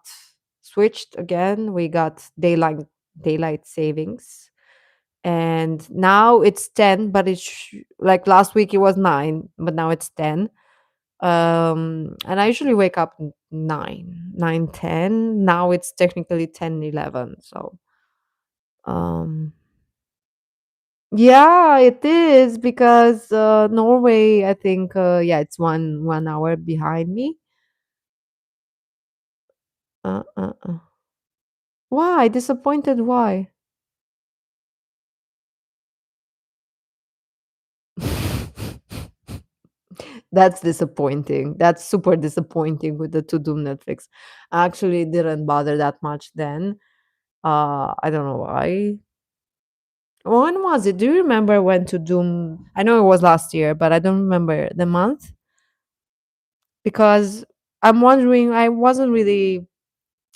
switched again. We got daylight savings. And now it's 10, but like last week it was 9, but now it's 10. And I usually wake up 9, 10. Now it's technically 10, 11. So um yeah, it is because Norway, I think yeah, it's one hour behind me. Uh. Why? Disappointed why? That's disappointing. That's super disappointing with the To Doom Netflix. I actually didn't bother that much then. I don't know why. When was it? Do you remember when To Doom? I know it was last year, but I don't remember the month because I'm wondering. I wasn't really.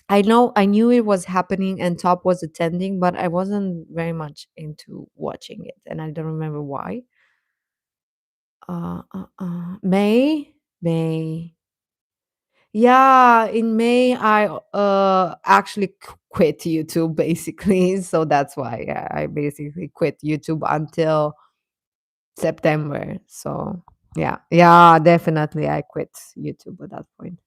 I know I knew it was happening and Top was attending, but I wasn't very much into watching it, and I don't remember why. May. Yeah, in May, I actually quit YouTube basically. So that's why I basically quit YouTube until September. So yeah, definitely I quit YouTube at that point.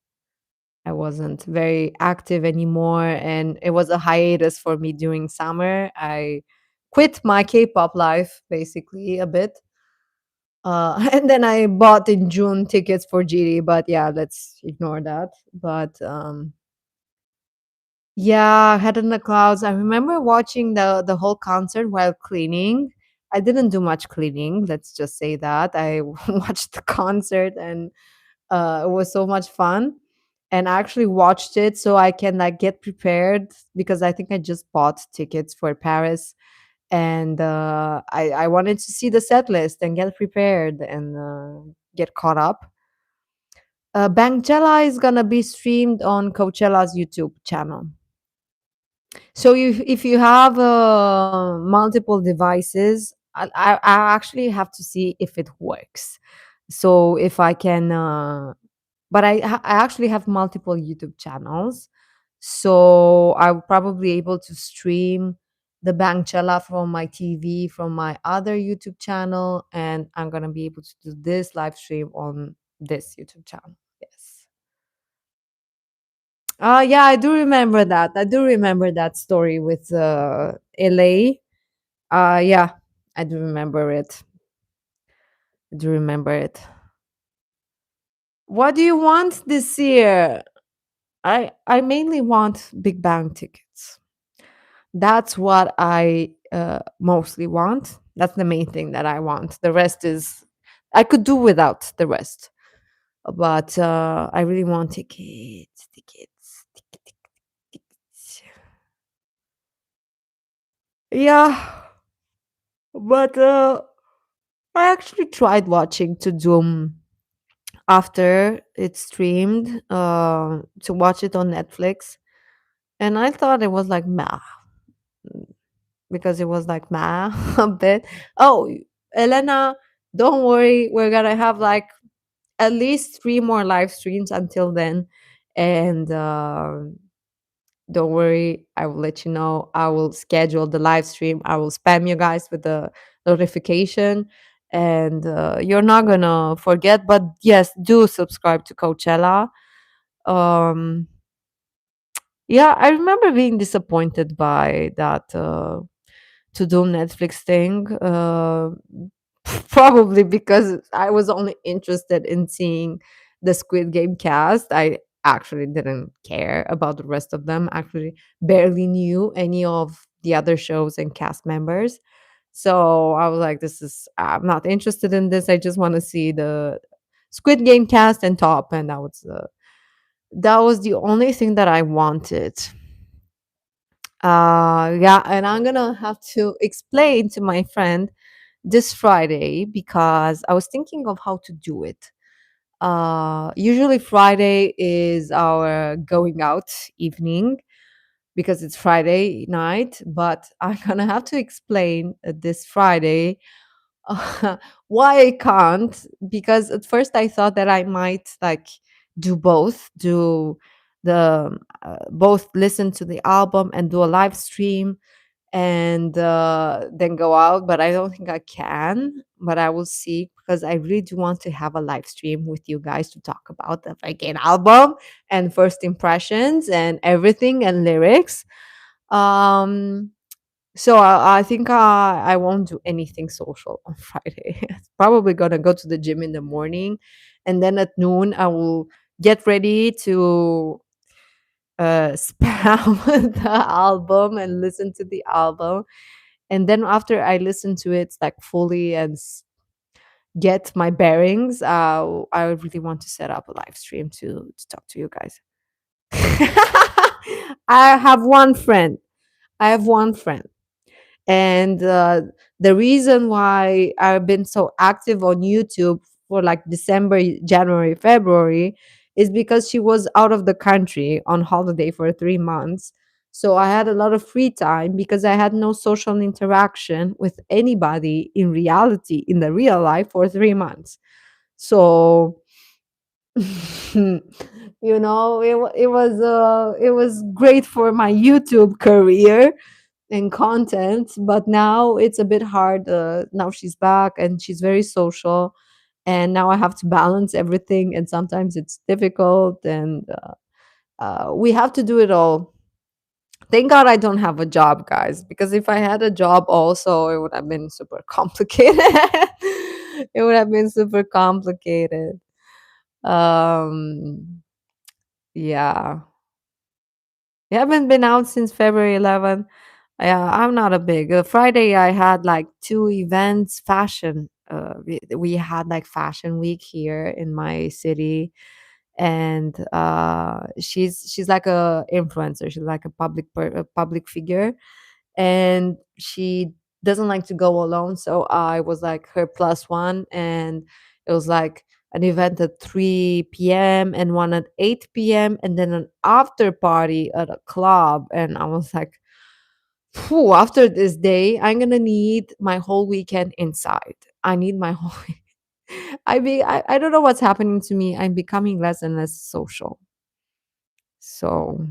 I wasn't very active anymore, and it was a hiatus for me during summer. I quit my K-pop life basically a bit. And then I bought in June tickets for GD, but yeah, let's ignore that. But yeah, Head in the Clouds. I remember watching the whole concert while cleaning. I didn't do much cleaning. Let's just say that I watched the concert, and it was so much fun. And I actually watched it so I can like get prepared because I think I just bought tickets for Paris, and I wanted to see the set list and get prepared and get caught up. Bangcella is gonna be streamed on Coachella's YouTube channel. So if you have multiple devices, I actually have to see if it works. So if I can, but I actually have multiple YouTube channels, so I'm probably able to stream the Bankchella from my TV from my other YouTube channel, and I'm gonna be able to do this live stream on this YouTube channel. Yes. Yeah, I do remember that. I do remember that story with LA. Yeah, I do remember it. I do remember it. What do you want this year? I mainly want Big Bang tickets. That's what I mostly want. That's the main thing that I want. The rest is I could do without the rest, but I really want tickets, tickets, tickets. Yeah, but I actually tried watching To Doom after it streamed, to watch it on Netflix, and I thought it was like meh, because it was like meh a bit. Oh, Elena, don't worry, we're gonna have like at least 3 more live streams until then, and don't worry, I will let you know. I will schedule the live stream. I will spam you guys with the notification, and you're not gonna forget. But yes, do subscribe to Coachella. Um, yeah, I remember being disappointed by that to do Netflix thing. Probably because I was only interested in seeing the Squid Game cast. I actually didn't care about the rest of them. Actually, barely knew any of the other shows and cast members. So I was like, "This is I'm not interested in this. I just want to see the Squid Game cast and top." And that was the only thing that I wanted. Yeah, and I'm gonna have to explain to my friend this Friday because I was thinking of how to do it. Usually Friday is our going out evening because it's Friday night, but I'm gonna have to explain this Friday why I can't, because at first I thought that I might like do both, do the both listen to the album and do a live stream and then go out, but I don't think I can. But I will see because I really do want to have a live stream with you guys to talk about the freaking album and first impressions and everything and lyrics. Um, so I think I won't do anything social on Friday. Probably gonna go to the gym in the morning, and then at noon I will get ready to spam the album and listen to the album. And then after I listen to it like fully and get my bearings, I really want to set up a live stream to talk to you guys. I have one friend. I have one friend. And the reason why I've been so active on YouTube for like December, January, February is because she was out of the country on holiday for 3 months. So I had a lot of free time because I had no social interaction with anybody in reality, in the real life, for 3 months. So, it was great for my YouTube career and content, but now it's a bit hard. Now she's back and she's very social, and now I have to balance everything, and sometimes it's difficult, and we have to do it all. Thank God I don't have a job, guys, because if I had a job also, it would have been super complicated. It would have been super complicated. Um, yeah. We haven't been out since February 11th. Yeah, I'm not a big. Friday, I had like two events, fashion. We had like fashion week here in my city, and she's like a influencer. She's like a a public figure, and she doesn't like to go alone. So I was like her plus one, and it was like an event at 3 p.m. and one at 8 p.m. and then an after party at a club. And I was like, phew, after this day, I'm gonna need my whole weekend inside. I need my whole. I don't know what's happening to me. I'm becoming less and less social. So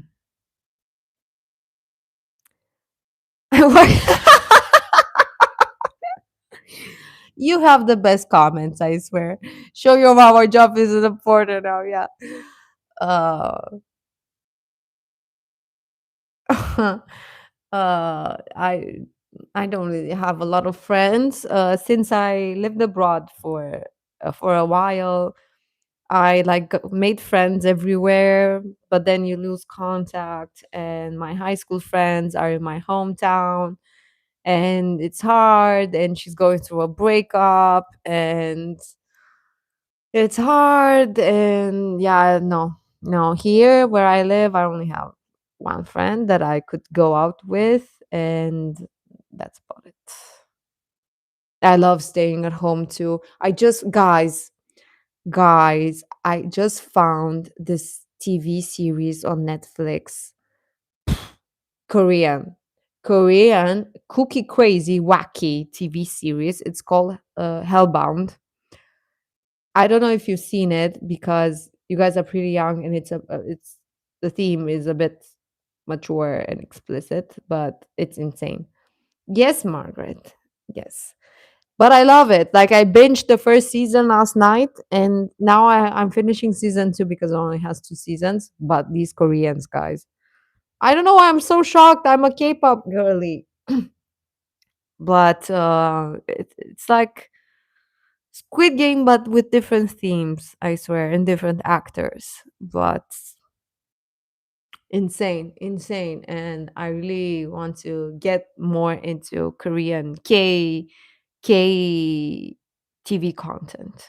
you have the best comments, I swear. Show your mom our job isn't important now. Yeah. Uh, I don't really have a lot of friends. Since I lived abroad for a while, I like made friends everywhere, but then you lose contact. And my high school friends are in my hometown, and it's hard. And she's going through a breakup, and it's hard. And yeah, no, no. Here where I live, I only have one friend that I could go out with, and that's about it. I love staying at home too. Guys, I just found this TV series on Netflix, Korean. Korean cookie crazy wacky TV series. It's called Hellbound. I don't know if you've seen it because you guys are pretty young and it's the theme is a bit mature and explicit, but it's insane. Yes, Margaret. Yes. But I love it. Like I binged the first season last night, and now I'm finishing season two because it only has two seasons. But these Koreans, guys, I don't know why I'm so shocked. I'm a K-pop girly, but it's like Squid Game, but with different themes. I swear, and different actors. But insane, insane, and I really want to get more into Korean K TV content.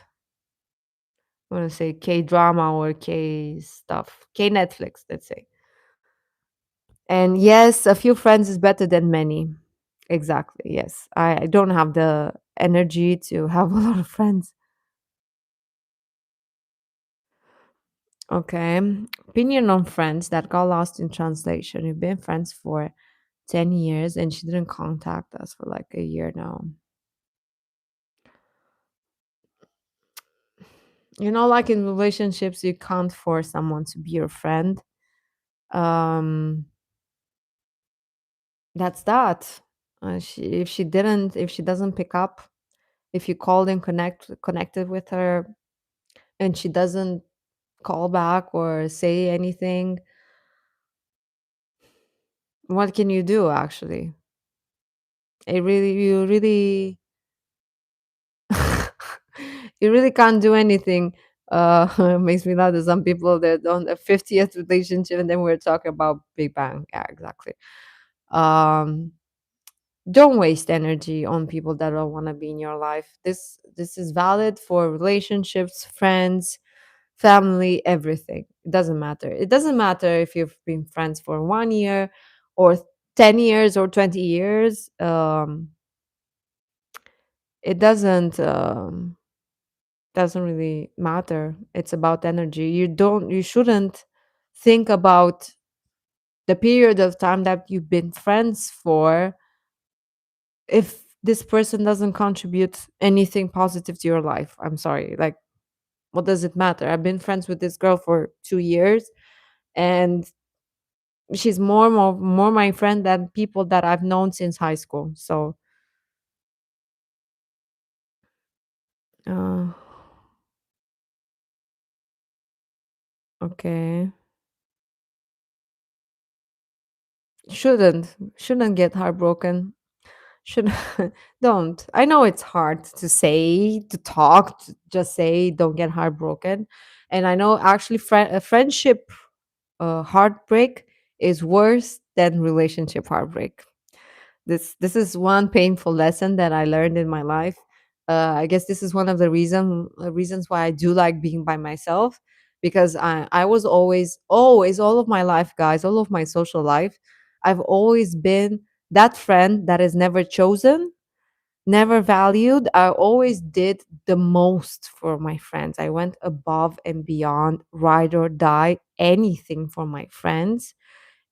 I want to say K drama or K stuff, K Netflix, let's say. And yes, a few friends is better than many. Exactly. Yes. I don't have the energy to have a lot of friends. Okay. Opinion on friends that got lost in translation. We've been friends for 10 years and she didn't contact us for like a year now. You know, like in relationships, you can't force someone to be your friend. Um, that's that. If she doesn't pick up, if you called and connected with her and she doesn't call back or say anything, what can you do actually? You really you really can't do anything. It makes me laugh. There's some people that on the 50th relationship, and then we're talking about Big Bang. Yeah, exactly. Um, don't waste energy on people that don't want to be in your life. This is valid for relationships, friends, family, everything. It doesn't matter. It doesn't matter if you've been friends for 1 year or 10 years or 20 years. It doesn't really matter. It's about energy. You shouldn't think about the period of time that you've been friends for if this person doesn't contribute anything positive to your life. I'm sorry. Like, what does it matter? I've been friends with this girl for 2 years, and she's more my friend than people that I've known since high school. So, uh, okay, shouldn't get heartbroken. Should don't. I know it's hard to say, to talk, to just say don't get heartbroken. And I know actually friendship heartbreak is worse than relationship heartbreak. This is one painful lesson that I learned in my life. I guess this is one of the reasons why I do like being by myself, because I was always all of my life, guys, all of my social life, I've always been that friend that is never chosen, never valued. I always did the most for my friends. I went above and beyond, ride or die, anything for my friends.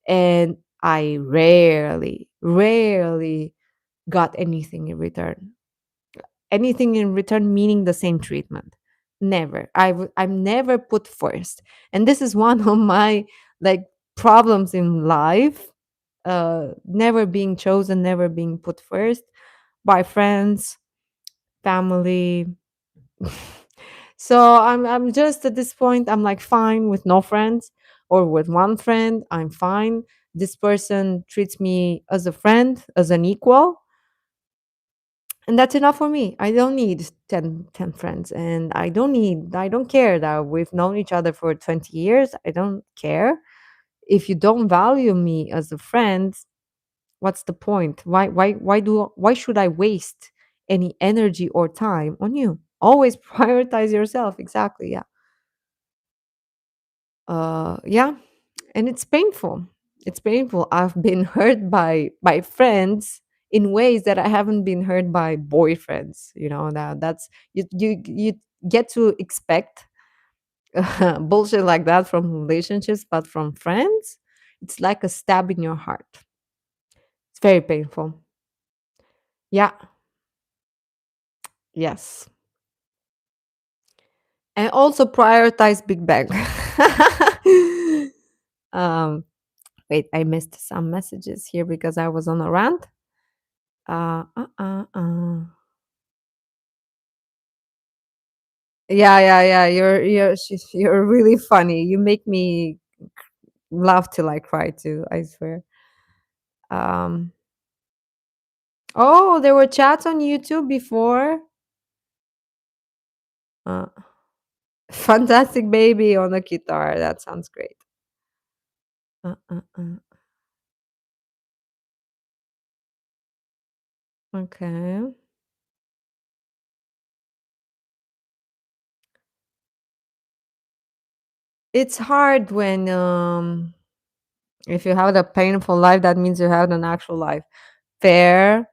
And I rarely got anything in return. Anything in return meaning the same treatment. Never. I'm never put first. And this is one of my like problems in life. Never being chosen, never being put first by friends, family. So I'm just at this point, I'm like fine with no friends or with one friend. I'm fine. This person treats me as a friend, as an equal, and that's enough for me. I don't need ten friends, and I don't care that we've known each other for 20 years. I don't care. If you don't value me as a friend, what's the point? Why should I waste any energy or time on you? Always prioritize yourself. Exactly. Yeah. Yeah, and it's painful. It's painful. I've been hurt by friends in ways that I haven't been hurt by boyfriends. You know, that's you get to expect bullshit like that from relationships, but from friends, it's like a stab in your heart. It's very painful. Yeah. Yes. And also prioritize Big Bang. um, wait, I missed some messages here because I was on a rant. Uh, uh, uh, uh. Yeah. You're really funny. You make me laugh till I cry too. I swear. Um. Oh, there were chats on YouTube before. Uh, fantastic baby on a guitar. That sounds great. Uh. Okay. It's hard when if you have a painful life, that means you have an actual life. Fair,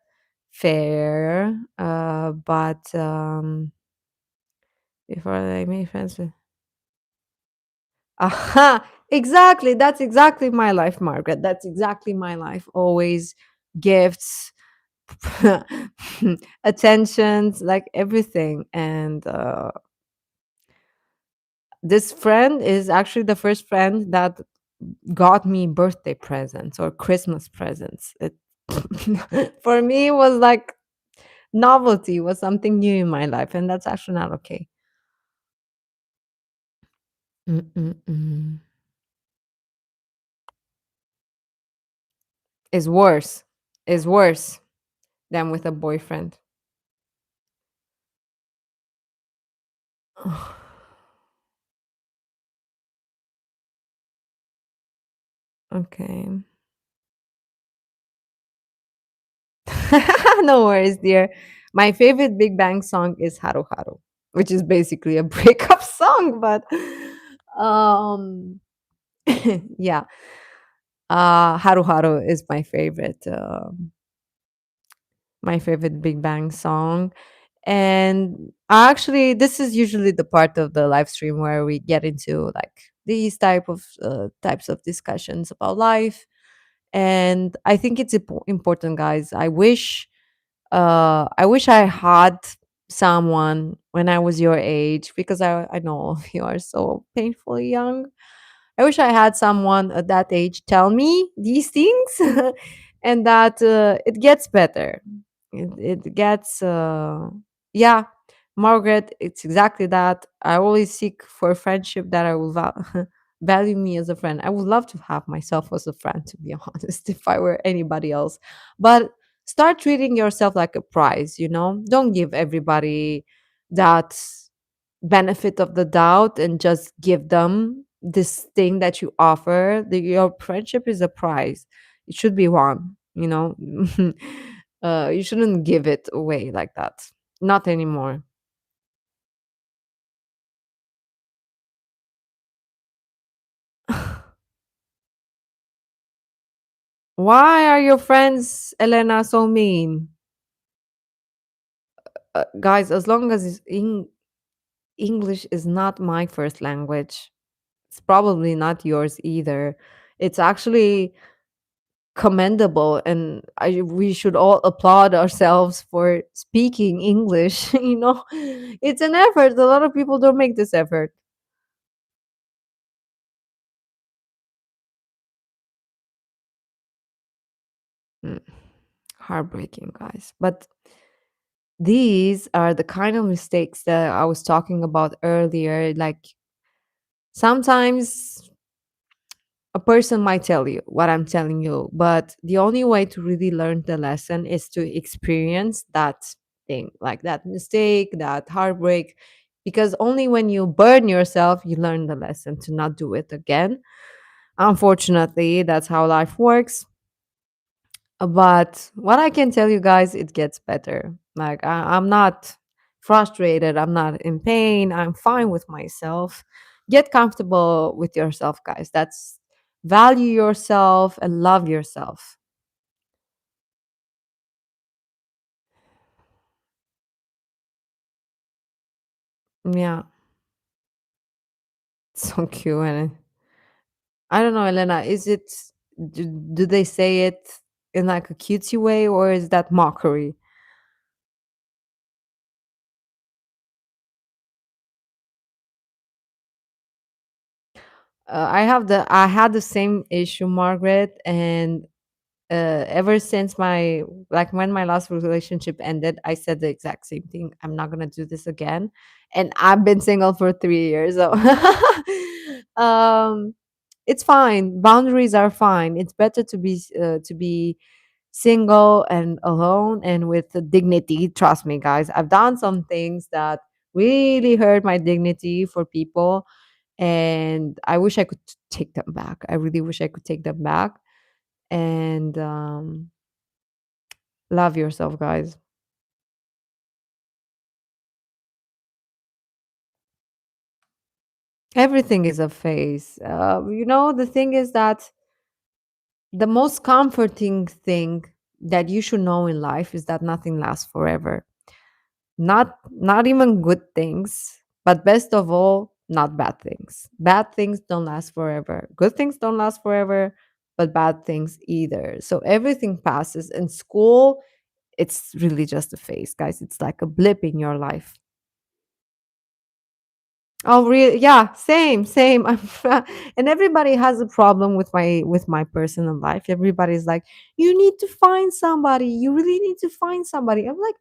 fair. But before I made friends with. Aha! Exactly. That's exactly my life, Margaret. That's exactly my life. Always gifts, attentions, like everything. And this friend is actually the first friend that got me birthday presents or Christmas presents. It for me it was like novelty, was something new in my life, and that's actually not okay. Mm-mm-mm. Is worse. Is worse than with a boyfriend. Okay. No worries, dear. My favorite Big Bang song is Haru Haru, which is basically a breakup song, but um yeah. Haru Haru is my favorite Big Bang song. And actually, this is usually the part of the live stream where we get into like these types of discussions about life. And I think it's important, guys. I wish I had someone when I was your age, because I know all of you are so painfully young. I wish I had someone at that age tell me these things, and that it gets better. It gets, yeah, Margaret, it's exactly that. I always seek for a friendship that I will value me as a friend. I would love to have myself as a friend, to be honest, if I were anybody else. But start treating yourself like a prize, you know? Don't give everybody that benefit of the doubt and just give them this thing that you offer. Your friendship is a prize. It should be won. you know. You shouldn't give it away like that. Not anymore. Why are your friends, Elena, so mean? Guys, as long as English is not my first language, it's probably not yours either. It's actually commendable, and we should all applaud ourselves for speaking English. It's an effort. A lot of people don't make this effort. Mm, heartbreaking, guys. But these are the kind of mistakes that I was talking about earlier. Like, sometimes a person might tell you what I'm telling you, but the only way to really learn the lesson is to experience that thing, like that mistake, that heartbreak, because only when you burn yourself, you learn the lesson to not do it again. Unfortunately, that's how life works. But what I can tell you guys, it gets better. Like, I'm not frustrated. I'm not in pain. I'm fine with myself. Get comfortable with yourself, guys. That's value yourself and love yourself. Yeah, so cute. And I don't know, Elena, is it, do they say it in like a cutesy way, or is that mockery? I had the same issue, Margaret, and ever since my, like, when my last relationship ended, I said the exact same thing. I'm not gonna do this again, and I've been single for 3 years. So, um, it's fine. Boundaries are fine. It's better to be single and alone and with the dignity. Trust me, guys. I've done some things that really hurt my dignity for people, and I wish I could take them back. I really wish I could take them back. And love yourself, guys. Everything is a phase. The thing is that the most comforting thing that you should know in life is that nothing lasts forever. Not even good things, but best of all, not bad things. Bad things don't last forever. Good things don't last forever, but bad things either. So everything passes. In school, it's really just a phase, guys. It's like a blip in your life. Oh, really? Yeah, same, same. And everybody has a problem with my personal life. Everybody's like, "You need to find somebody. You really need to find somebody." I'm like,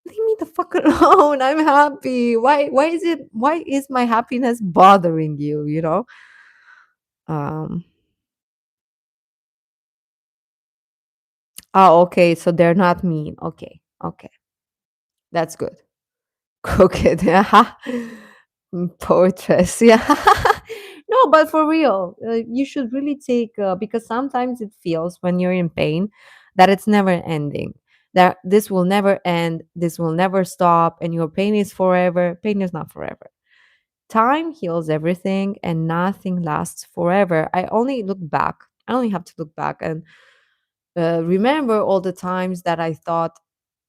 "Leave me the fuck alone. I'm happy. Why is my happiness bothering you, you know?" Um, oh, okay, so they're not mean. Okay. Okay. That's good. Cook it. Yeah. Poetess. Yeah. No, but for real, you should really take, because sometimes it feels when you're in pain that it's never ending. That this will never end, this will never stop, and your pain is forever. Pain is not forever. Time heals everything, and nothing lasts forever. I only have to look back and remember all the times that I thought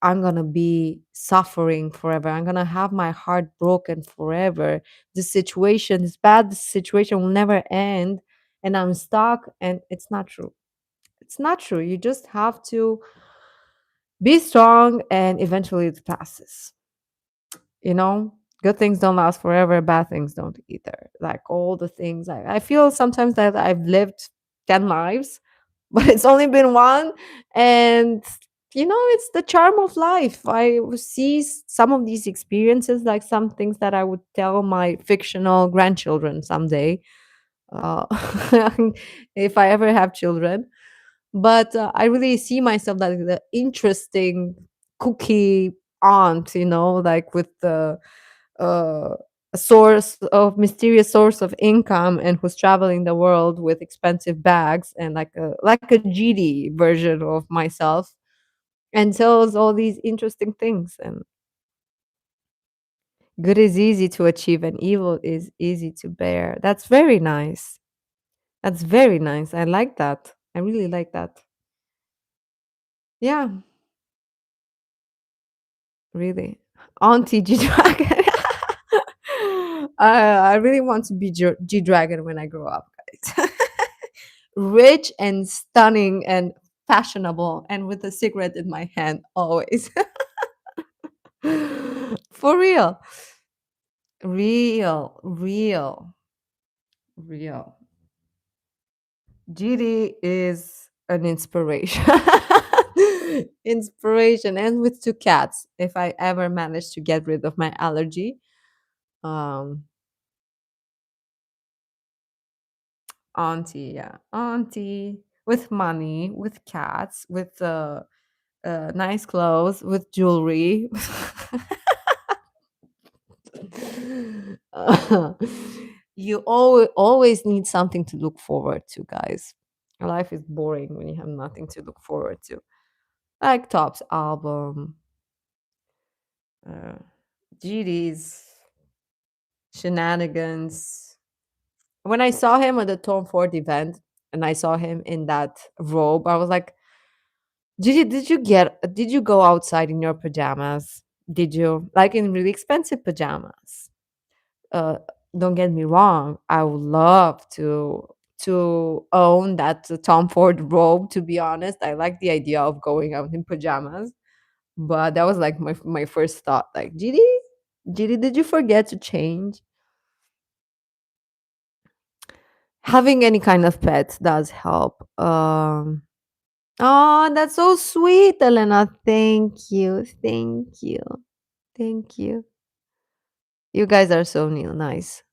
I'm gonna be suffering forever. I'm gonna have my heart broken forever. This bad situation will never end, and I'm stuck. And it's not true. It's not true. You just have to be strong, and eventually it passes. You know, good things don't last forever. Bad things don't either. Like all the things, I feel sometimes that I've lived 10 lives, but it's only been one. And it's the charm of life. I will see some of these experiences like some things that I would tell my fictional grandchildren someday, uh, if I ever have children. But I really see myself like the interesting cookie aunt, like with the uh a source of mysterious source of income and who's traveling the world with expensive bags and like a GD version of myself and tells all these interesting things. And good is easy to achieve and evil is easy to bear. That's very nice. That's very nice. I like that. I really like that. Yeah, really. Auntie G Dragon. I really want to be G Dragon when I grow up, guys. Rich and stunning and fashionable and with a cigarette in my hand always. For real. Real. Real. Real. GD is an inspiration. Inspiration. And with two cats. If I ever manage to get rid of my allergy, um, auntie, yeah, auntie with money, with cats, with nice clothes, with jewelry. You always need something to look forward to, guys. Life is boring when you have nothing to look forward to. Like Top's album, uh, GD's shenanigans. When I saw him at the Tom Ford event and I saw him in that robe, I was like, did you go outside in your pajamas? Did you like in really expensive pajamas? Uh, don't get me wrong, I would love to own that Tom Ford robe. To be honest, I like the idea of going out in pajamas, but that was like my first thought. Like, Gidi, did you forget to change? Having any kind of pet does help. Oh, that's so sweet, Elena. Thank you, thank you, thank you. You guys are so nice.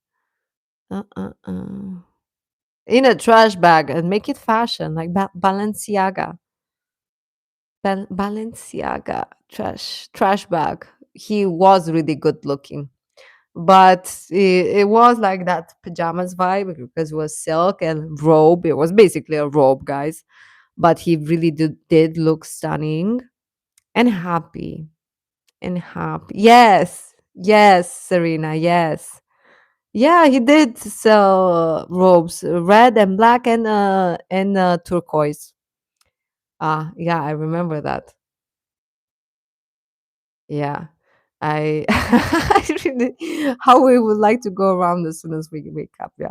Uh. In a trash bag and make it fashion like Balenciaga. Balenciaga trash bag. He was really good looking, but it was like that pajamas vibe because it was silk and robe. It was basically a robe, guys. But he really did look stunning and happy and happy. Yes, yes, Serena. Yes. Yeah, he did sell robes, red and black and turquoise. Ah, yeah, I remember that. Yeah. I I really how we would like to go around as soon as we wake up, yeah.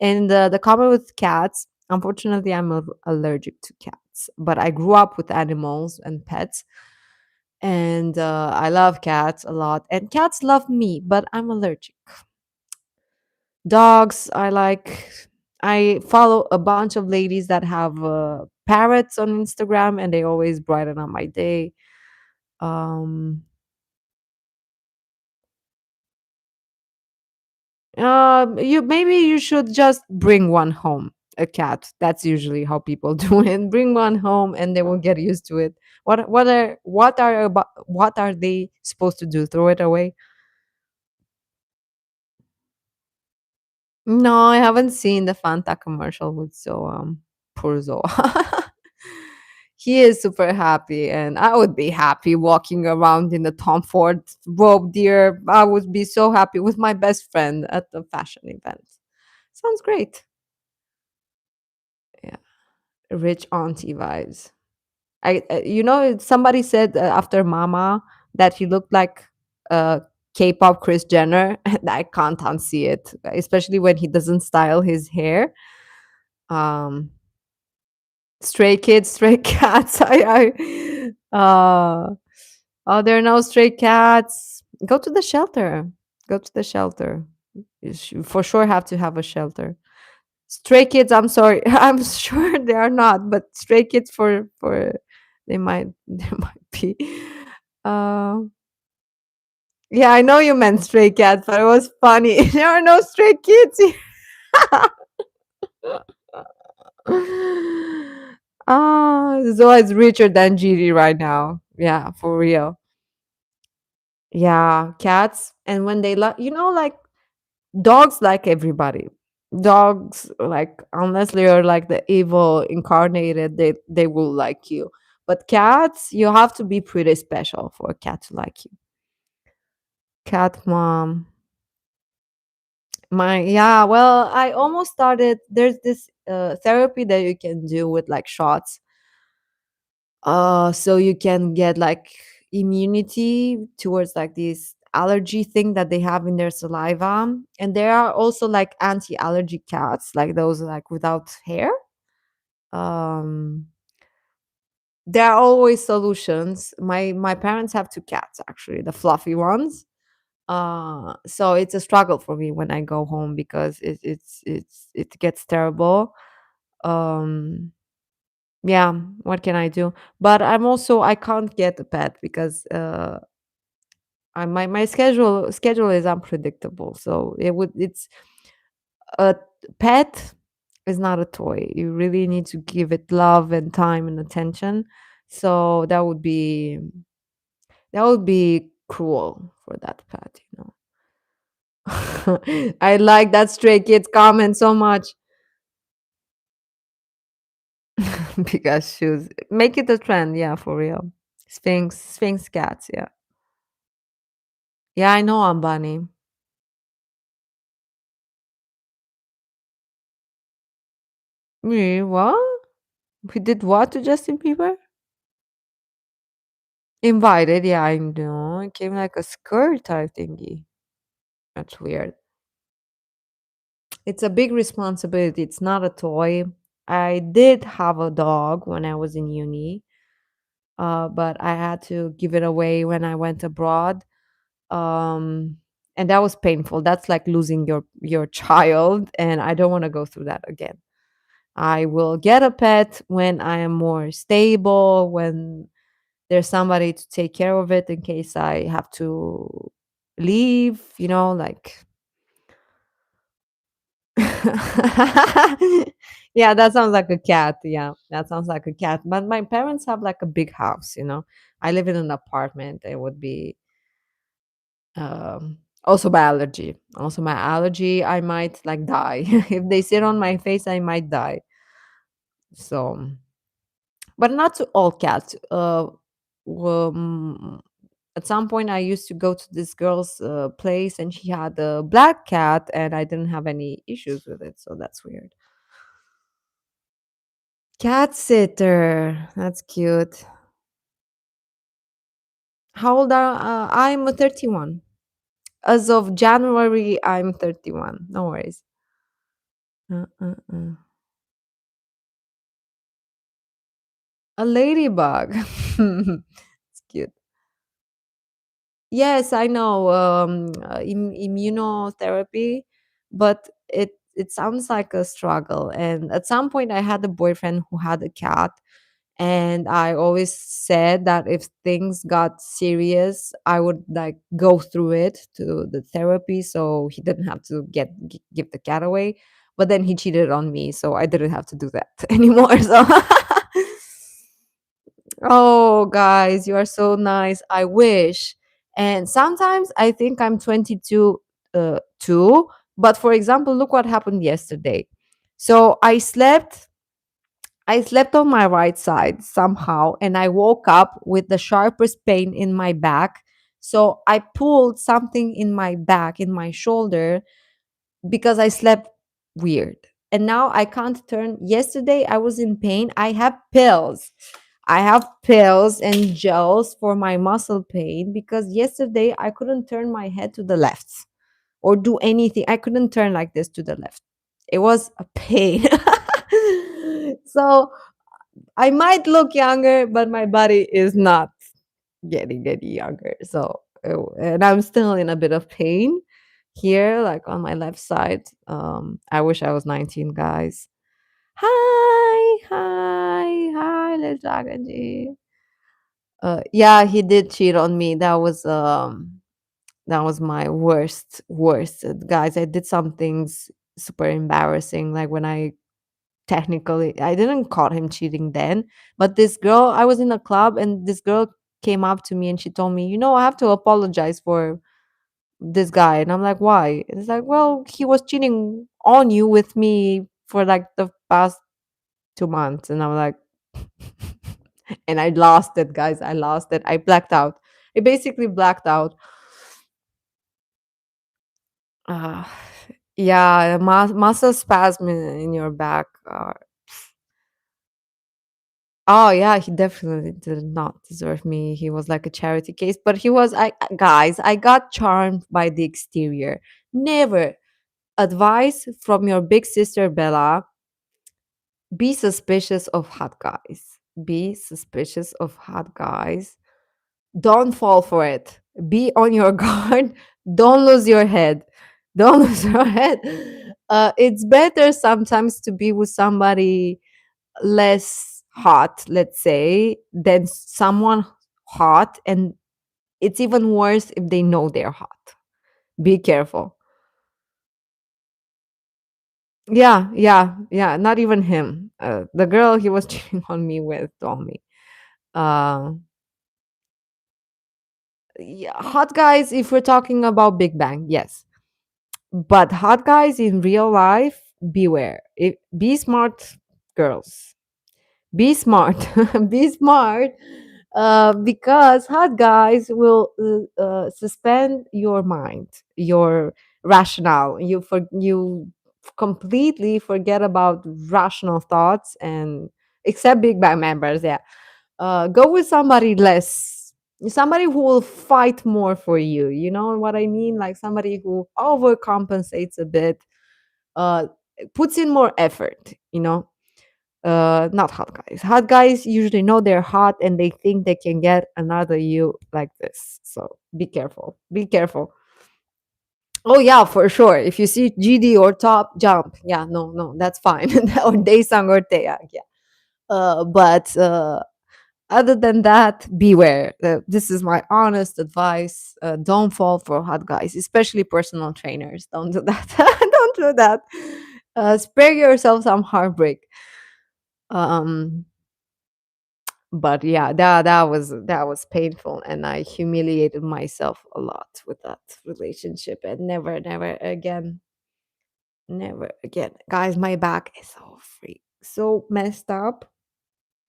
And the comment with cats, unfortunately, I'm allergic to cats, but I grew up with animals and pets, and I love cats a lot, and cats love me, but I'm allergic. Dogs, I follow a bunch of ladies that have parrots on Instagram, and they always brighten up my day. Um, you maybe you should just bring one home, a cat. That's usually how people do it. Bring one home, and they will get used to it. What are they supposed to do? Throw it away? No, I haven't seen the Fanta commercial with poor Zoa. He is super happy, and I would be happy walking around in the Tom Ford robe, dear. I would be so happy with my best friend at the fashion event. Sounds great. Yeah, rich auntie vibes. Somebody said after Mama that he looked like uh, K-pop Chris Jenner, and I can't unsee it, especially when he doesn't style his hair. Um, Stray kids, stray cats. Oh, there are no stray cats. Go to the shelter. Go to the shelter. For sure have to have a shelter. Stray kids, I'm sorry. I'm sure they are not, but stray kids for they might they might be. Uh, yeah, I know you meant stray cats, but it was funny. There are no stray kids here. Ah, Zoa is richer than Giri right now. Yeah, for real. Yeah, cats. And when they like, like Dogs like everybody. Dogs, like, unless they're like the evil incarnated, they will like you. But cats, you have to be pretty special for a cat to like you. Cat mom. My Yeah, well, I almost started. There's this therapy that you can do with like shots. So you can get like immunity towards like this allergy thing that they have in their saliva. And there are also like anti-allergy cats, like those like without hair. Um there are always solutions. My parents have two cats, actually, the fluffy ones. So it's a struggle for me when I go home because it gets terrible. Um yeah, what can I do? But I can't get a pet because my schedule is unpredictable. So it's a pet is not a toy. You really need to give it love and time and attention. So that would be cruel for that pet, you know. I like that Stray Kids comment so much. Because shoes make it a trend, yeah, for real. Sphinx cats, yeah. Yeah, I know Ambani. Me, what? He did what to Justin Bieber? Invited, yeah, I know. It came like a skirt type thingy. That's weird. It's a big responsibility. It's not a toy. I did have a dog when I was in uni, but I had to give it away when I went abroad. Um, and that was painful. That's like losing your child, and I don't want to go through that again. I will get a pet when I am more stable, when there's somebody to take care of it in case I have to leave, like. Yeah, that sounds like a cat. Yeah, that sounds like a cat. But my parents have like a big house. I live in an apartment. It would be also by allergy. Also my allergy, I might like die. If they sit on my face, I might die. So, but not to all cats. Um, at some point, I used to go to this girl's place, and she had a black cat, and I didn't have any issues with it. So that's weird. Cat sitter. That's cute. How old are I'm 31. As of January, I'm 31. No worries. Uh. A ladybug. It's cute. Yes, I know, immunotherapy, but it sounds like a struggle. And at some point, I had a boyfriend who had a cat, and I always said that if things got serious, I would like go through it to the therapy, so he didn't have to give the cat away. But then he cheated on me, so I didn't have to do that anymore. So. Oh, guys, you are so nice. I wish. And sometimes I think I'm 22 too. But for example, look what happened yesterday. So I slept on my right side somehow, and I woke up with the sharpest pain in my back. So I pulled something in my back, in my shoulder, because I slept weird. And now I can't turn. Yesterday I was in pain. I have pills. I have pills and gels for my muscle pain because yesterday I couldn't turn my head to the left or do anything. I couldn't turn like this to the left. It was a pain. So I might look younger, but my body is not getting any younger. So, and I'm still in a bit of pain here, like on my left side. I wish I was 19, guys. Hi, hi, hi, little dragon. Yeah, he did cheat on me. That was my worst. Guys, I did some things super embarrassing. Like when I didn't caught him cheating then, but this girl, I was in a club and this girl came up to me and she told me, I have to apologize for this guy. And I'm like, why? And it's like, well, he was cheating on you with me for like the past 2 months. And I'm like, and I lost it, guys. I lost it. I blacked out. I basically blacked out. Uh, yeah, muscle spasm in your back. Oh yeah, he definitely did not deserve me. He was like a charity case, but he was. I guys, I got charmed by the exterior. Never advice from your big sister Bella: be suspicious of hot guys. Be suspicious of hot guys. Don't fall for it. Be on your guard. Don't lose your head. Don't lose your head. It's better sometimes to be with somebody less hot, let's say, than someone hot. And it's even worse if they know they're hot. Be careful. Yeah, yeah, yeah. Not even him. The girl he was cheating on me with told me. Uh, yeah, hot guys. If we're talking about Big Bang, yes, but hot guys in real life, beware. Be smart, girls. Be smart. Be smart. Because hot guys will suspend your mind, your rationale. You completely forget about rational thoughts and except Big Bang members. Yeah, go with somebody less. Somebody who will fight more for you. You know what I mean? Like somebody who overcompensates a bit, uh, puts in more effort. Not hot guys. Hot guys usually know they're hot and they think they can get another you like this. So be careful. Be careful. Oh yeah, for sure. If you see GD or top, jump. Yeah, no, no, that's fine. Or Daesung or Taeyang. Yeah. But other than that, beware. This is my honest advice. Don't fall for hot guys, especially personal trainers. Don't do that. Don't do that. Spare yourself some heartbreak. Um, but yeah, that was painful, and I humiliated myself a lot with that relationship, and never again, never again. Guys, my back is so so messed up,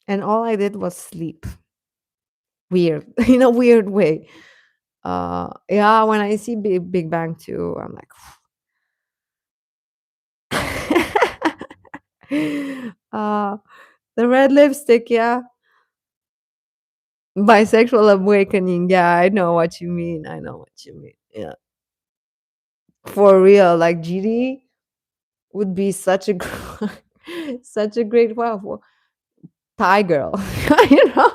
and all I did was sleep. Weird, in a weird way. Yeah, when I see Big Bang too, I'm like, uh, the red lipstick, yeah. Bisexual awakening, yeah, I know what you mean. I know what you mean. Yeah. For real, like GD would be such a such a great wow Thai girl, you know.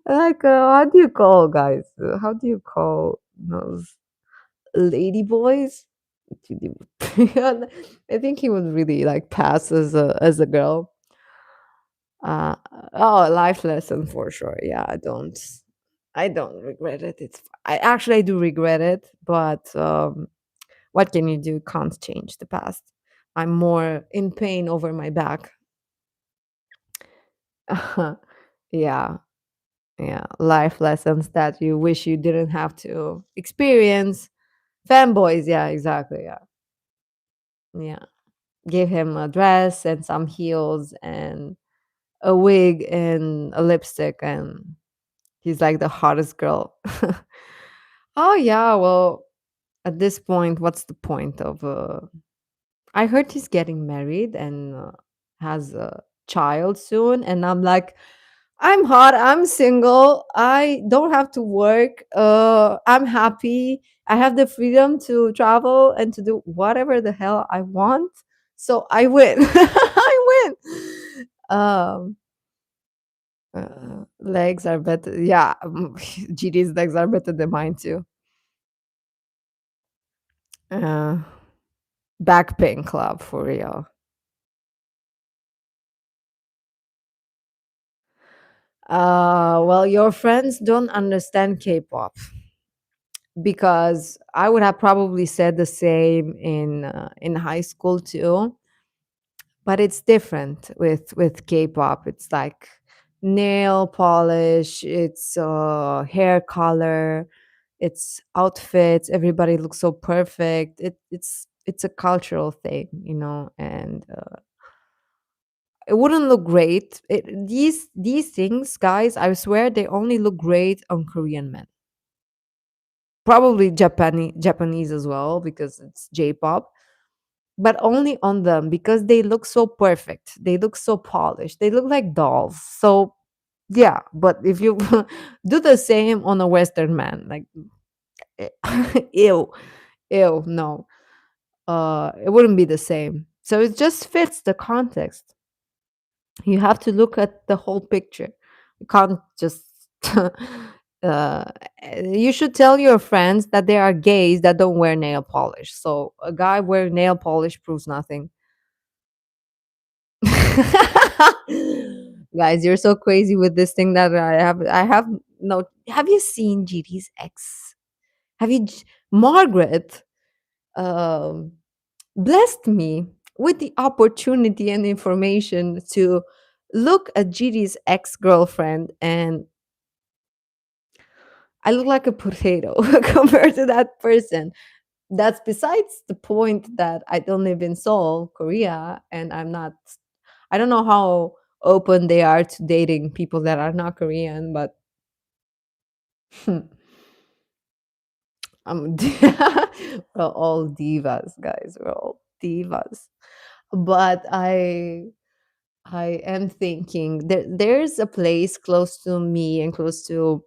Like how do you call guys? How do you call those lady boys? I think he would really like pass as a girl. Uh, oh, life lesson for sure. Yeah, I don't regret it. I do regret it, but what can you do? Can't change the past. I'm more in pain over my back. Yeah, yeah. Life lessons that you wish you didn't have to experience. Fanboys, yeah, exactly. Yeah. Yeah. Give him a dress and some heels and a wig and a lipstick, and he's like the hottest girl. Oh yeah, well, at this point, what's the point of I heard he's getting married and has a child soon. And I'm like, I'm hot. I'm single. I don't have to work. I'm happy. I have the freedom to travel and to do whatever the hell I want. So I win. I win. Legs are better. Yeah, GD's legs are better than mine too. Uh, Back pain club for real. Well, your friends don't understand K-pop because I would have probably said the same in high school too. But it's different with K-pop. It's like nail polish, it's hair color, it's outfits. Everybody looks so perfect. It's a cultural thing, and it wouldn't look great. These things, guys, I swear they only look great on Korean men. Probably Japanese as well because it's J-pop, but only on them because they look so perfect. They look so polished. They look like dolls. So yeah, but if you do the same on a Western man, like ew, ew, no, it wouldn't be the same. So it just fits the context. You have to look at the whole picture. You can't just. uh, you should tell your friends that there are gays that don't wear nail polish. So a guy wearing nail polish proves nothing. Guys, you're so crazy with this thing that I have no. Have you seen GD's ex? Have you Margaret um blessed me with the opportunity and information to look at GD's ex-girlfriend, and I look like a potato compared to that person. That's besides the point that I don't live in Seoul, Korea, and I don't know how open they are to dating people that are not Korean, but I'm we're all divas, guys. We're all divas. But I am thinking there's a place close to me and close to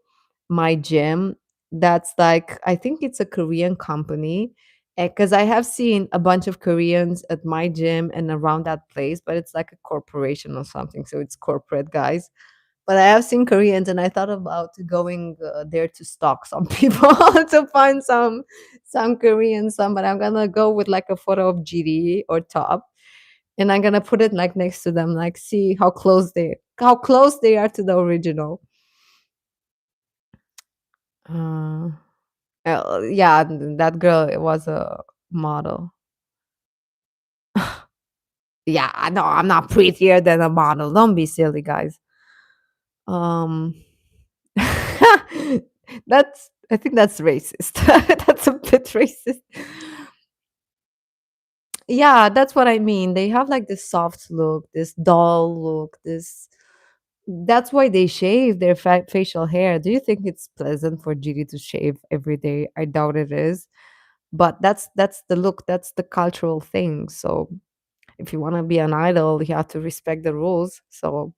my gym that's like I think it's a Korean company because I have seen a bunch of Koreans at my gym and around that place, but it's like a corporation or something, so it's corporate guys. But I have seen Koreans, and I thought about going there to stalk some people to find some Korean some. But I'm gonna go with like a photo of GD or Top, and I'm gonna put it like next to them, like see how close they are to the original. Uh, yeah, that girl was a model. Yeah, I know I'm not prettier than a model. Don't be silly, guys. Um, that's I think that's racist. That's a bit racist. Yeah, that's what I mean. They have like this soft look, this dull look, this that's why they shave their facial hair. Do you think it's pleasant for Gigi to shave every day? I doubt it is. But that's the look, that's the cultural thing. So if you want to be an idol, you have to respect the rules. So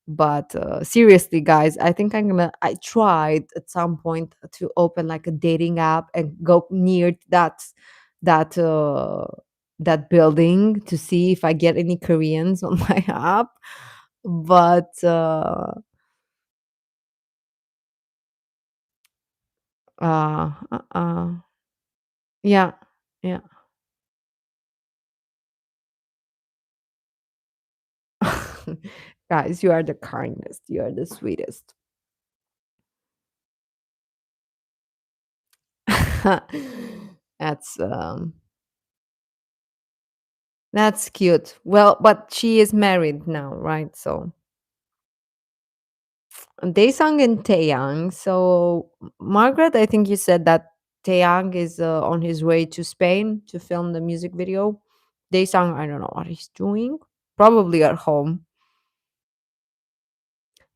but seriously, guys, I think I tried at some point to open like a dating app and go near that that building to see if I get any Koreans on my app. But yeah, yeah. Guys, you are the kindest, you are the sweetest. that's um that's cute. Well, but she is married now, right? So Daesung and Taeyang. So, Margaret, I think you said that Taeyang is on his way to Spain to film the music video. Daesung, I don't know what he's doing. Probably at home.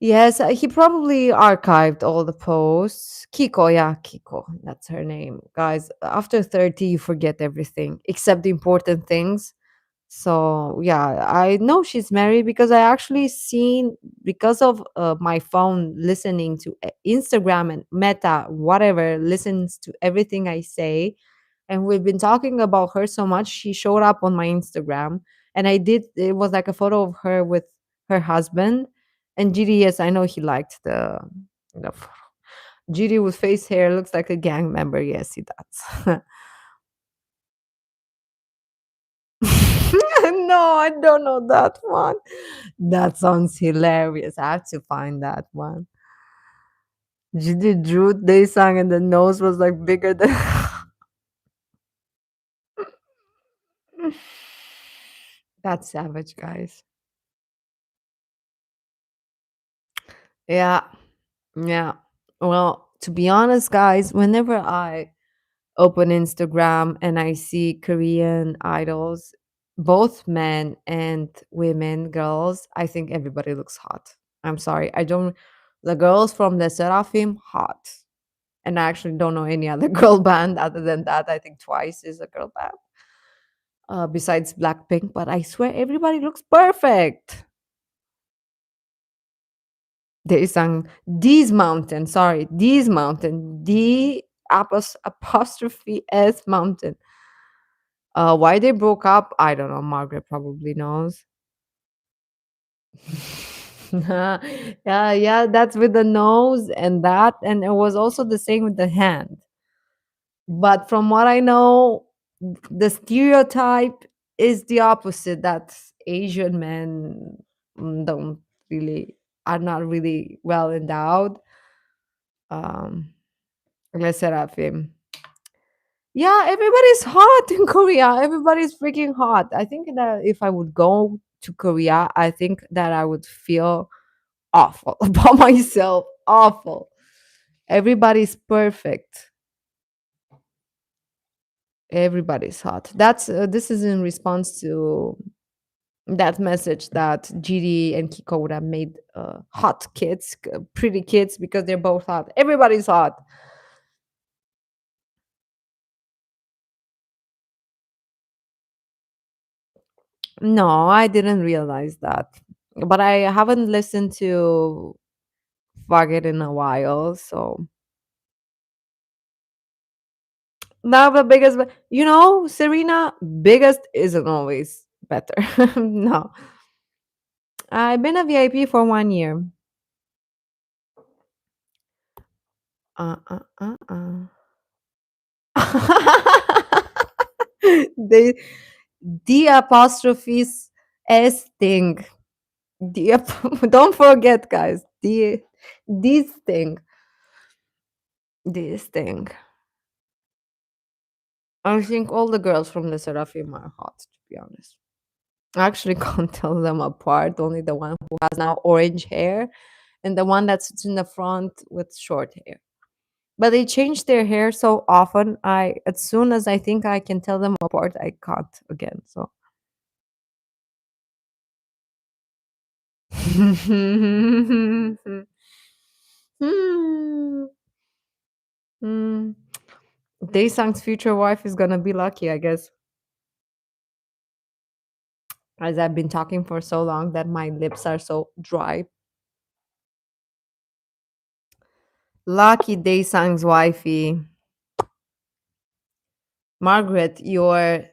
Yes, he probably archived all the posts. Kiko, yeah, Kiko, that's her name. Guys, after 30, you forget everything except the important things. So yeah, I know she's married because I actually seen because of my phone listening to Instagram and Meta, whatever, listens to everything I say. And we've been talking about her so much. She showed up on my Instagram, and it was like a photo of her with her husband. And GD, yes, I know he liked the GD with face hair, looks like a gang member. Yes, he does. No, I don't know that one. That sounds hilarious. I have to find that one. GD drew they sang and the nose was like bigger than That's savage, guys. Yeah. Yeah. Well, to be honest, guys, whenever I open Instagram and I see Korean idols, both men and women, girls, I think everybody looks hot. I'm sorry. I don't, the girls from the Seraphim, hot. And I actually don't know any other girl band other than that. I think Twice is a girl band besides Blackpink, but I swear everybody looks perfect. Daesung, these mountain, sorry, these mountain, the apostrophe S mountain. Why they broke up, I don't know. Margaret probably knows. Yeah, yeah, that's with the nose and that, and it was also the same with the hand. But from what I know, the stereotype is the opposite. That Asian men don't really are not really well endowed. Um, Les Seraphim. Yeah, everybody's hot in Korea. Everybody's freaking hot. I think that if I would go to Korea, I think that I would feel awful about myself. Awful. Everybody's perfect. Everybody's hot. That's this is in response to that message that GD and Kiko would have made hot kids, pretty kids, because they're both hot. Everybody's hot. No, I didn't realize that. But I haven't listened to Fuck It in a while. So now the biggest, Serena, biggest isn't always better. No, I've been a VIP for 1 year. Uh, uh, the the apostrophes S thing. Don't forget, guys. This thing. This thing. I think all the girls from the Seraphim are hot, to be honest. I actually can't tell them apart. Only the one who has now orange hair and the one that sits in the front with short hair. But they change their hair so often. I as soon as I think I can tell them apart, I can't again. So Hmm. Hmm. Daesung's future wife is gonna be lucky, I guess. As I've been talking for so long that my lips are so dry. Lucky Daesung's wifey. Margaret, your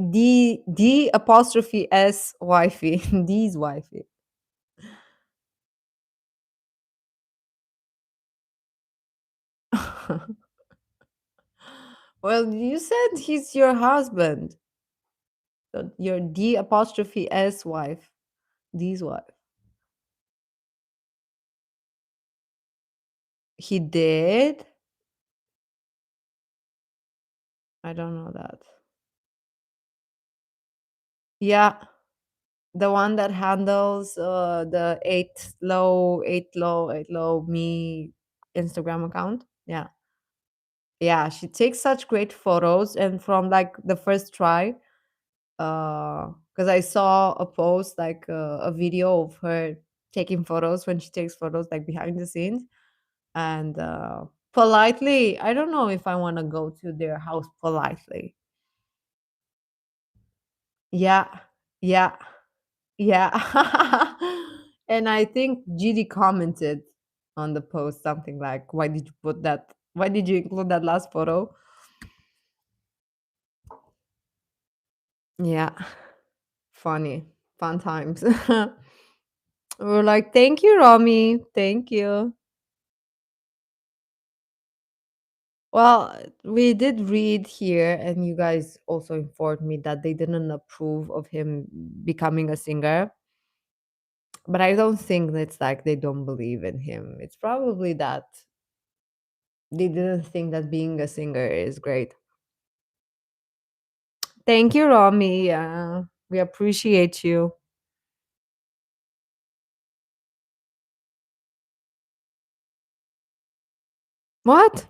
D apostrophe S wifey. D's wifey. Well, you said he's your husband. So your D apostrophe S wife. D's wife. He did? I don't know that. Yeah, the one that handles the eight low me Instagram account. Yeah. Yeah, she takes such great photos, and from like the first try, because I saw a post like a video of her taking photos when she takes photos like behind the scenes, and politely, I don't know if I want to go to their house politely. Yeah, yeah, yeah. And I think GD commented on the post something like, "Why did you put that? Why did you include that last photo?" Yeah, funny, fun times. We're like, "Thank you, Romy. Thank you." Well, we did read here, and you guys also informed me that they didn't approve of him becoming a singer. But I don't think it's like they don't believe in him. It's probably that they didn't think that being a singer is great. Thank you, Romy. We appreciate you. What?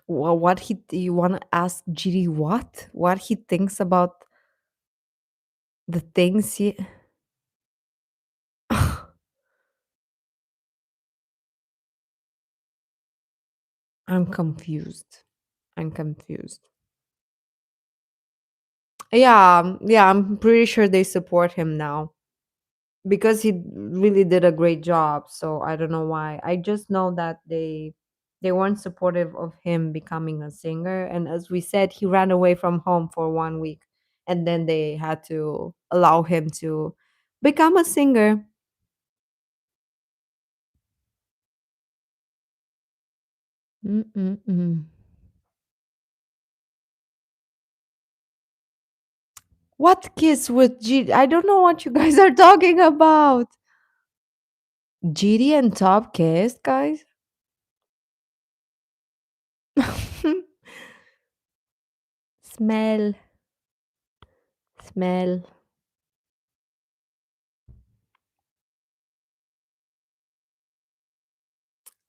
Well, what he you want to ask GD what? What he thinks about the things he I'm confused. I'm confused. Yeah, yeah, I'm pretty sure they support him now because he really did a great job. So I don't know why. I just know that they weren't supportive of him becoming a singer. And as we said, he ran away from home for 1 week, and then they had to allow him to become a singer. Mm-mm-mm. What kiss with G? I don't know what you guys are talking about. GD and Top kissed, guys. Smell, smell.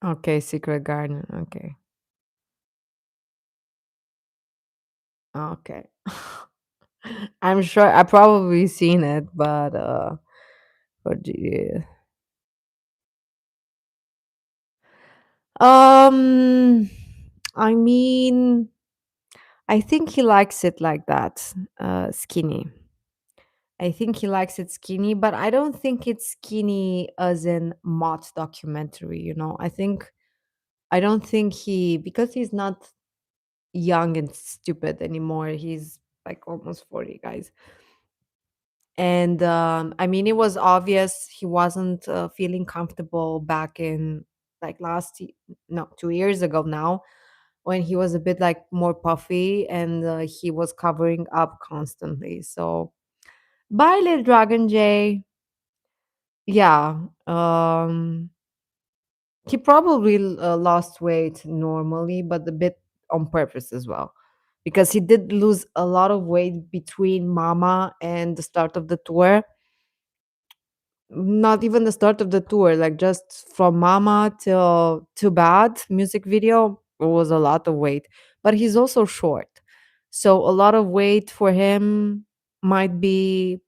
Okay, Secret Garden. Okay, okay. I'm sure I probably seen it, but what do you? Um, I mean, I think he likes it like that, skinny. I think he likes it skinny, but I don't think it's skinny as in Mott documentary. I don't think because he's not young and stupid anymore. He's like almost 40, guys. And I mean, it was obvious he wasn't feeling comfortable back in like no, 2 years ago now, when he was a bit like more puffy and he was covering up constantly. So, bye, little Dragon J. Yeah. He probably lost weight normally, but a bit on purpose as well. Because he did lose a lot of weight between Mama and the start of the tour. Not even the start of the tour, like just from Mama till Too Bad music video, it was a lot of weight. But he's also short. So a lot of weight for him might be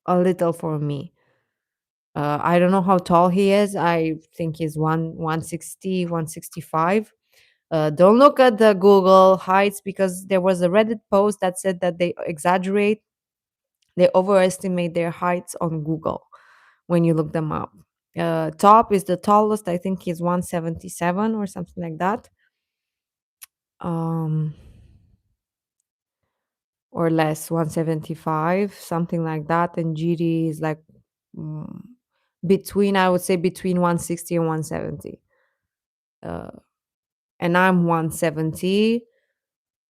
a little for me. I don't know how tall he is. I think he's 160, 165. Don't look at the Google heights because there was a Reddit post that said that they overestimate their heights on Google when you look them up. Top is the tallest. I think he's 177 or something like that. Um, or less, 175, something like that. And GD is like mm, I would say between 160 and 170. Uh, and I'm 170.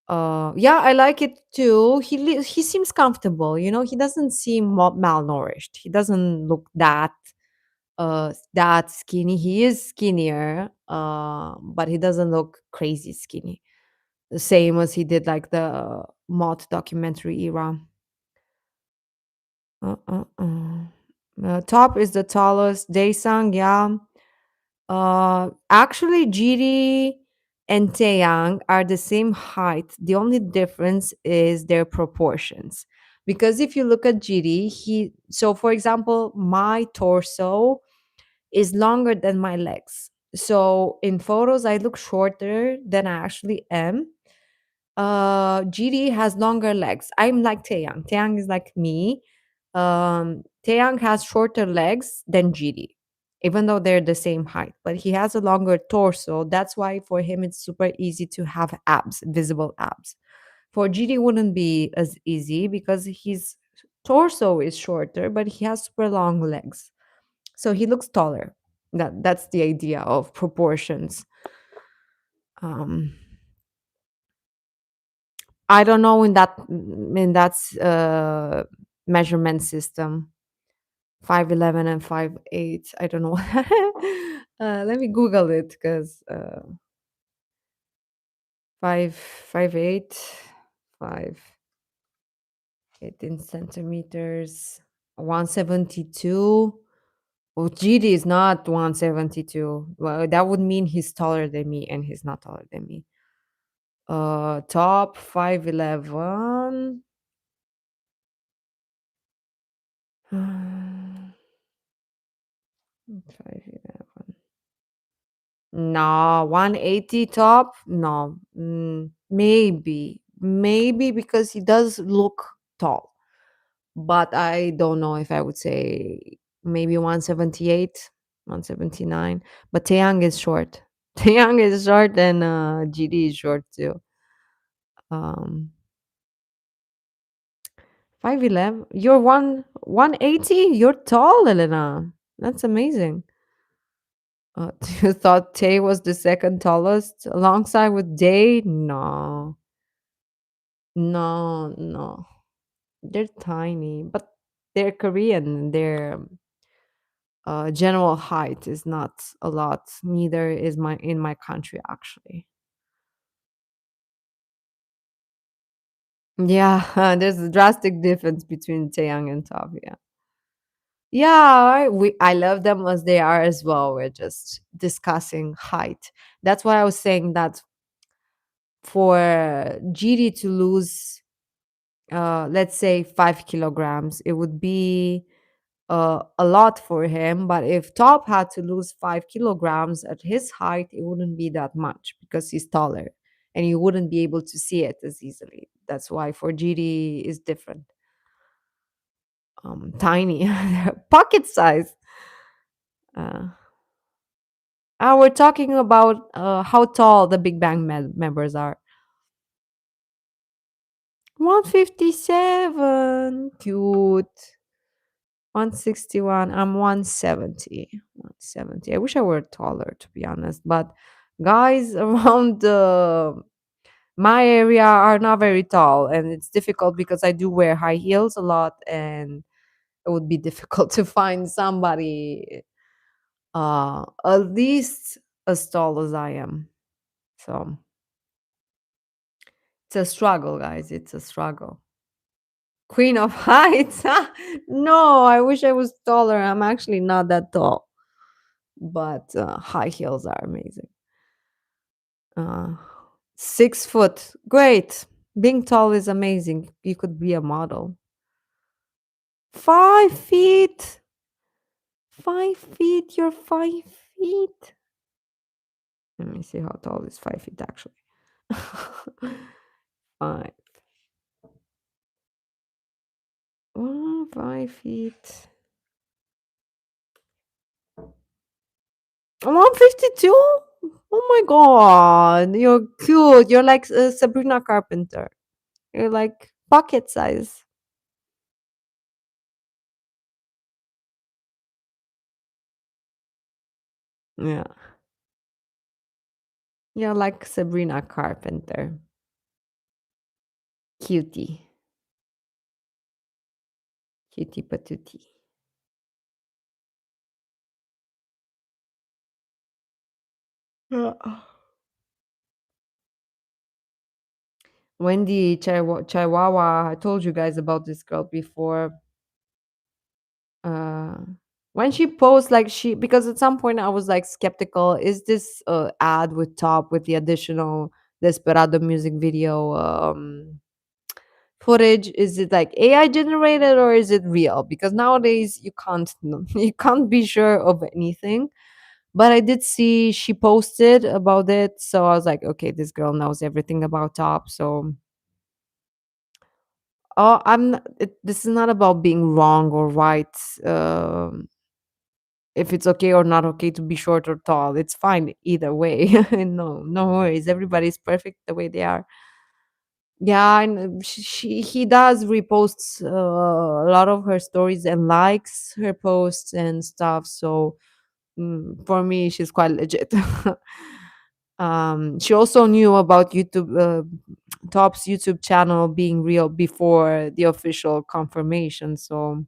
Yeah, I like it too. He seems comfortable. He doesn't seem malnourished. He doesn't look that skinny. He is skinnier, but he doesn't look crazy skinny. The same as he did like the mod documentary era. Uh, uh, uh. Top is the tallest. Daesung, yeah. Actually, Jiri and Taeyang are the same height. The only difference is their proportions. Because if you look at Jiri, so for example, my torso is longer than my legs. So in photos, I look shorter than I actually am. GD has longer legs. I'm like Taeyang. Taeyang is like me. Taeyang has shorter legs than GD, even though they're the same height. But he has a longer torso. That's why for him it's super easy to have abs, visible abs. For GD wouldn't be as easy because his torso is shorter, but he has super long legs. So he looks taller. That's the idea of proportions. Um, I don't know in that measurement system. 5'11" and 5'8". I don't know. Let me Google it because 5'8", 5'18" centimeters. 172. Oh, GD is not 172. Well, that would mean he's taller than me, and he's not taller than me. Top 5'11. 5'11. No, 180 top? No. Maybe because he does look tall. But I don't know if I would say maybe 178, 179. But Taeyang is short. Taeyang is short and GD is short too. Um 5'11. You're 180? You're tall, Elena. That's amazing. You thought Tay was the second tallest alongside with Day? No. No, no. They're tiny, but they're Korean. Their general height is not a lot. Neither is my in my country actually. Yeah, there's a drastic difference between Taeyang and Top. Yeah, yeah. I love them as they are as well. We're just discussing height. That's why I was saying that for GD to lose, let's say 5 kilograms, it would be a lot for him. But if Top had to lose 5 kilograms at his height, it wouldn't be that much because he's taller and you wouldn't be able to see it as easily. That's why for GD is different. Tiny, pocket size. Uh, we're talking about how tall the Big Bang members are. 157, cute. 161. I'm 170. 170. I wish I were taller, to be honest. But guys around my area are not very tall, and it's difficult because I do wear high heels a lot, and it would be difficult to find somebody at least as tall as I am. So it's a struggle, guys. It's a struggle. Queen of heights. No, I wish I was taller. I'm actually not that tall, but high heels are amazing. Uh, 6 foot, great. Being tall is amazing. You could be a model. 5 feet, 5 feet. You're 5 feet. Let me see how tall is 5 feet actually. Five. 5 feet. 152. Oh my god, you're cute. You're like Sabrina Carpenter. You're like pocket size. Yeah. You're like Sabrina Carpenter. Cutie. Cutie patootie. Yeah. Wendy Chihuahua, I told you guys about this girl before. Uh, when she posts, like she, because at some point I was like skeptical. Is this ad with Top with the additional Desperado music video footage? Is it like AI generated or is it real? Because nowadays you can't you can't be sure of anything. But I did see she posted about it, so I was like, okay, this girl knows everything about Top. So, oh, this is not about being wrong or right. If it's okay or not okay to be short or tall, it's fine either way. No, no worries. Everybody's perfect the way they are. Yeah, and he does reposts a lot of her stories and likes her posts and stuff. So for me, she's quite legit. She also knew about YouTube, Top's YouTube channel being real before the official confirmation. So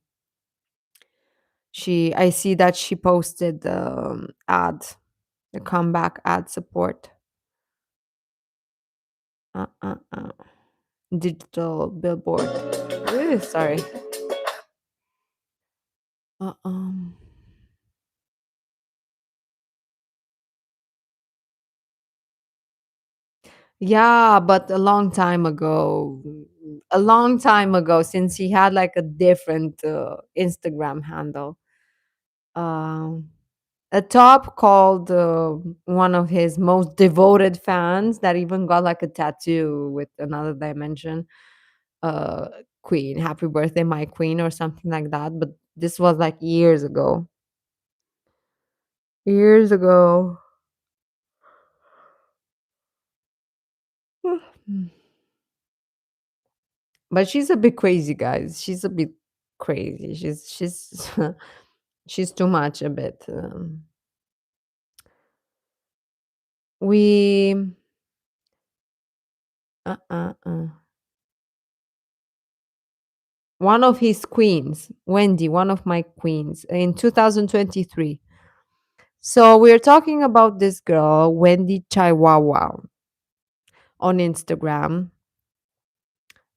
I see that she posted the ad, the comeback ad support. Uh, uh, uh. uh. Digital billboard. Sorry. Uh-uh. Yeah, but a long time ago. A long time ago, since he had like a different Instagram handle. Um, a top called one of his most devoted fans that even got like a tattoo with another dimension. Uh, Queen, happy birthday, my queen, or something like that. But this was like years ago. Years ago. But she's a bit crazy, guys. She's a bit crazy. She's she's too much a bit. We uh. One of his queens, Wendy, one of my queens in 2023. So we're talking about this girl, Wendy Chihuahua, on Instagram.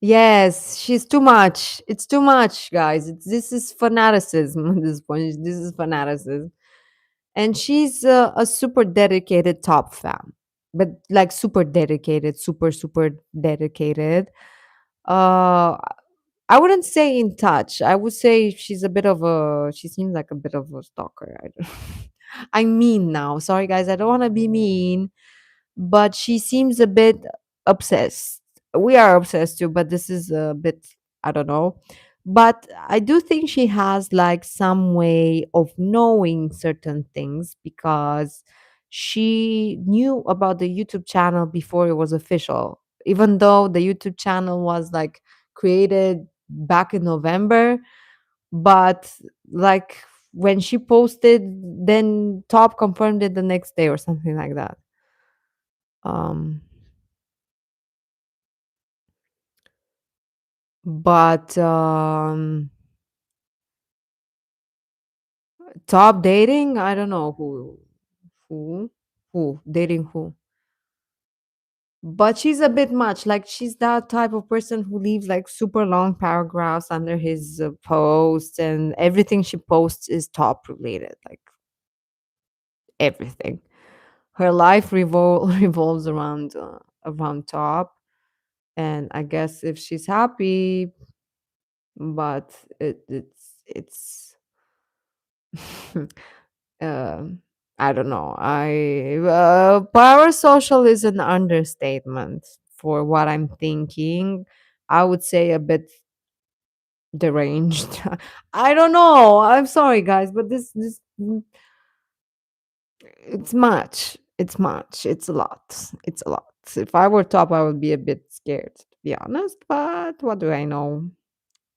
Yes, she's too much. It's too much, guys. This is fanaticism at this point. This is fanaticism. And she's a super dedicated top fan, but like super dedicated, super dedicated. Uh, I wouldn't say in touch. I would say she's a bit of a. She seems like a bit of a stalker. I don't. I'm mean now. Sorry, guys. I don't want to be mean, but she seems a bit obsessed. We are obsessed too, but this is a bit, I don't know. But I do think she has like some way of knowing certain things because she knew about the YouTube channel before it was official. Even though the YouTube channel was like created back in November, but like when she posted, then Top confirmed it the next day or something like that. Um, but Top dating, I don't know who, who dating who. But she's a bit much. Like she's that type of person who leaves like super long paragraphs under his posts, and everything she posts is Top related. Like everything. Her life revolves around Top, and I guess if she's happy, but it's um, I don't know. Power social is an understatement for what I'm thinking. I would say a bit deranged. I don't know. I'm sorry, guys, but it's much. It's much. It's a lot. It's a lot. If I were Top, I would be a bit scared, to be honest. But what do I know?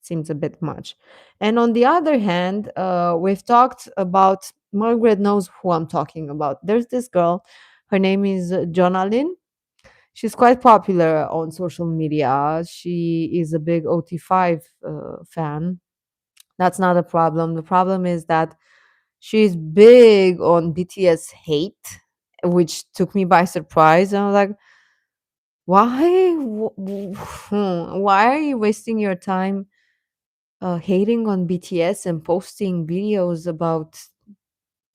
Seems a bit much. And on the other hand, we've talked about Margaret knows who I'm talking about. There's this girl, her name is Jonalyn. She's quite popular on social media. She is a big OT5 fan. That's not a problem. The problem is that she's big on BTS hate, which took me by surprise. And I was like, why? Why are you wasting your time hating on BTS and posting videos about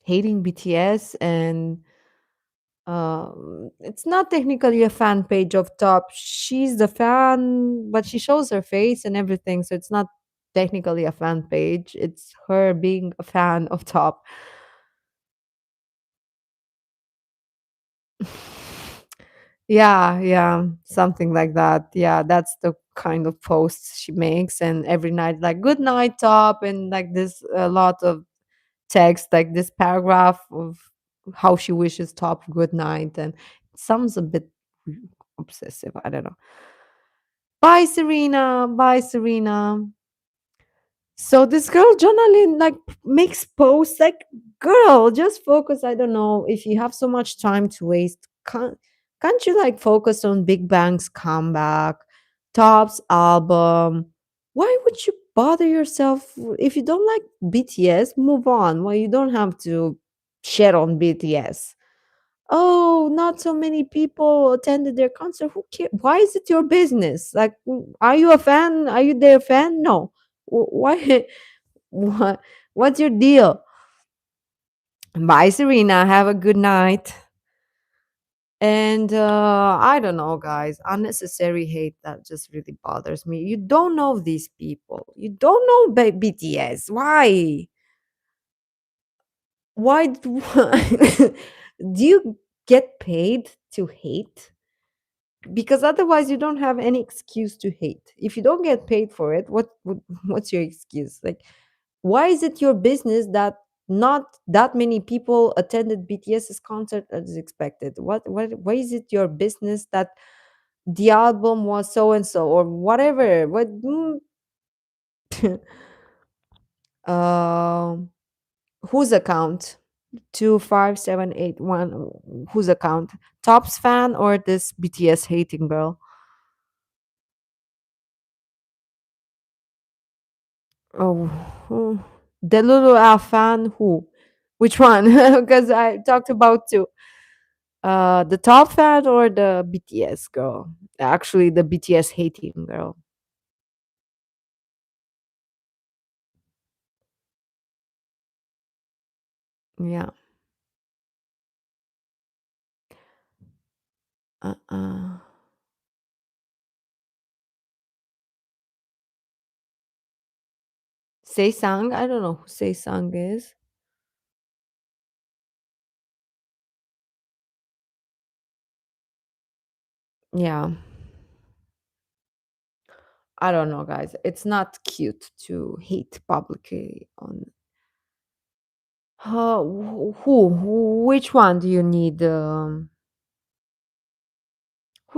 hating BTS? And it's not technically a fan page of Top. She's the fan, but she shows her face and everything, so it's not technically a fan page. It's her being a fan of Top. Yeah, yeah, something like that. Yeah, that's the kind of posts she makes, and every night like good night Top, and like this a lot of text, like this paragraph of how she wishes Top good night, and it sounds a bit obsessive. I don't know. Bye, Serena. Bye, Serena. So this girl, Jonalyn, like makes posts like, girl, just focus. I don't know if you have so much time to waste. Can't you like focus on Big Bang's comeback, Top's album? Why would you bother yourself if you don't like BTS? Move on. Well, you don't have to shit on BTS. Oh, not so many people attended their concert. Who cares? Why is it your business? Like, are you a fan? Are you their fan? No. Why? What? What's your deal? Bye, Serena. Have a good night. And I don't know, guys. Unnecessary hate that just really bothers me. You don't know these people. You don't know BTS. Why? Why do, do you get paid to hate? Because otherwise, you don't have any excuse to hate. If you don't get paid for it, what's your excuse? Like, why is it your business that not that many people attended BTS's concert as expected? What why is it your business that the album was so and so or whatever? Um whose account? 25781, whose account? Top's fan or this BTS hating girl? Oh, who? Delulu fan who? Which one? Because I talked about two. The top fan or the BTS girl? Actually, the BTS hating girl. Yeah. Uh-uh. Say Sang? I don't know who Say Sang is. Yeah. I don't know, guys. It's not cute to hate publicly on. Which one do you need? Who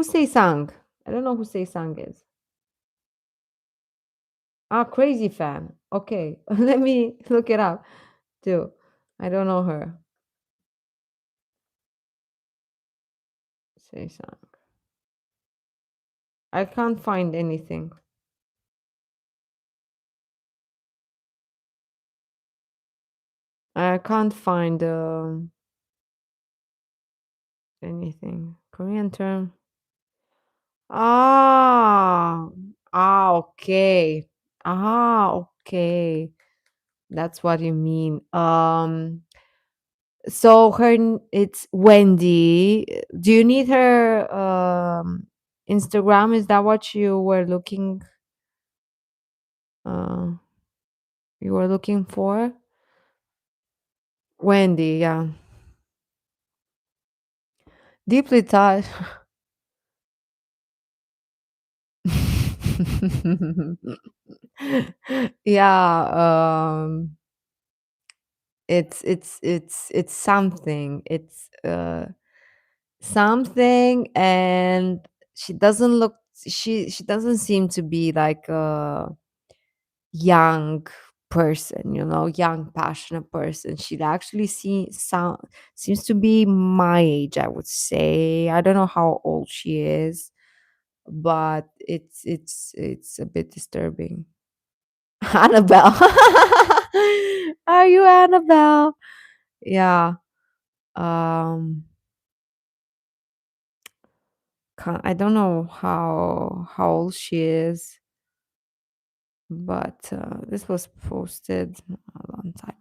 Say Sang? I don't know who Say Sang is. Ah, crazy fan. Okay, let me look it up too. I don't know her. Say Sang. I can't find anything. I can't find anything. Korean term. Ah, okay. Okay. That's what you mean. So it's Wendy. Do you need her Instagram? Is that what uh you were looking for? Wendy, yeah. Deeply touched. Yeah, it's something. It's something, and she doesn't look she doesn't seem to be like a young person, young passionate person. She actually seems to be my age, I would say. I don't know how old she is, but it's a bit disturbing. Annabelle. Are you Annabelle? Yeah. Um I don't know how old she is, but this was posted a long time.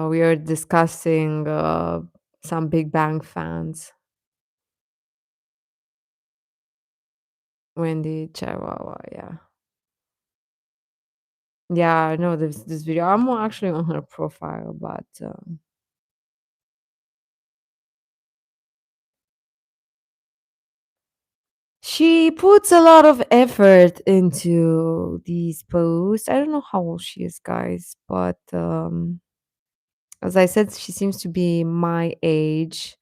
We are discussing some Big Bang fans. Wendy Chihuahua, yeah. Yeah, I know this video. I'm actually on her profile, but she puts a lot of effort into these posts. I don't know how old she is, guys, but as I said, she seems to be my age.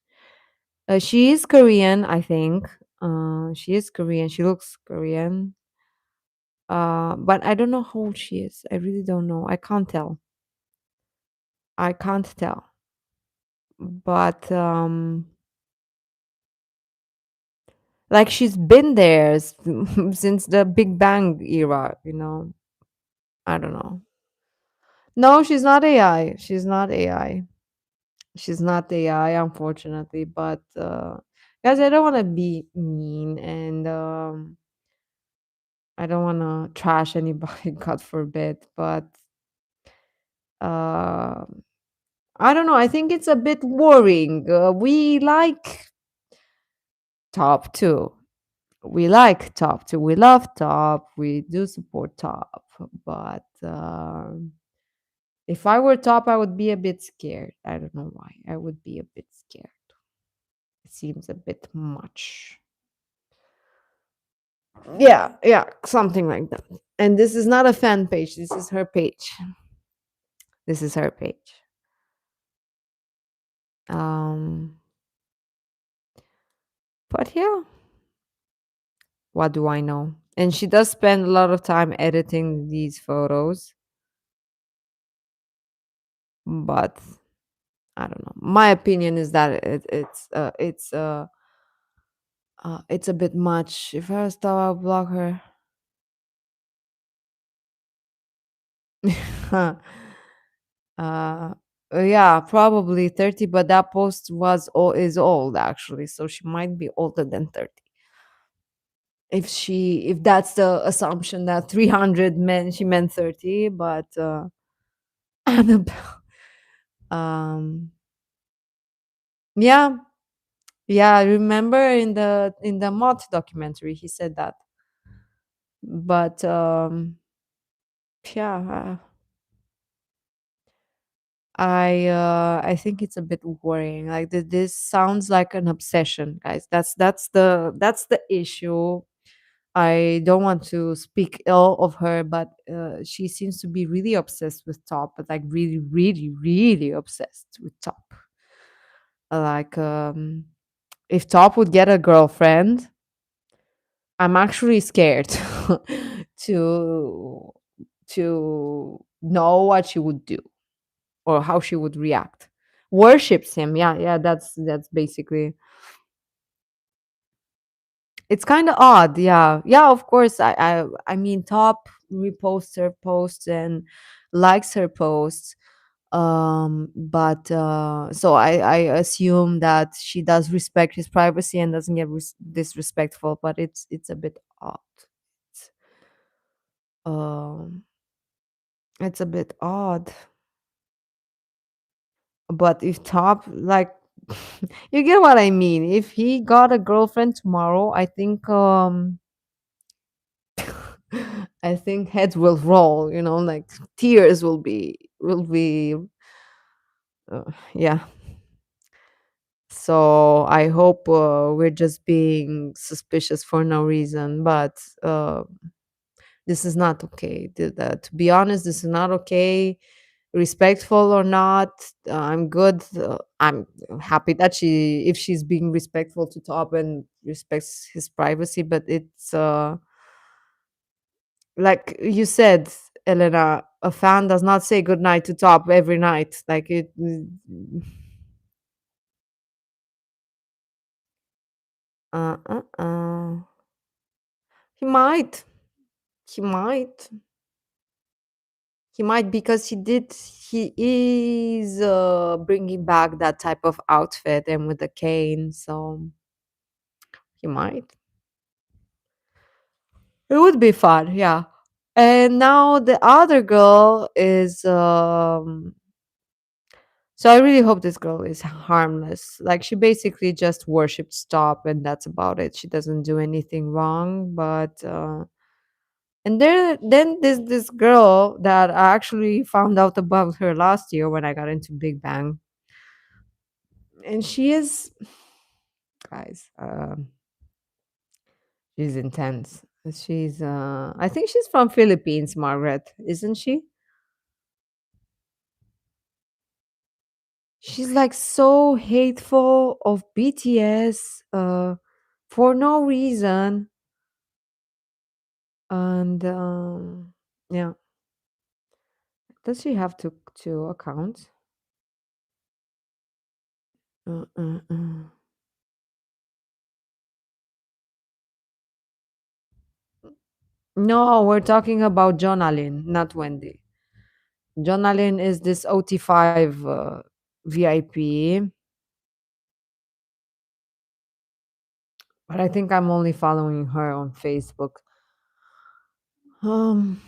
She is Korean, I think. She is Korean. She looks Korean. But I don't know how old she is. I really don't know. I can't tell. I can't tell. But like she's been there since the Big Bang era. I don't know. No, she's not AI. She's not AI. She's not AI, unfortunately. But Guys, I don't want to be mean, and I don't want to trash anybody, God forbid. But uh, I don't know. I think it's a bit worrying. We like top two. We like top two. We love top. We do support top. But if I were top, I would be a bit scared. I don't know why. I would be a bit scared. It seems a bit much. Yeah, yeah, something like that. And this is not a fan page. This is her page. This is her page. Um, but yeah, what do I know? And she does spend a lot of time editing these photos, but I don't know. My opinion is that it's a bit much. If I was to I'll block her. uh yeah, probably 30, but that post is old actually, so she might be older than 30. If that's the assumption that 300 men she meant 30, but Annabelle, um yeah, yeah, I remember in the Mott documentary he said that. But yeah, I think it's a bit worrying. Like this sounds like an obsession, guys. That's the issue. I don't want to speak ill of her, but she seems to be really obsessed with Top, but like really, really, really obsessed with Top. Like, if Top would get a girlfriend, I'm actually scared to know what she would do or how she would react. Worships him, yeah, yeah. That's basically. It's kind of odd, yeah, yeah. Of course, I mean, Top reposts her posts and likes her posts, but so I assume that she does respect his privacy and doesn't get disrespectful, but it's a bit odd. It's, um it's a bit odd. But if Top, like, you get what I mean. If he got a girlfriend tomorrow, I think I think heads will roll, like tears will be yeah. So I hope we're just being suspicious for no reason, but this is not okay. To be honest, this is not okay. Respectful or not, I'm good. I'm happy that if she's being respectful to Top and respects his privacy, but it's like you said, Elena, a fan does not say goodnight to Top every night. Like it. Uh, uh, uh. He might. He might. He might because he is bringing back that type of outfit and with the cane, so he might. It would be fun, yeah. And now the other girl is so I really hope this girl is harmless. Like she basically just worshipped Stop and that's about it. She doesn't do anything wrong, but and then this girl that I actually found out about her last year when I got into Big Bang. And she is, guys, she's intense. She's I think she's from Philippines, Margaret, isn't she? She's like so hateful of BTS for no reason. And yeah, does she have two accounts? Uh, uh, uh. No, we're talking about Jonalyn, not Wendy. Jonalyn is this OT5 VIP. But I think I'm only following her on Facebook. Um,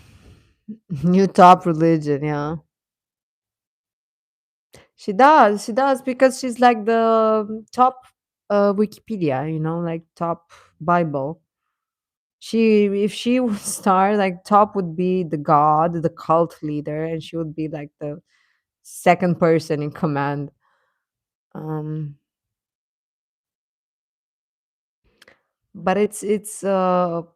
new top religion, yeah. She does because she's like the top Wikipedia, like top Bible. If she would start, like top would be the god, the cult leader, and she would be like the second person in command. Um, but it's a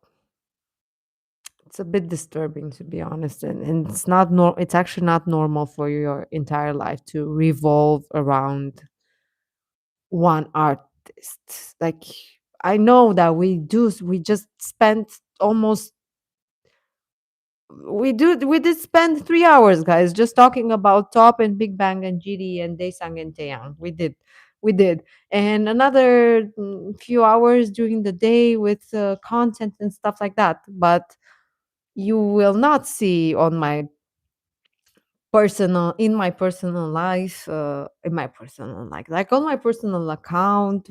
bit disturbing, to be honest, and it's actually not normal for your entire life to revolve around one artist. Like, I know that we just spent almost we did spend 3 hours, guys, just talking about Top and Big Bang and GD and Daesung and Taeyang. We did, and another few hours during the day with content and stuff like that. But you will not see on my personal life, like on my personal account,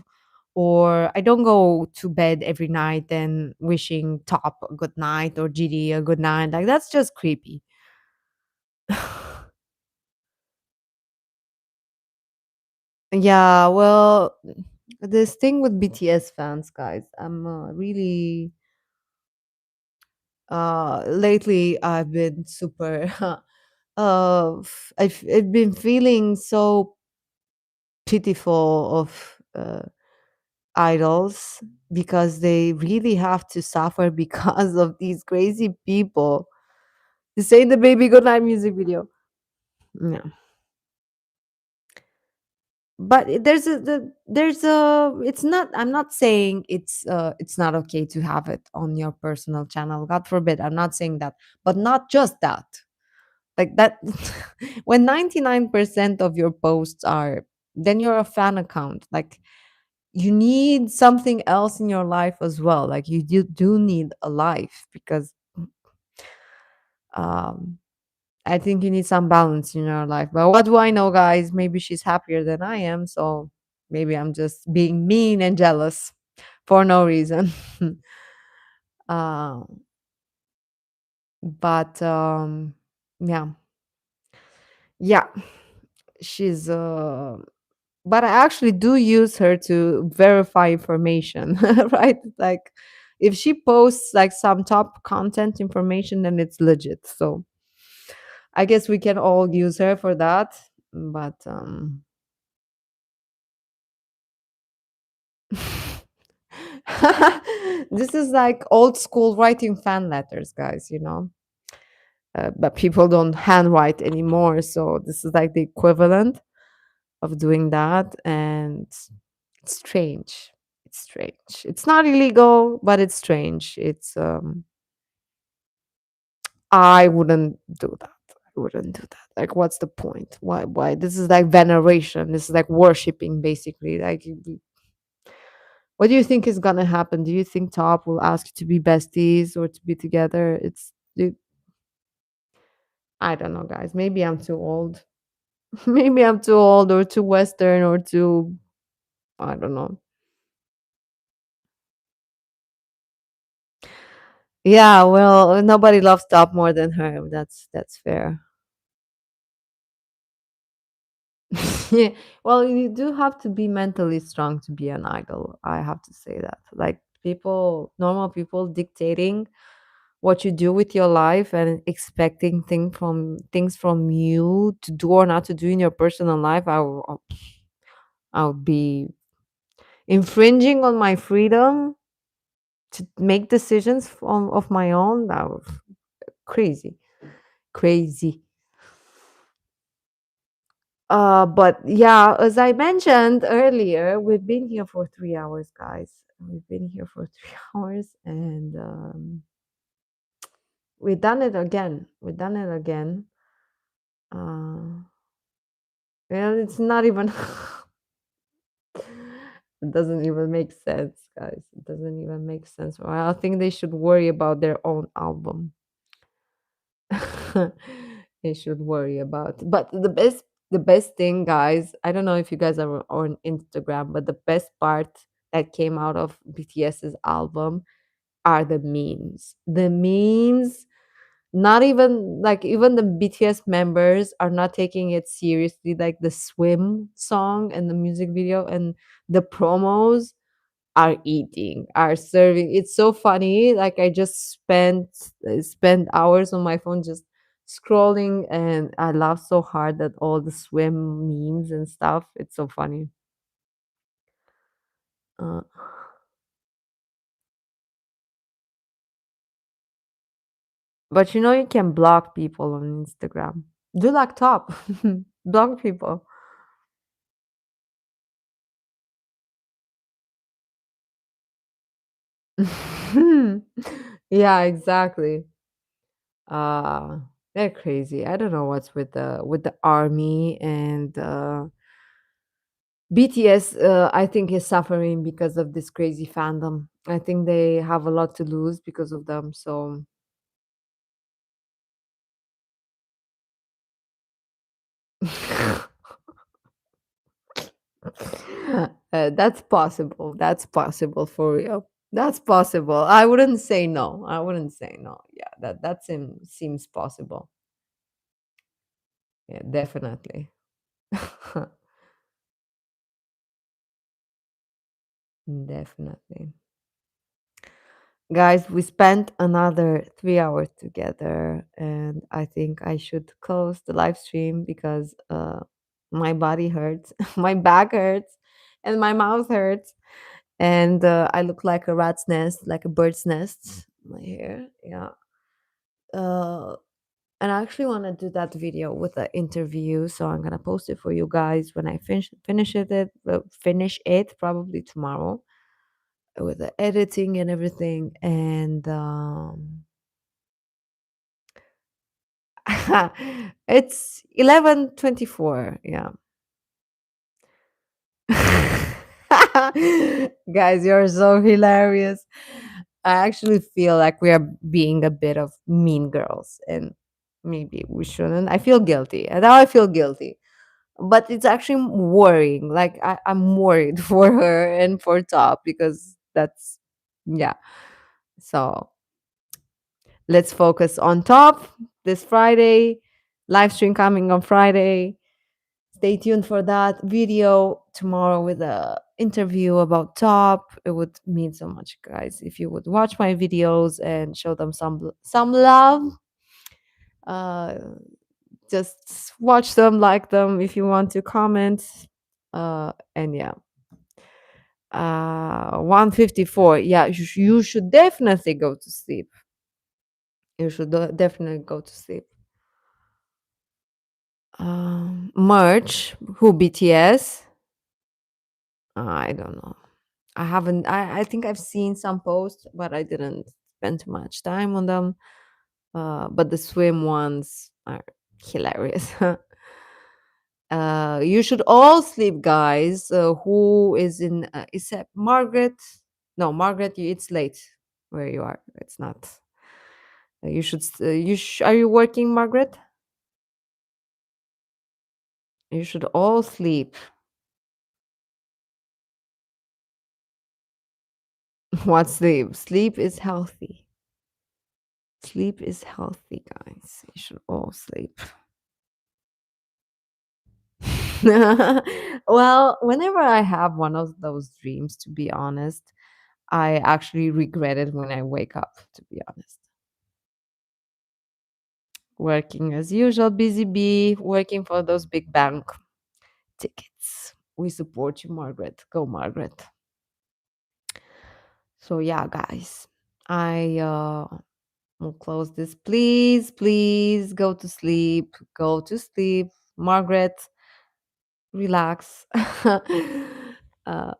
or I don't go to bed every night and wishing Top a good night or GD a good night. Like, that's just creepy. Yeah, well, this thing with BTS fans, guys, I'm really lately I've been super I've been feeling so pitiful of idols because they really have to suffer because of these crazy people. This ain't the Baby Goodnight music video. Yeah. But there's a it's not I'm not saying it's not okay to have it on your personal channel. God forbid. I'm not saying that. But not just that. Like that when 99% of your posts are, then you're a fan account. Like, you need something else in your life as well. Like, you do need a life because um I think you need some balance in your life. But what do I know, guys? Maybe she's happier than I am, so maybe I'm just being mean and jealous for no reason. uh, but yeah, yeah, she's but I actually do use her to verify information, right? Like, if she posts like some top content information, then it's legit. So I guess we can all use her for that. But this is like old school writing fan letters, guys, but people don't handwrite anymore. So this is like the equivalent of doing that. And it's strange. It's strange. It's not illegal, but it's strange. I wouldn't do that. I wouldn't do that. Like, what's the point? Why? This is like veneration. This is like worshiping, basically. Like, what do you think is gonna happen? Do you think Top will ask you to be besties or to be together? I don't know, guys. Maybe I'm too old. Maybe I'm too old or too Western or too, I don't know. Yeah, well, nobody loves Top more than her. That's fair. Yeah. Well, you do have to be mentally strong to be an idol. I have to say that. Like, normal people dictating what you do with your life and expecting things from you to do or not to do in your personal life. I will be infringing on my freedom to make decisions of my own. That was crazy, crazy. But yeah, as I mentioned earlier, we've been here for 3 hours, guys. We've been here for 3 hours, and we've done it again. We've done it again. Uh, well, it's not even. It doesn't even make sense, guys. It doesn't even make sense. Well, I think they should worry about their own album. They should worry about. But the best thing, guys, I don't know if you guys are on Instagram, but the best part that came out of BTS's album are the memes. The memes, not even like even the BTS members are not taking it seriously. Like the swim song and the music video and the promos are eating, are serving. It's so funny. Like I just spent hours on my phone just scrolling, and I laugh so hard at all the swim memes and stuff. It's so funny. Uh, but you can block people on Instagram. Do like top, block people. Yeah, exactly. Uh they're crazy. I don't know what's with the army and BTS. I think is suffering because of this crazy fandom. I think they have a lot to lose because of them. So that's possible. That's possible for real. That's possible. I wouldn't say no. I wouldn't say no. Yeah, that seems possible. Yeah, definitely. Definitely. Guys, we spent another 3 hours together, and I think I should close the live stream because my body hurts, my back hurts, and my mouth hurts, and I look like a rat's nest, like a bird's nest. My hair, yeah. Uh, and I actually want to do that video with the interview, so I'm gonna post it for you guys when I finish it probably tomorrow with the editing and everything. And it's 11:24. Yeah. Guys, you're so hilarious. I actually feel like we are being a bit of mean girls, and maybe we shouldn't. I feel guilty. And now I feel guilty. But it's actually worrying. Like I'm worried for her and for Top because that's yeah. So let's focus on Top this Friday. Live stream coming on Friday. Stay tuned for that video tomorrow with a interview about Top. It would mean so much, guys, if you would watch my videos and show them some love. Uh, just watch them, like them if you want to comment. And yeah, 154. Yeah, you should definitely go to sleep. You should definitely go to sleep. Merch, who BTS? I don't know. I haven't. I think I've seen some posts, but I didn't spend too much time on them. But the swim ones are hilarious. You should all sleep, guys. Who is in? Is that Margaret? No, Margaret. It's late where you are. It's not. You should. Are you working, Margaret? You should all sleep. What sleep? Sleep is healthy. Sleep is healthy, guys. You should all sleep. Well, whenever I have one of those dreams, to be honest, I actually regret it when I wake up, to be honest. Working as usual, busy bee, working for those big bank tickets. We support you, Margaret. Go, Margaret. So yeah, guys, I will close this. Please, please go to sleep. Go to sleep. Margaret, relax. uh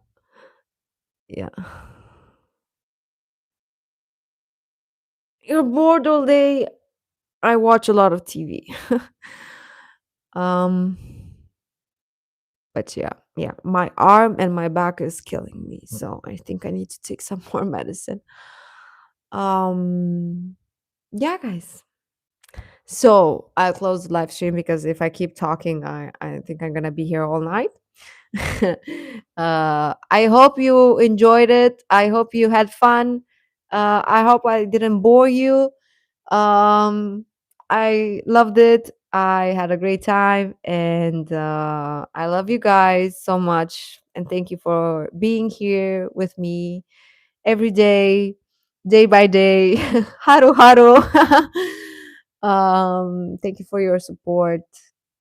yeah. You're bored all day. I watch a lot of TV. um, but yeah, yeah, my arm and my back is killing me, so I think I need to take some more medicine. Um, yeah, guys, So I'll close the live stream because if I keep talking, I think I'm gonna be here all night. I hope you enjoyed it. I hope you had fun. I hope I didn't bore you. Um, I loved it. I had a great time, and I love you guys so much. And thank you for being here with me every day, day by day. Haru haru. Thank you for your support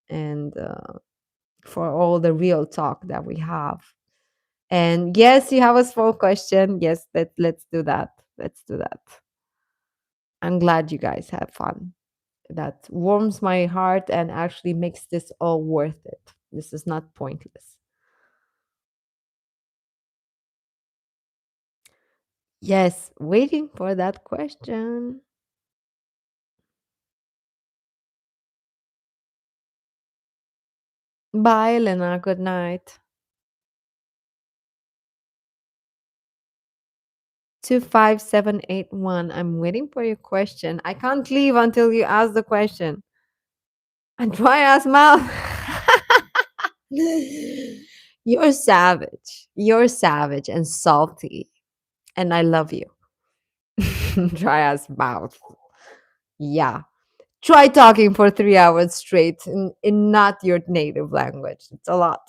and for all the real talk that we have. And yes, you have a small question. Yes, let's do that. Let's do that. I'm glad you guys have fun. That warms my heart and actually makes this all worth it. This is not pointless. Yes, waiting for that question. Bye, Elena. Good night. 25781. I'm waiting for your question. I can't leave until you ask the question. And dry ass mouth. You're savage. You're savage and salty. And I love you. Dry ass mouth. Yeah. Try talking for 3 hours straight in not your native language. It's a lot.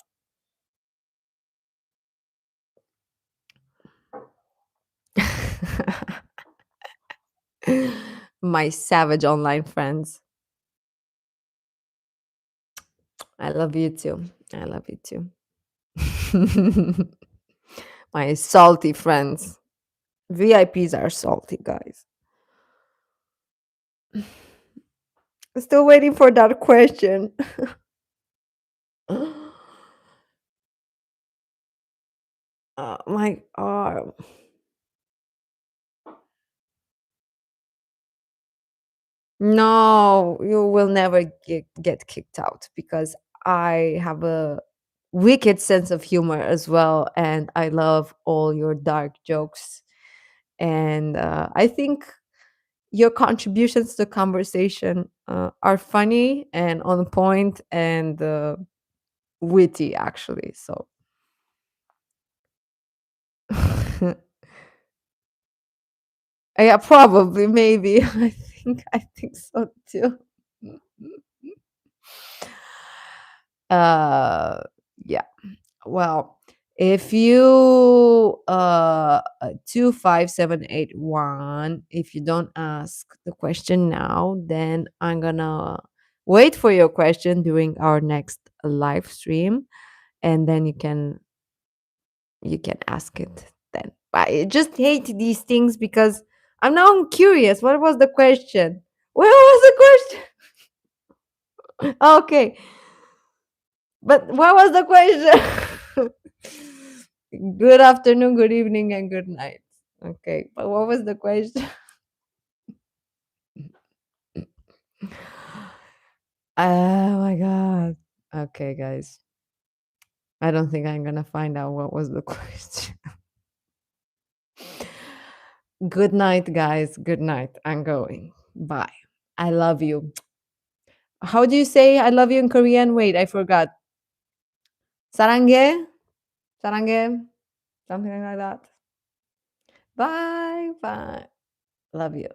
My savage online friends. I love you too. I love you too. My salty friends. VIPs are salty, guys. Still waiting for that question. My arm. No, you will never get kicked out because I have a wicked sense of humor as well. And I love all your dark jokes. And I think your contributions to the conversation are funny and on point and witty, actually. So, yeah, probably, maybe. I think so too. Uh, yeah. Well, if you 25781, if you don't ask the question now, then I'm gonna wait for your question during our next live stream, and then you can ask it then. I just hate these things because I'm curious. What was the question? Where was the question? Okay, but what was the question? Good afternoon, good evening, and good night. Okay, but what was the question? Oh my god. Okay, guys. I don't think I'm gonna find out what was the question. Good night, guys. Good night. I'm going. Bye. I love you. How do you say I love you in Korean? Wait, I forgot. Sarange? Sarange? Something like that. Bye. Bye. Love you.